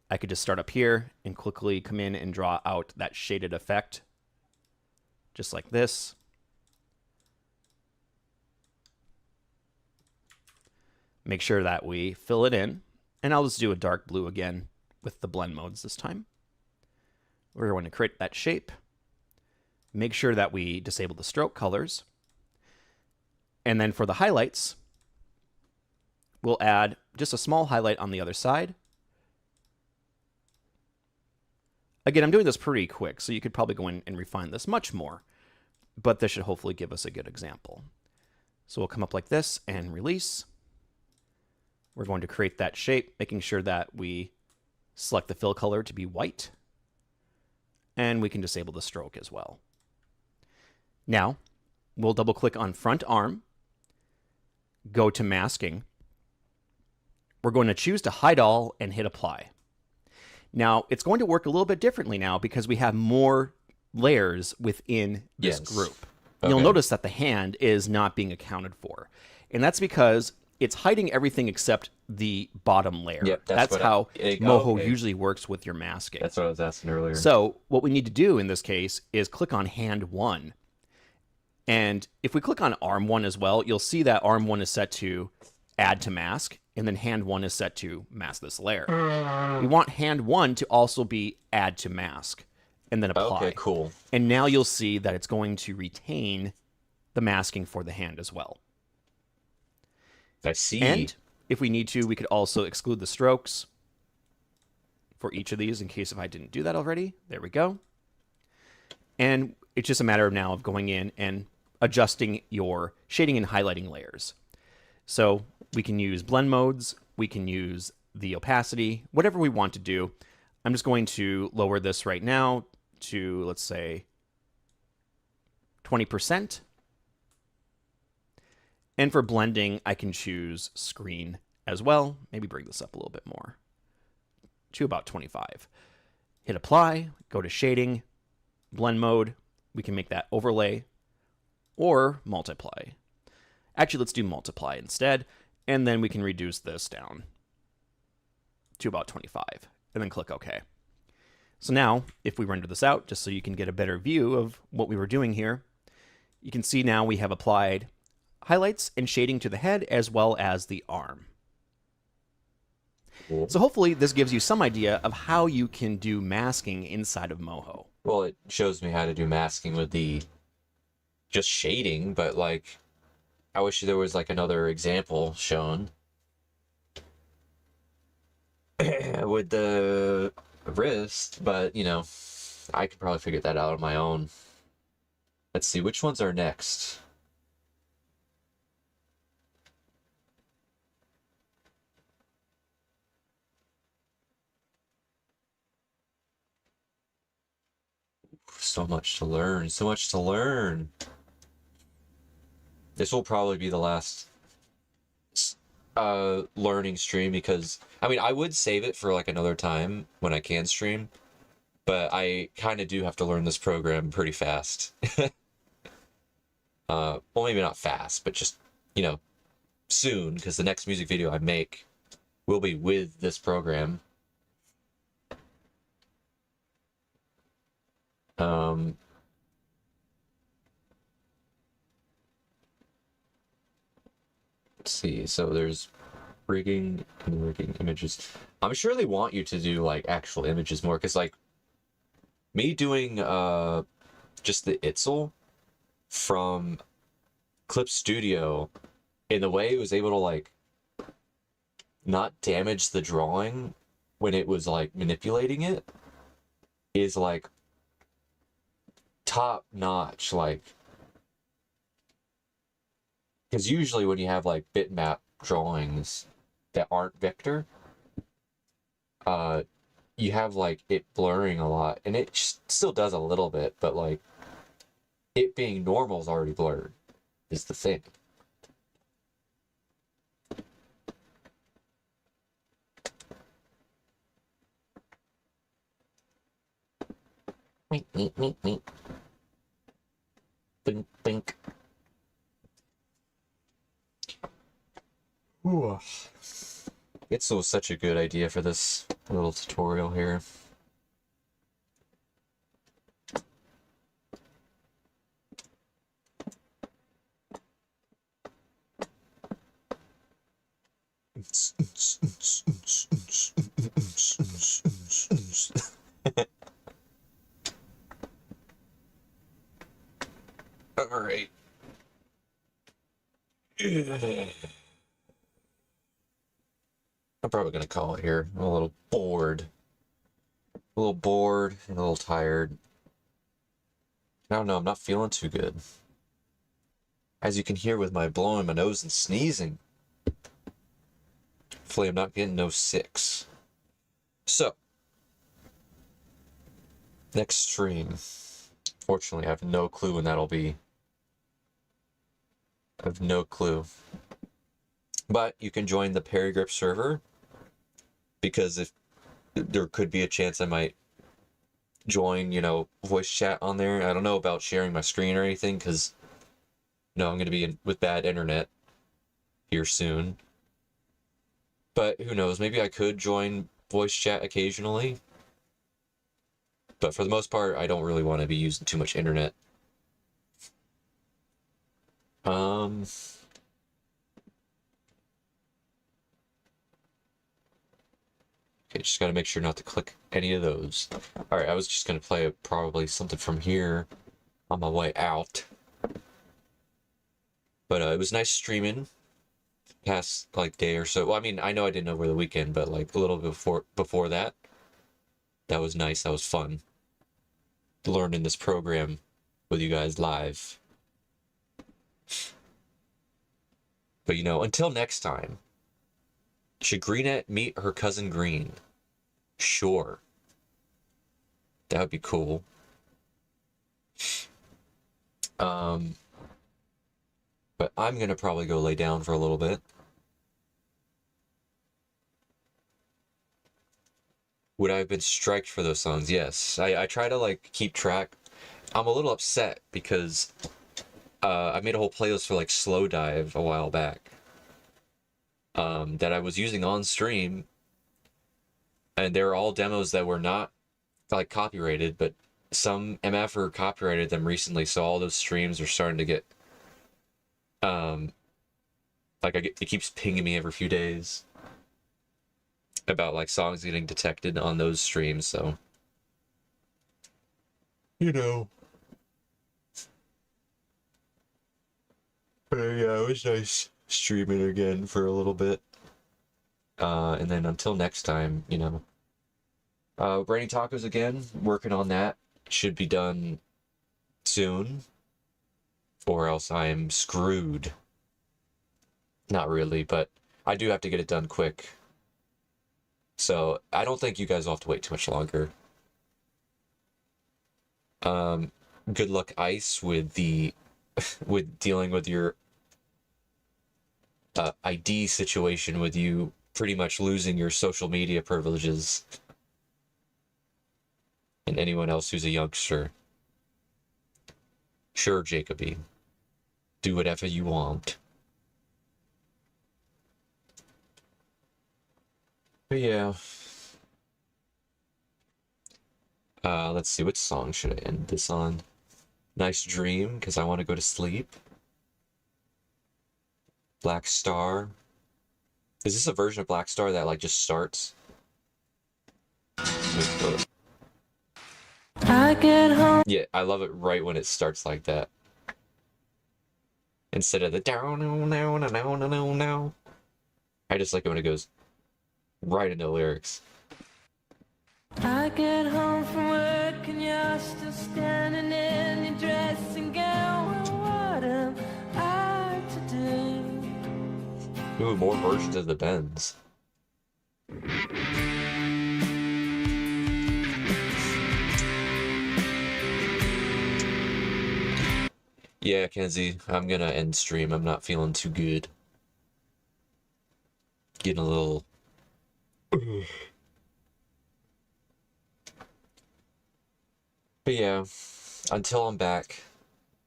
I could just start up here and quickly come in and draw out that shaded effect, just like this. Make sure that we fill it in, and I'll just do a dark blue again with the blend modes this time. We're going to create that shape. Make sure that we disable the stroke colors. And then for the highlights, we'll add just a small highlight on the other side. Again, I'm doing this pretty quick, so you could probably go in and refine this much more, but this should hopefully give us a good example. So we'll come up like this and release. We're going to create that shape, making sure that we select the fill color to be white. And we can disable the stroke as well. Now, we'll double click on front arm, go to masking. We're going to choose to hide all and hit apply. Now, it's going to work a little bit differently now because we have more layers within this group. Okay. You'll notice that the hand is not being accounted for. And that's because it's hiding everything except the bottom layer. Yep, that's how MOHO usually works with your masking. That's what I was asking earlier. So what we need to do in this case is click on hand 1. And if we click on arm 1 as well, you'll see that arm 1 is set to add to mask, and then hand 1 is set to mask this layer. We want hand 1 to also be add to mask, and then apply. Okay, cool. And now you'll see that it's going to retain the masking for the hand as well. I see. And if we need to, we could also exclude the strokes for each of these in case if I didn't do that already. There we go. And it's just a matter of now of going in and adjusting your shading and highlighting layers. So we can use blend modes, we can use the opacity, whatever we want to do. I'm just going to lower this right now to, let's say, 20%. And for blending, I can choose screen as well. Maybe bring this up a little bit more to about 25. Hit apply, go to shading, blend mode. We can make that overlay or multiply. Actually, let's do multiply instead. And then we can reduce this down to about 25 and then click OK. So now if we render this out, just so you can get a better view of what we were doing here, you can see now we have applied highlights and shading to the head as well as the arm. Cool. So hopefully this gives you some idea of how you can do masking inside of MOHO. Well, it shows me how to do masking with the just shading, but like, I wish there was like another example shown with the wrist, but you know, I could probably figure that out on my own. Let's see, which ones are next? So much to learn, so much to learn. This will probably be the last learning stream because, I mean, I would save it for like another time when I can stream, but I kind of do have to learn this program pretty fast. Well, maybe not fast, but just, you know, soon, because the next music video I make will be with this program. Let's see, so there's rigging and rigging images. I'm sure they want you to do like actual images more, because like me doing just the Itzel from Clip Studio, in the way it was able to like not damage the drawing when it was like manipulating it, is like top notch. Like, because usually when you have like bitmap drawings that aren't vector, you have like it blurring a lot, and it still does a little bit, but like it being normal is already blurred is the thing. Meep, meep, meep, meep. Bink, bink. Ooh. It's such a good idea for this little tutorial here. All right. I'm probably gonna call it here. I'm a little bored. A little bored and a little tired. I don't know, I'm not feeling too good. As you can hear with my blowing my nose and sneezing. Hopefully I'm not getting no sicks. So, next stream. Fortunately, I have no clue when that'll be. I have no clue. But you can join the Paragrip server, because if there could be a chance I might join, you know, voice chat on there. I don't know about sharing my screen or anything, because, you know, I'm going to be with bad internet here soon. But who knows, maybe I could join voice chat occasionally. But for the most part, I don't really want to be using too much internet. Okay, just gotta make sure not to click any of those. Alright, I was just gonna play probably something from here on my way out. But it was nice streaming past like day or so. Well, I mean, I know I didn't over the weekend, but like a little before that. That was nice, that was fun. Learning this program with you guys live. But you know, until next time, should Greenette meet her cousin Green? Sure. That would be cool. But I'm gonna probably go lay down for a little bit. Would I have been striked for those songs? Yes. I try to like keep track. I'm a little upset because I made a whole playlist for like Slow Dive a while back. That I was using on stream, and they were all demos that were not like copyrighted, but some MFer copyrighted them recently, so all those streams are starting to get like it keeps pinging me every few days. about like songs getting detected on those streams, so you know. But yeah, it was nice streaming again for a little bit. And then until next time, you know. Brainy Tacos again, working on that. Should be done soon. Or else I'm screwed. Not really, but I do have to get it done quick. So I don't think you guys will have to wait too much longer. Good luck, Ice, with the with dealing with your ID situation, with you pretty much losing your social media privileges, and anyone else who's a youngster. Sure, Jacoby, do whatever you want. But yeah. Let's see, which song should I end this on? Nice Dream, because I want to go to sleep. Black Star. Is this a version of Black Star that like just starts? I get home. Yeah, I love it right when it starts like that. Instead of the down, no, no, no, no, no, no. I just like it when it goes right into the lyrics. I get home from work and you're still standing in your dressing gown. What am I to do? Ooh, more versions of the Bends. Yeah, Kenzie, I'm gonna end stream. I'm not feeling too good. Getting a little... But yeah, until I'm back,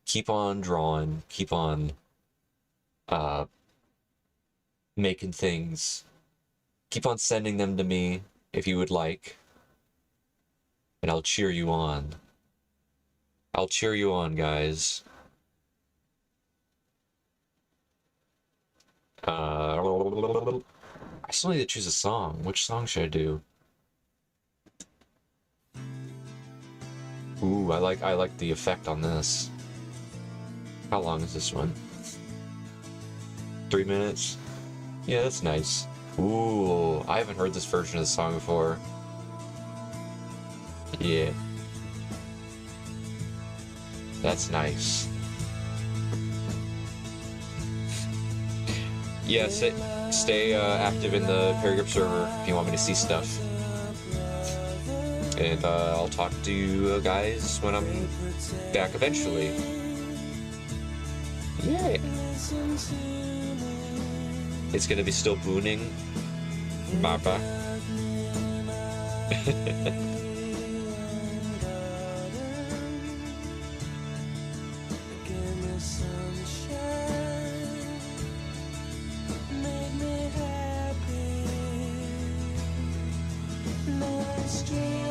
keep on drawing, keep on making things, keep on sending them to me if you would like, and I'll cheer you on. I'll cheer you on, guys. I still need to choose a song. Which song should I do? Ooh, I like the effect on this. How long is this one? 3 minutes? Yeah, that's nice. Ooh, I haven't heard this version of the song before. Yeah. That's nice. Yeah, stay active in the Paragraph server if you want me to see stuff. And I'll talk to you guys when I'm back eventually. Yeah. It's gonna be still booning. Bye-bye. Street.